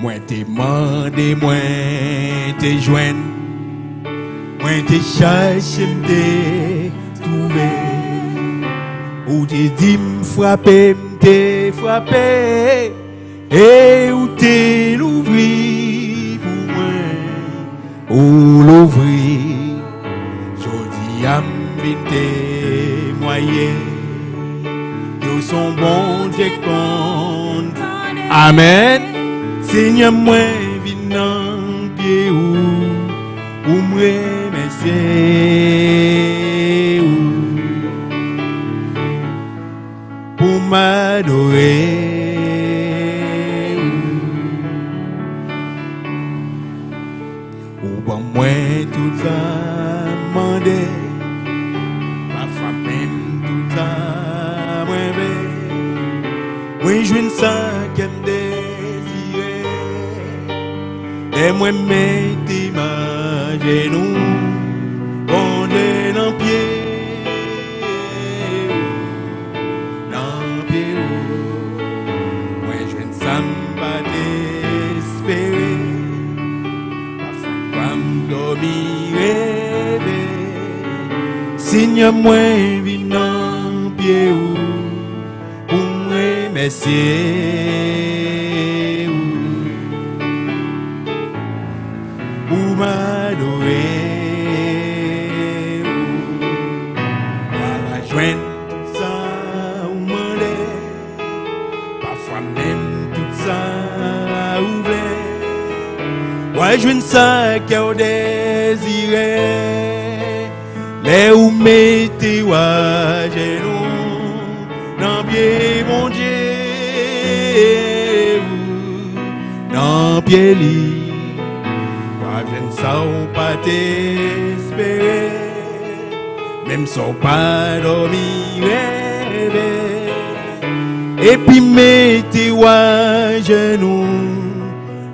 Moi, t'es mandé, moi, t'es joint, moi, t'es cherché, ou t'es dit m'frapper, m't'es frappé, et où t'es l'ouvri pour moi, ou l'ouvri, j'dis à m'viter moyen, yo son bon Dieu compte. Amen. Seigneur moi vin en pied ou moi messieurs. Pour m'adorer ou bon moi tout ça mandé, parfois même tout ça moi oui je ne sais qu'elle me désirait. Et moi mettez ma genou, bon Dieu dans pied. Seigneur, moi, viens en pied remercier ou m'adorer ou joindre ça ou demander parfois même tout ça ouvert ouais joindre ça qu'au désiré les ou mettez à genoux dans pied mon Dieu dans pied li ça ou pas t'espérer même sans pas dormir rêver et puis mettez à genoux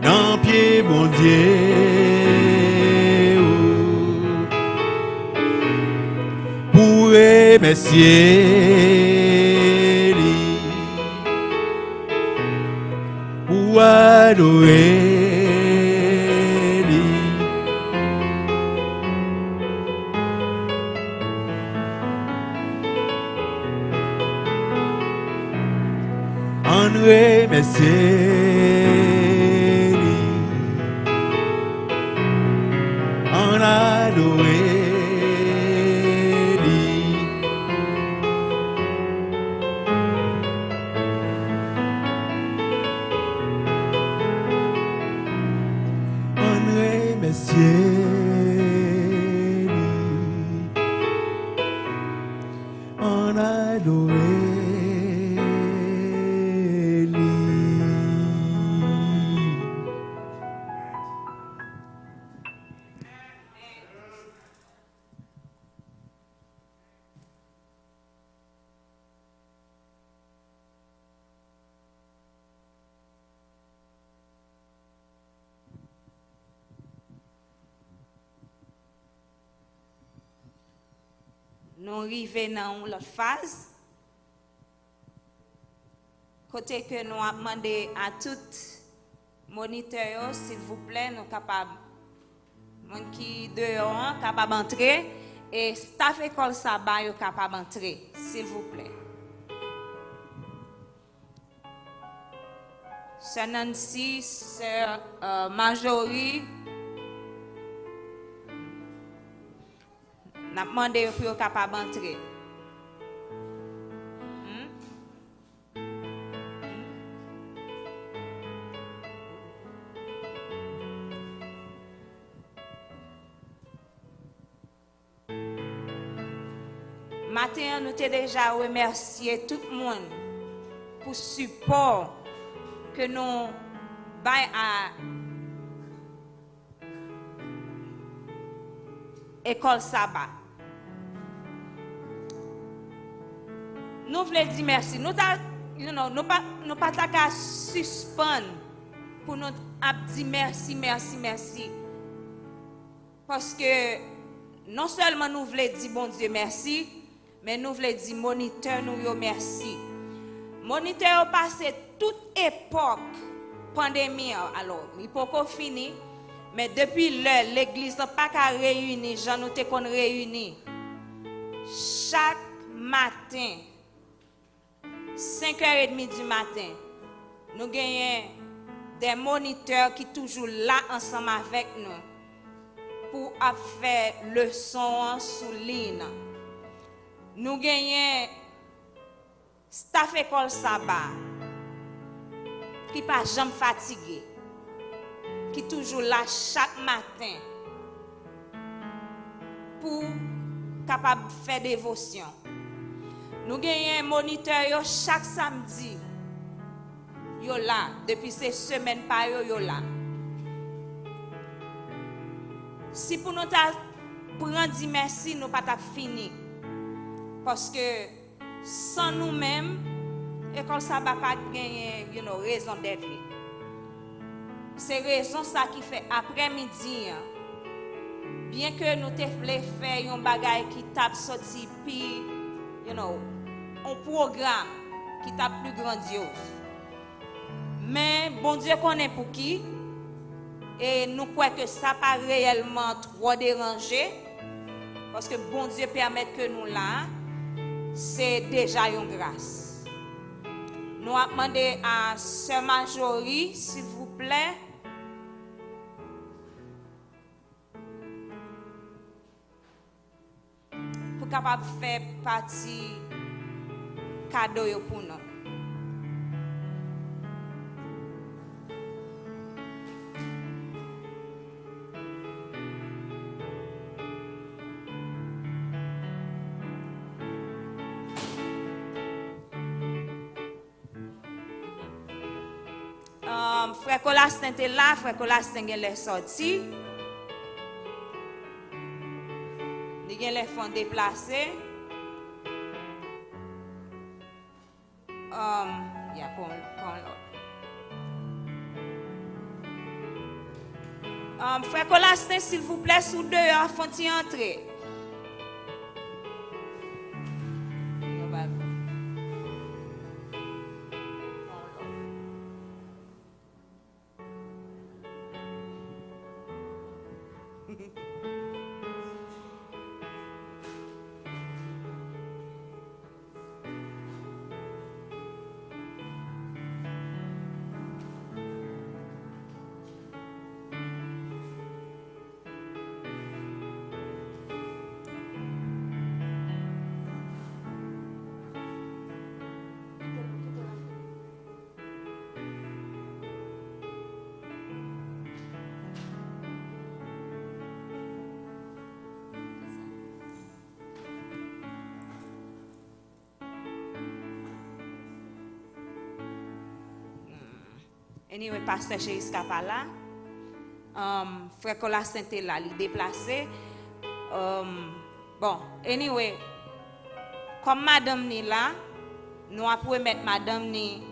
dans pied mon Dieu pour remercier lui pour adorer remercier en adorer en remercier en adorer. Nous arrivons dans l'autre phase. Côté que nous avons demandé à tous moniteurs, s'il vous plaît, nous sommes capables, gens qui dehors, capables d'entrer, et staff école Sabbath, est capable d'entrer, s'il vous plaît. Sœur Nancy, Sœur Marjorie, nous avons demandé pour être capable d'entrer. Matin, nous t'ai déjà remercié tout le monde pour le support que nous baillons à l'école Sabbath. Nous voulons dire merci. Nous ne pouvons pas suspendre pour nous dire merci, merci, merci. Parce que non seulement nous voulons dire bon Dieu merci, mais nous voulons dire moniteur nous merci. Moniteur passé toute époque pandémie alors il peut pas fini mais depuis l'église n'a pas qu'à réunir j'en nous qu'on réunit chaque matin 5h30 du matin nous gagnons des moniteurs qui toujours là ensemble avec nous pour faire leçon sous ligne. Nous gagnons staff école Sabbath qui pas jamais fatigué, qui toujours là chaque matin pour capable faire dévotion. Nous gagnons un moniteur chaque samedi. Yo là depuis ces semaines par yo là. Si pour nous prendre merci, nous pas fini. Parce que sans nous-mêmes, l'école ça va pas gagner, raison d'être. C'est raison ça qui fait après-midi. Bien que nous te voulons faire un bagage qui tape sorti puis, un programme qui tape plus grandiose. Mais bon Dieu connaît pour qui. Et nous croyons que ça pas réellement trop dérangé. Parce que bon Dieu permet que nous là. C'est déjà une grâce. nous avons demandé à Sœur Marjorie, s'il vous plaît. Pour capable faire partie cadeau pour nous. Frère Colastin était là, frère Colastin est sorti. Il y a les fonds déplacés. Il y a pour l'autre. Frère Colastin, s'il vous plaît, sous dehors, font-ils entrer? Anyway, pasteur Jériska pas là. Frère Colastin était là, il déplacé. Bon, anyway, comme madame ni là, nous avons mettre madame ni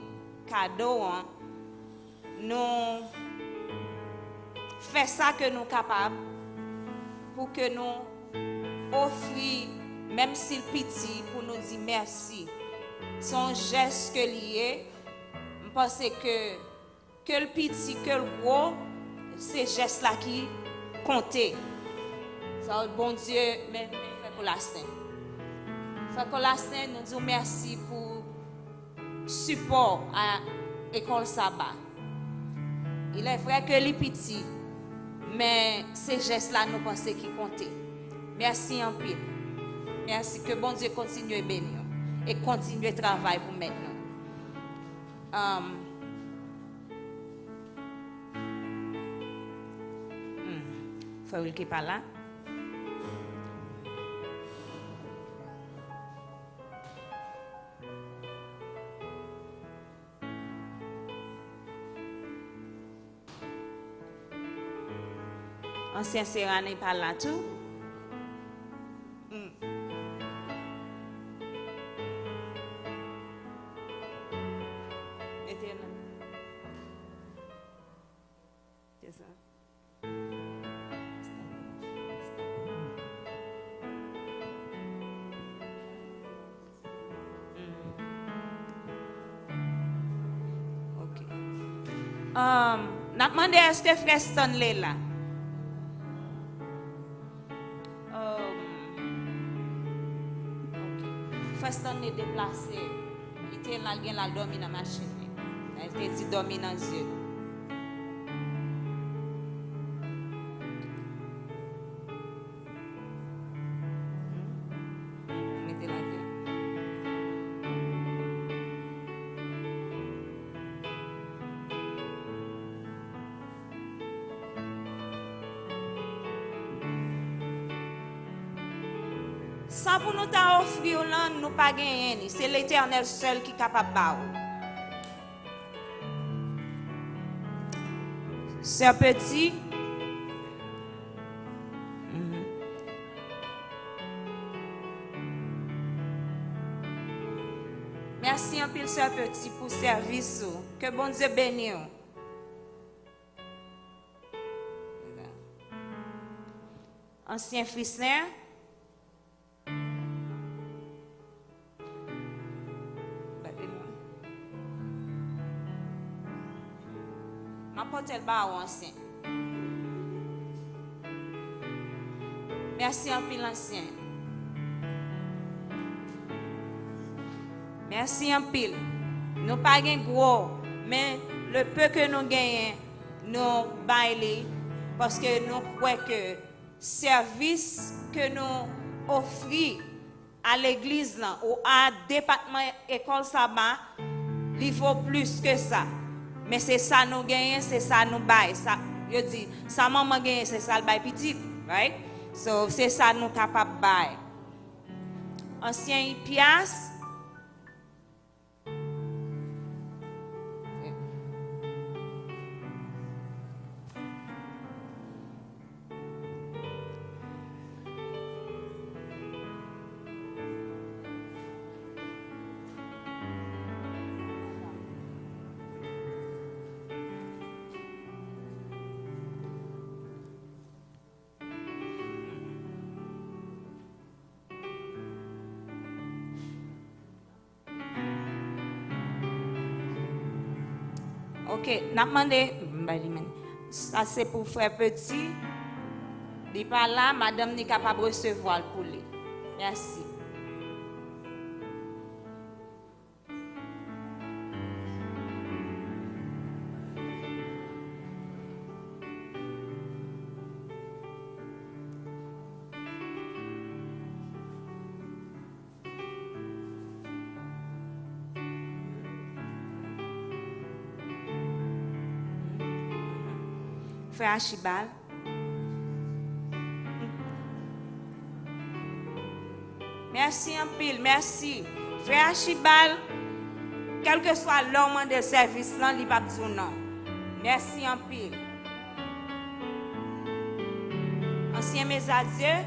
cadeau. Hein. Nous faisons ça que nous sommes capables pour que nous offrions, même si le petit, pour nous dire merci. Son geste que lié, je pense que le petit, que le gros, c'est gestes là qui comptent. Ça, bon Dieu, mais Frère Colastin. Frère Colastin, nous disons merci pour le support à l'école Sabbath. Il est vrai que les petits, mais ces gestes-là, nous pensons qui comptent. Merci en pile. Merci que bon Dieu continue à bénir et continue à travailler pour maintenant. Frère qui est pas là. Ancien Serra n'est pas là tout. C'est ça. N'a demandé est-ce que Frère Stanley là? Frère Stanley déplacé. Il était là, il a dormi dans la machine. Il était dit dormi dans les yeux. Mettez la vie. Ça pour nous t'offrir là, nous pas gagner. C'est l'Éternel seul qui est capable de faire. Sœur Petit. Merci un peu, Sœur Petit, pour le service. Que bon Dieu bénisse. Ancien Frisner. Ma porte elle bas ancien. Merci en pile ancien. Merci en pile. Nous pas gros, mais le peu que nous gagnons, nous baillons parce que nous croyons que service que nous offrons à l'église là, ou à département école Sabbath, il faut plus que ça. Mais c'est ça nous gagnons, c'est ça nous baillons. Ça, je dis, ça maman gagne, c'est ça le bail petit, right? So c'est ça nous capable bailler. Ancien pièce. Ok, n'a demandé, ça c'est pour frère petit. Il pas là, madame n'est capable de recevoir pour lui. Merci. Frère Archibald. Merci en pile, merci. Frère Archibald, quel que soit l'homme de service, là, il n'y a pas de non. Merci en pile. Ancien mes adieux.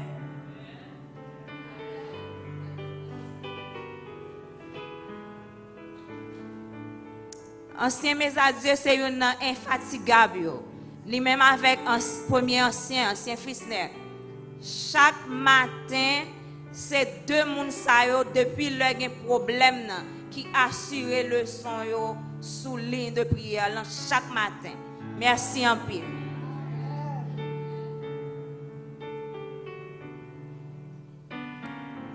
Ancien mes adieux, c'est un infatigable. Lui-même avec un premier ancien Fisner. Chaque matin, c'est deux personnes depuis leur problème qui assurent le son sous ligne de prière chaque matin. Merci en pile.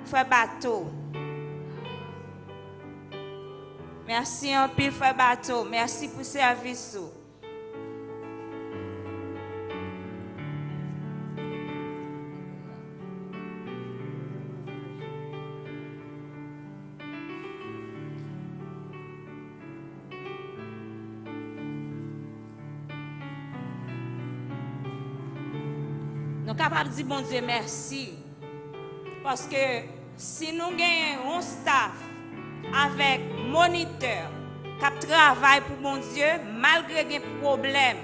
Frère Bateau. Merci en pile, Frère Bateau. Merci pour le service. Nous sommes capables de dire bon Dieu merci. Parce que si nous gagnons un staff avec moniteur qui travaille pour mon Dieu, malgré les problèmes,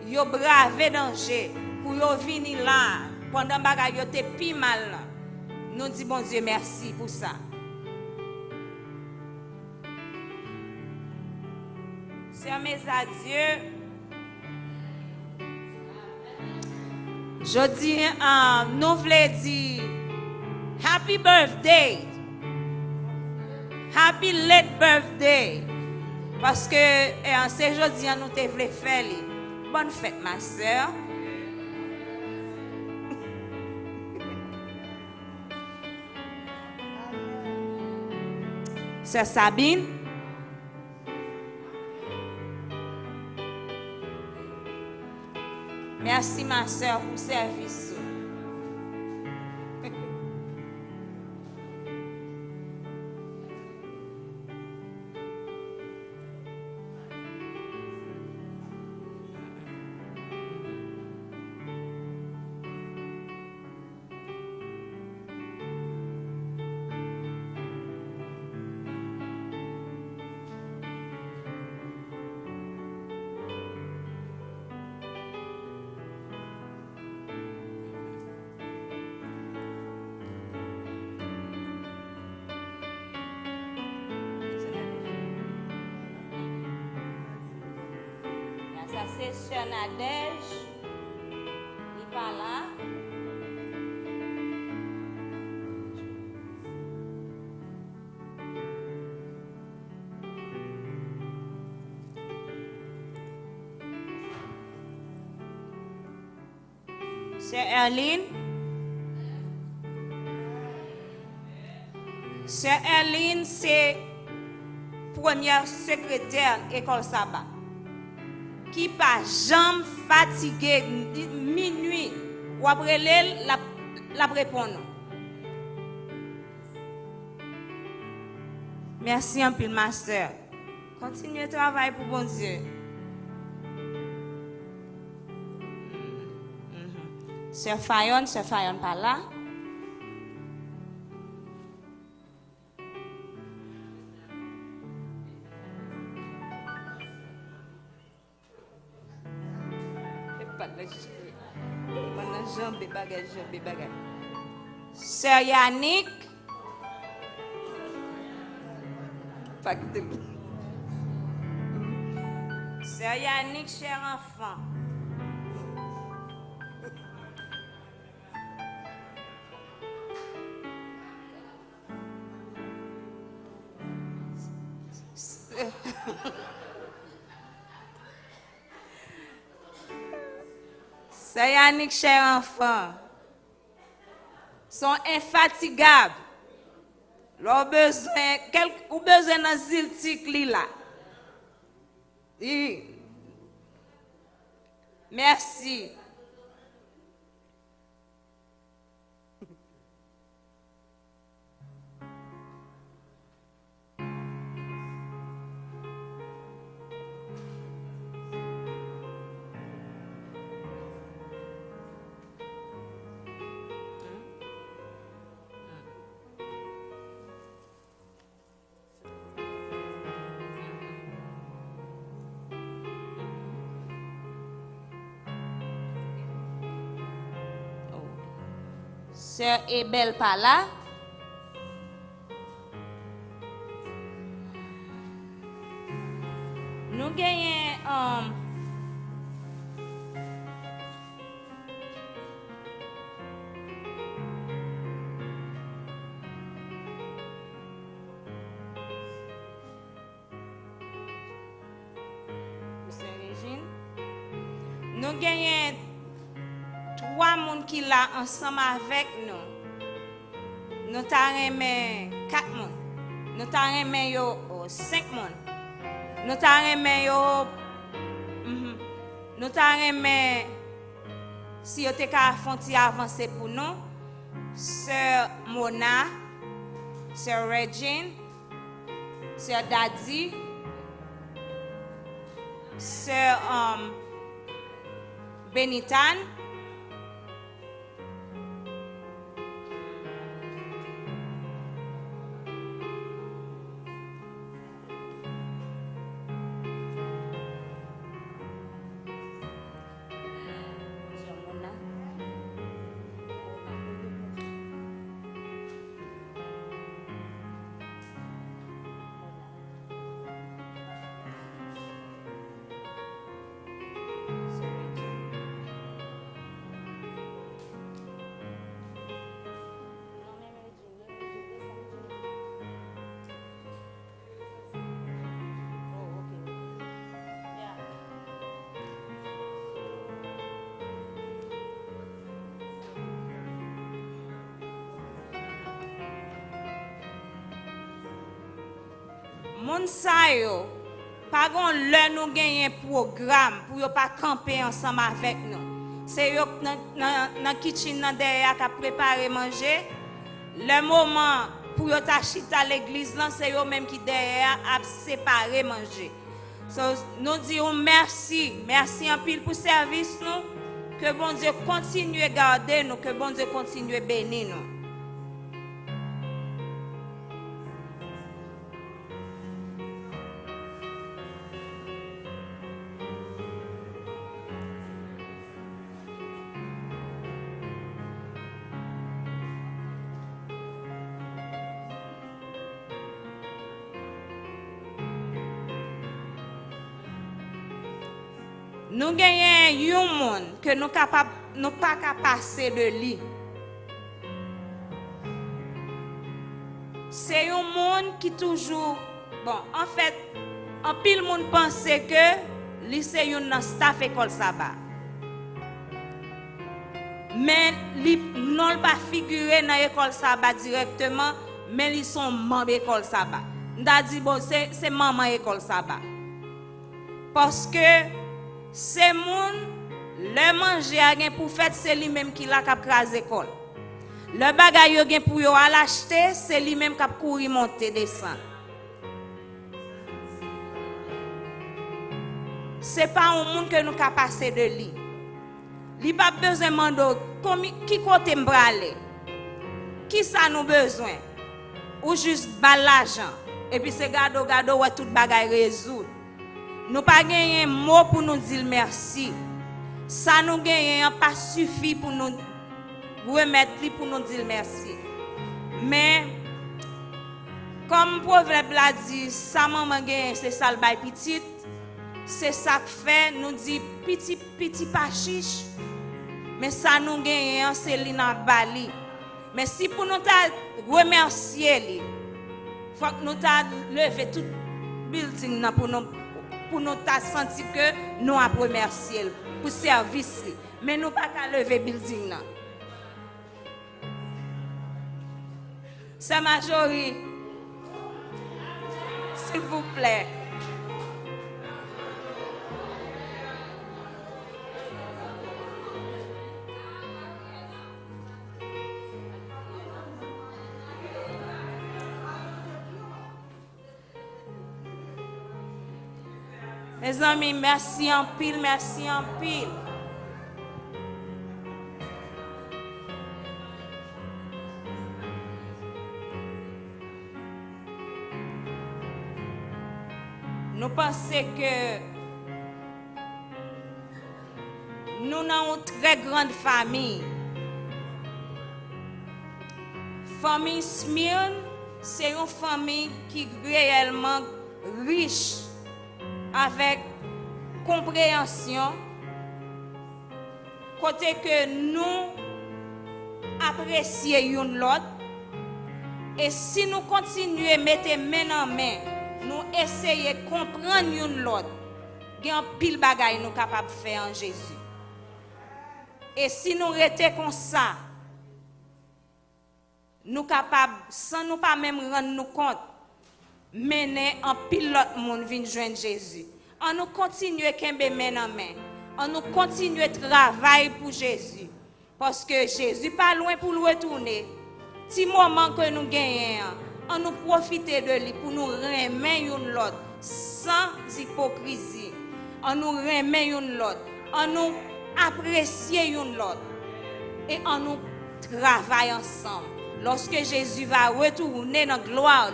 ils ont bravé danger pour venir là pendant que ils étaient plus mal. Nous disons bon Dieu merci pour ça. C'est mes adieux. Je dis, nous voulons dire Happy birthday. Happy late birthday. Parce que c'est aujourd'hui nous voulons faire. Bonne fête, ma soeur. Sœur Sabine. Merci, ma soeur, pour le service. Ça c'est Sœur Nadège. Il n'est pas là. Sœur Erline. Sœur Erline, c'est première secrétaire école Sabbath qui pas jamais fatigué minuit ou après la répondre. Merci un peu ma sœur. Continuez à travailler pour bon Dieu. Sœur Fayon pas là. Sœur Yannick. Sœur Yannick, cher enfant. Sœur Yannick, cher enfant, sont infatigables. Leur besoin, ou besoin d'un ziltik li là. Merci. Sœur Ebel pas là. Nous gagnons Sœur Régine. Nous gagnons 3 personnes qui là ensemble avec nous. Nous avons 4 personnes. Nous avons 5 personnes. Nous avons si vous avez avancé pour nous, Sœur Mona, Sœur Regine, Sœur Daddy, Sœur Benitan, moun sa yo, pas gon le nous gagner programme pour yo pas camper ensemble avec nous. C'est yo dans kitchen nan derrière qui préparer manger. Le moment pour yo t'achita à l'église là, c'est yo même qui derrière a séparer manger. So, nous disons merci en pile pour service nous. Que bon Dieu continue à garder nous, que bon Dieu continue à bénir nous. Nous gagnons un monde que nous capable nous pas capable passer de lui. C'est un monde qui toujours bon en fait en pile monde pense que lui c'est un staff école Sabbath. Mais lui non pas figurer dans l'école Sabbath directement, mais ils sont membres école Sabbath. M'da dit bon c'est maman école sabbat. Parce que c'est moun le manger a gen pour fête c'est lui même qui la k'ap krase école. Le bagay yo gen pour yo à l'acheter c'est lui même k'ap courir monter descendre. C'est pas un monde que nous ka passer de lui. Li pas besoin mando qui côté m'brale. Qui ça nous besoin? Ou juste bal l'argent et puis c'est gado ouais tout bagay résoudre. Nous pas gagner un mot pour nous dire merci. Ça nous gagne pas suffit pour nous remettre pour nous dire merci. Mais comme proverbe l'a dit, ça maman gagne c'est ça le bail petit. C'est ça que fait nous dit petit pas chiche. Mais ça nous gagne c'est li nan bali. Mais si pour nous ta remercier li, faut que nous ta lever tout building nan pour nous ta senti que nous a remercier pour service li. Mais nous pas qu'à lever building nan. C'est Majorie. S'il vous plaît. Mes amis, merci en pile, merci en pile. Nous pensons que nous avons une très grande famille. Famille Smyrne, c'est une famille qui est réellement riche, avec compréhension, côté que nous apprécions l'autre. Et si nous continuons à mettre main en main, nous essayons de comprendre l'autre, il y a un pile bagay nous capable de faire en Jésus. Et si nous restons comme ça, nous capables, sans nous pas même rendre nous compte, mener en pile l'autre monde vient joindre Jésus. On nous continue à kembe main en main. On nous continue à travailler pour Jésus. Parce que Jésus pas loin pour le retourner. Petit moment que nous gagnons, on nous profite de lui pour nous remettre l'autre sans hypocrisie. On nous remet l'autre. On nous apprécie l'autre. Et on nous travaille ensemble. Lorsque Jésus va retourner dans la gloire,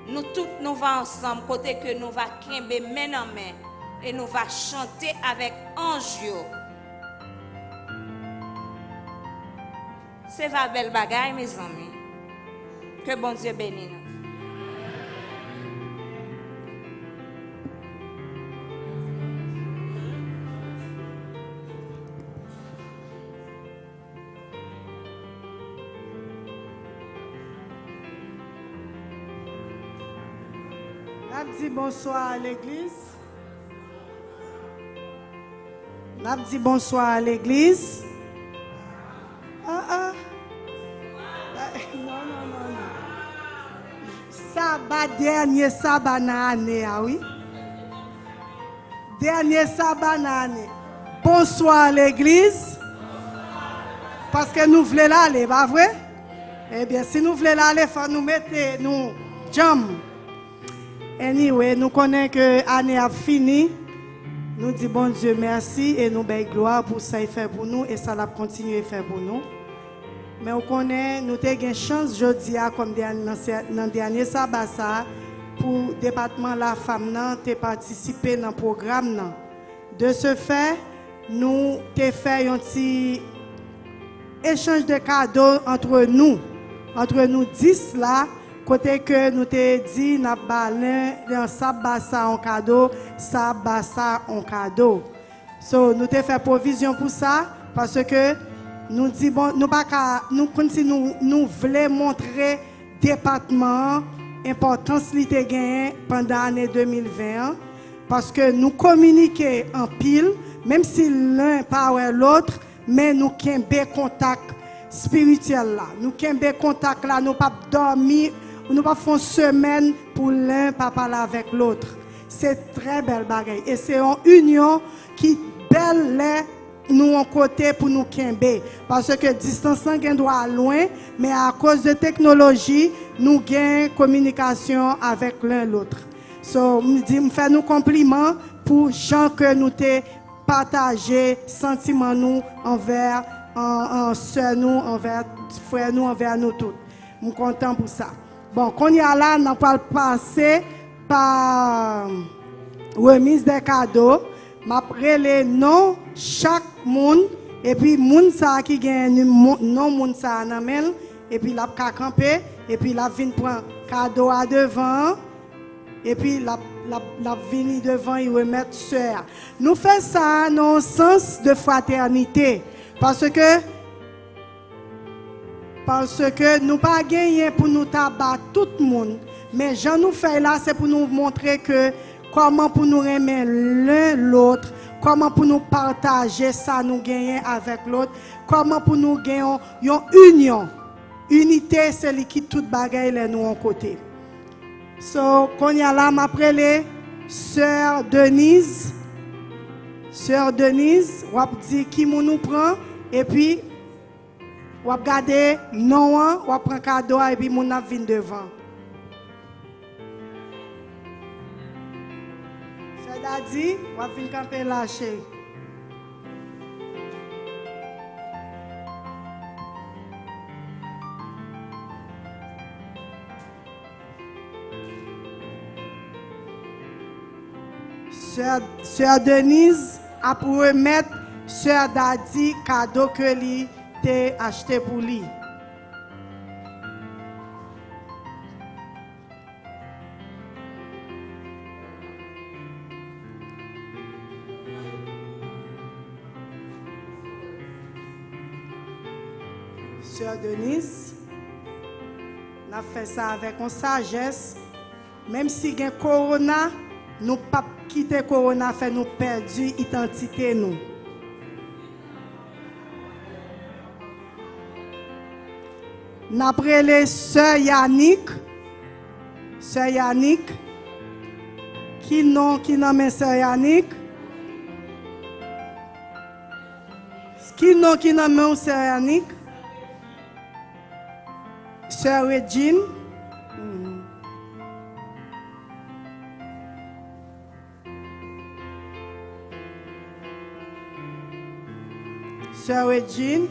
nous tous nous va ensemble, côté que nous va kembe main en main et nous va chanter avec ange. C'est va belle bagaille, mes amis. Que bon Dieu bénisse. N'a dit bonsoir à l'église. N'a dit bonsoir à l'église. Non. Sabbat, dernier sabbat dans l'année, oui. Dernier sabbat dans l'année. Bonsoir à l'église. Parce que nous voulons l'aller, pas vrai? Eh bien, si nous voulons l'aller, il faut nous mettre nous jam. Anyway, nous connaissons que l'année a fini. Nous disons bon Dieu merci et nous bénissons gloire pour ça qu'il fait pour nous et ça va continuer à faire pour nous. Mais on connaît, nous avons une chance aujourd'hui, comme dans le dernier sabbat, pour le département de la femme, de participer dans le programme. De ce fait, nous avons fait un petit échange de cadeaux entre nous 10 là. Côté que nous te dit, nous avons sabbat en cadeau, sabbat en cadeau. So, nous te fait provision pour ça parce que nous dit bon, nous voulons montrer département importance li te gagné pendant l'année 2020 parce que nous communiquons en pile, même si l'un pas l'autre, mais nous avons contact spirituel là. Nous avons contact là, nous pas dormir pour nous pas faire une semaine pour l'un, pas parler avec l'autre. C'est très belle bagaille. Et c'est une union qui belle les nous en côté pour nous quimber. Parce que distance doit loin, mais à cause de technologie, nous gagnons communication avec l'un l'autre. So, me fait nous compliments pour gens que nous te partager sentiments nous envers en sœur nous, envers frère nous, envers nous tous. Je suis content pour ça. Bon, quand il y a là, on va passer par remise des cadeaux. M'après les noms chaque monde et puis moun ça qui gagne non moun ça namel et puis la camper et puis la vinn prend cadeau à devant et puis la vinn devant il remettre sœur. Nous faisons ça dans un sens de fraternité parce que nous pas gagner pour nous tabac tout le monde mais Jean nous fait là c'est pour nous montrer que comment pour nous aimer l'un l'autre, comment pour nous partager ça nous gagner avec l'autre, comment pour nous gagner une union. Unité, c'est ce qui tout bagaille les nous en côté. So, quand y a là, m'après les sœur Denise, on va dire qui nous prend et puis on va garder non, on va prendre cadeau et puis mon a vinn devant. Daddy, on va venir camper lâcher. Sœur Denise a pour remettre Sœur Daddy cadeau que lui t'a acheté pour lui. Sœur Denise, on a fait ça avec une sagesse. Même si il y a corona, nous ne pouvons pas quitter corona, fait nous perdre l'identité nous. Après les sœurs Yannick, qui nomme sœur Yannick, qui nomme sœur Yannick. Sœur Regine. Sœur Regine.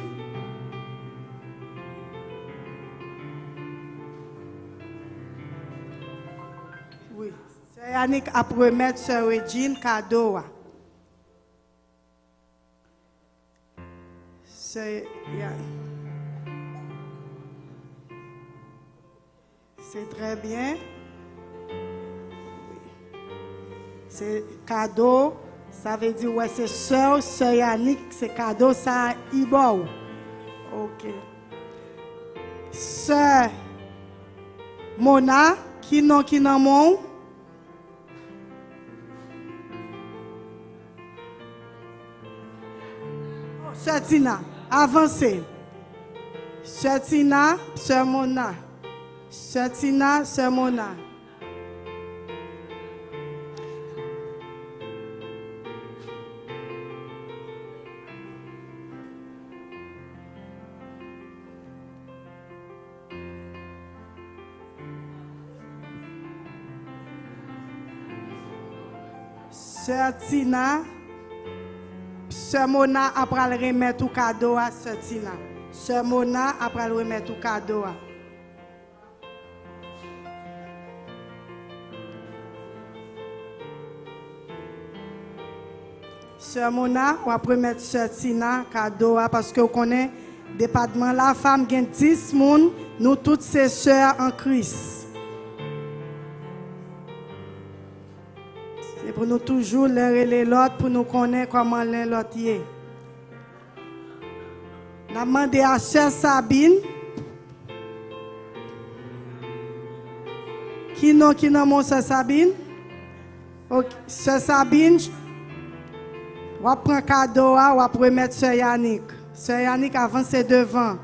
Oui. Sœur Yannick a promis Sœur Regine cadeau. C'est très bien. C'est cadeau. Ça veut dire, ouais, c'est sœur Yannick, c'est cadeau, ça, Ibo. Ok. Sœur Mona, qui non mon. Sœur Tina, avancez. Sœur Tina, Sœur Mona. Sœur Tina, Sœur Mona. Sœur Tina, Sœur Mona après le remettre tout cadeau à Sœur Tina. Sœur Mona après le remettre tout cadeau à. Sœur Mona, on va remettre Sœur Tina cadeau parce que vous connaissez département la femme gagne 10 moun, nous toutes ces sœurs en Christ. C'est pour nous toujours l'un et l'autre pour nous connaître comment l'un l'autre est. On a demandé à Sœur Sabine qui non mon Sœur Sabine. Okay. Sœur Sabine, on va prendre cadeau, on va remettre Sœur Yannick. Sœur Yannick avance devant.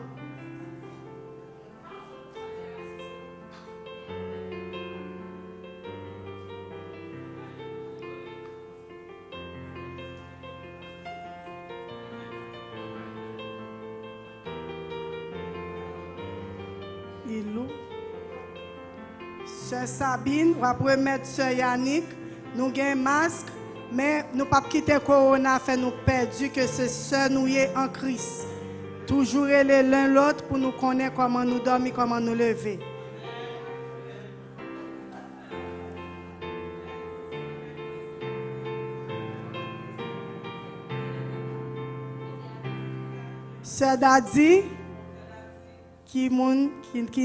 Pilou. Sœur Sabine, on va remettre Sœur Yannick. Nous avons un masque, mais nous ne pouvons pas quitter Corona, fait nous perdu que c'est sœur nous y est en Christ. Toujours l'un l'autre pour nous connaître comment nous dormir, comment nous lever. Sœur Dadi, qui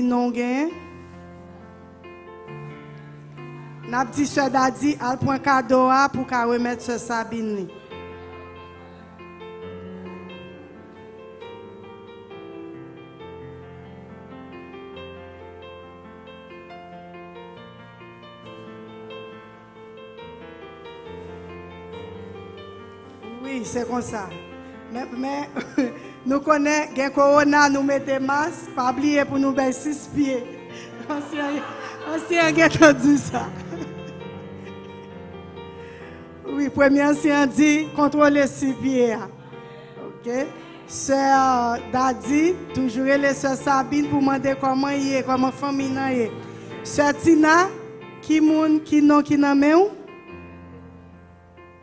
n'ont gain. N'a dit Sœur Dadi, al point cadeau pour qu'à remettre Sœur Sabine. Oui, c'est comme ça. Mais nous connaissons que Corona, nous mettons masque, pas oublier pour nous baisser 6 pieds. Ancien a dit ça. Oui, premier ancien dit contrôler 6 pieds. OK. Sœur Dadi, toujours les sœurs Sabine pour demander comment il est, comment famille est. Sœur Tina, qui n'a même.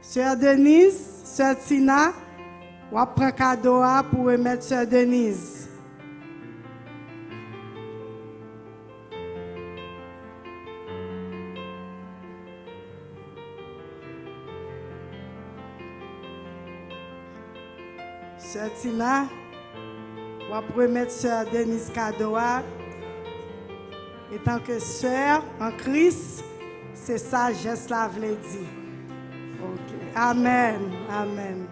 Sœur Denise, sœur Tina, on prend cadeau pour remettre sœur Denise. Sœur Tina, on va remettre sœur Denise cadeau. Et tant que sœur en Christ, c'est ça, geste la veut dire. Ok. Amen. Amen.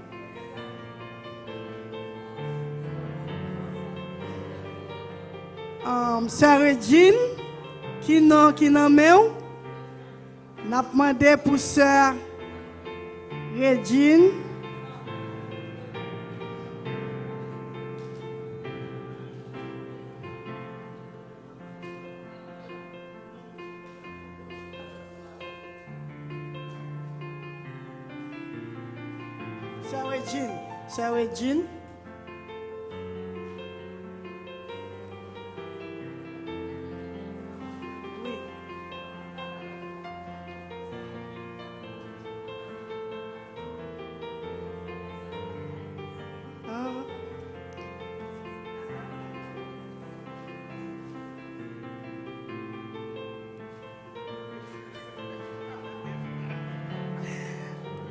Sœur Regine, qui n'a même, n'a demandé pour sœur Regine. Sœur Regine. Oui.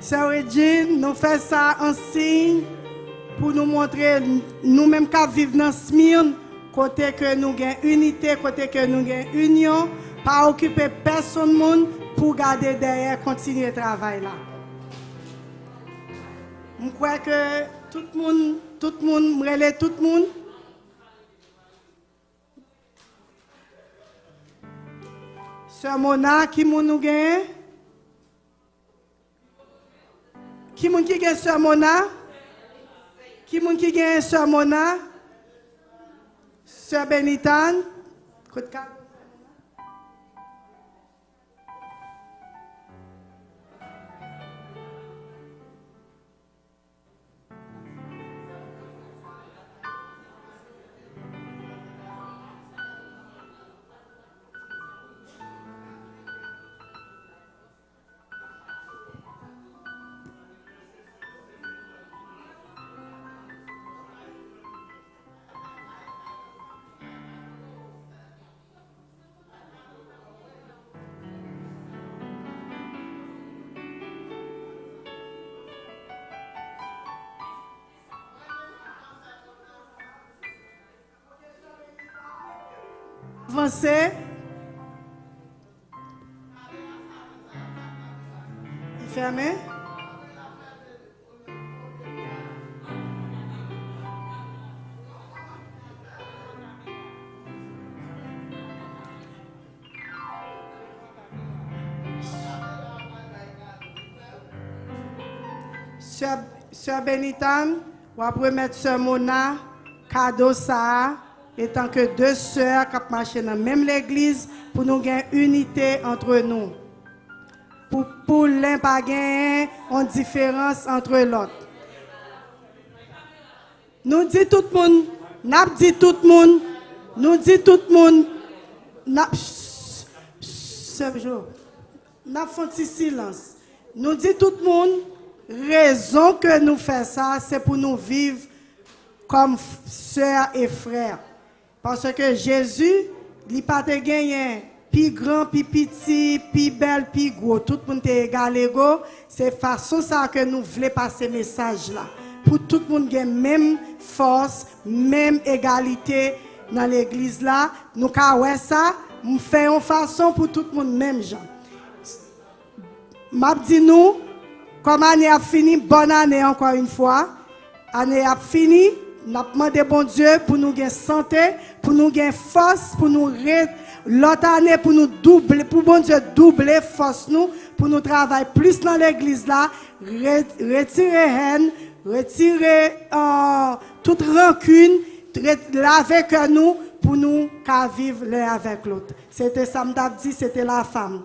Sœur Regine, nous faisons ça en signe pour nous montrer nous-mêmes qui vivons dans Smyrne, côté que nous avons unité, côté que nous avons union, pas occuper personne pour garder derrière, continuer le travail là. Je crois que tout le monde, relève tout le monde. Sœur Mona, qui nous gagne? Qui gagne Sœur Mona? Qui gagne Sœur Mona? Sœur Benitane? Avancez. Fermez. Sœur Benitane, on va remettre Sœur Mona, cadeau ça. Et tant que deux sœurs qui marchent dans la même l'église pour nous gagner unité entre nous. Pour l'un pas gagner en différence entre l'autre. Nous dit tout le monde, nous dit tout le monde n'a fait un petit silence. Nous dit tout le monde, raison que nous faisons ça, c'est pour nous vivre comme sœurs et frères. Parce que Jésus, il n'a pas gagné plus grand, plus petit, plus belle, plus gros. Tout le monde est égal, égaux. C'est façon ça que nous voulons passer ce message-là. Pour tout le monde ait même force, même égalité dans l'église là. Nous avons ça, nous faisons façon pour tout le monde même gens. M'a dit nous, comme année a fini, bonne année encore une fois. Année a fini, nous avons demandé bon Dieu pour nous gagner santé, pour nous gagner force, pour nous l'autre année pour nous doubler, pour bon Dieu doubler force nous, pour nous travailler plus dans l'église là, retirer haine, retirer toute rancune, laver que nous pour nous qu'à vivre l'un avec l'autre. C'était ça, m'd'a dit, c'était la femme.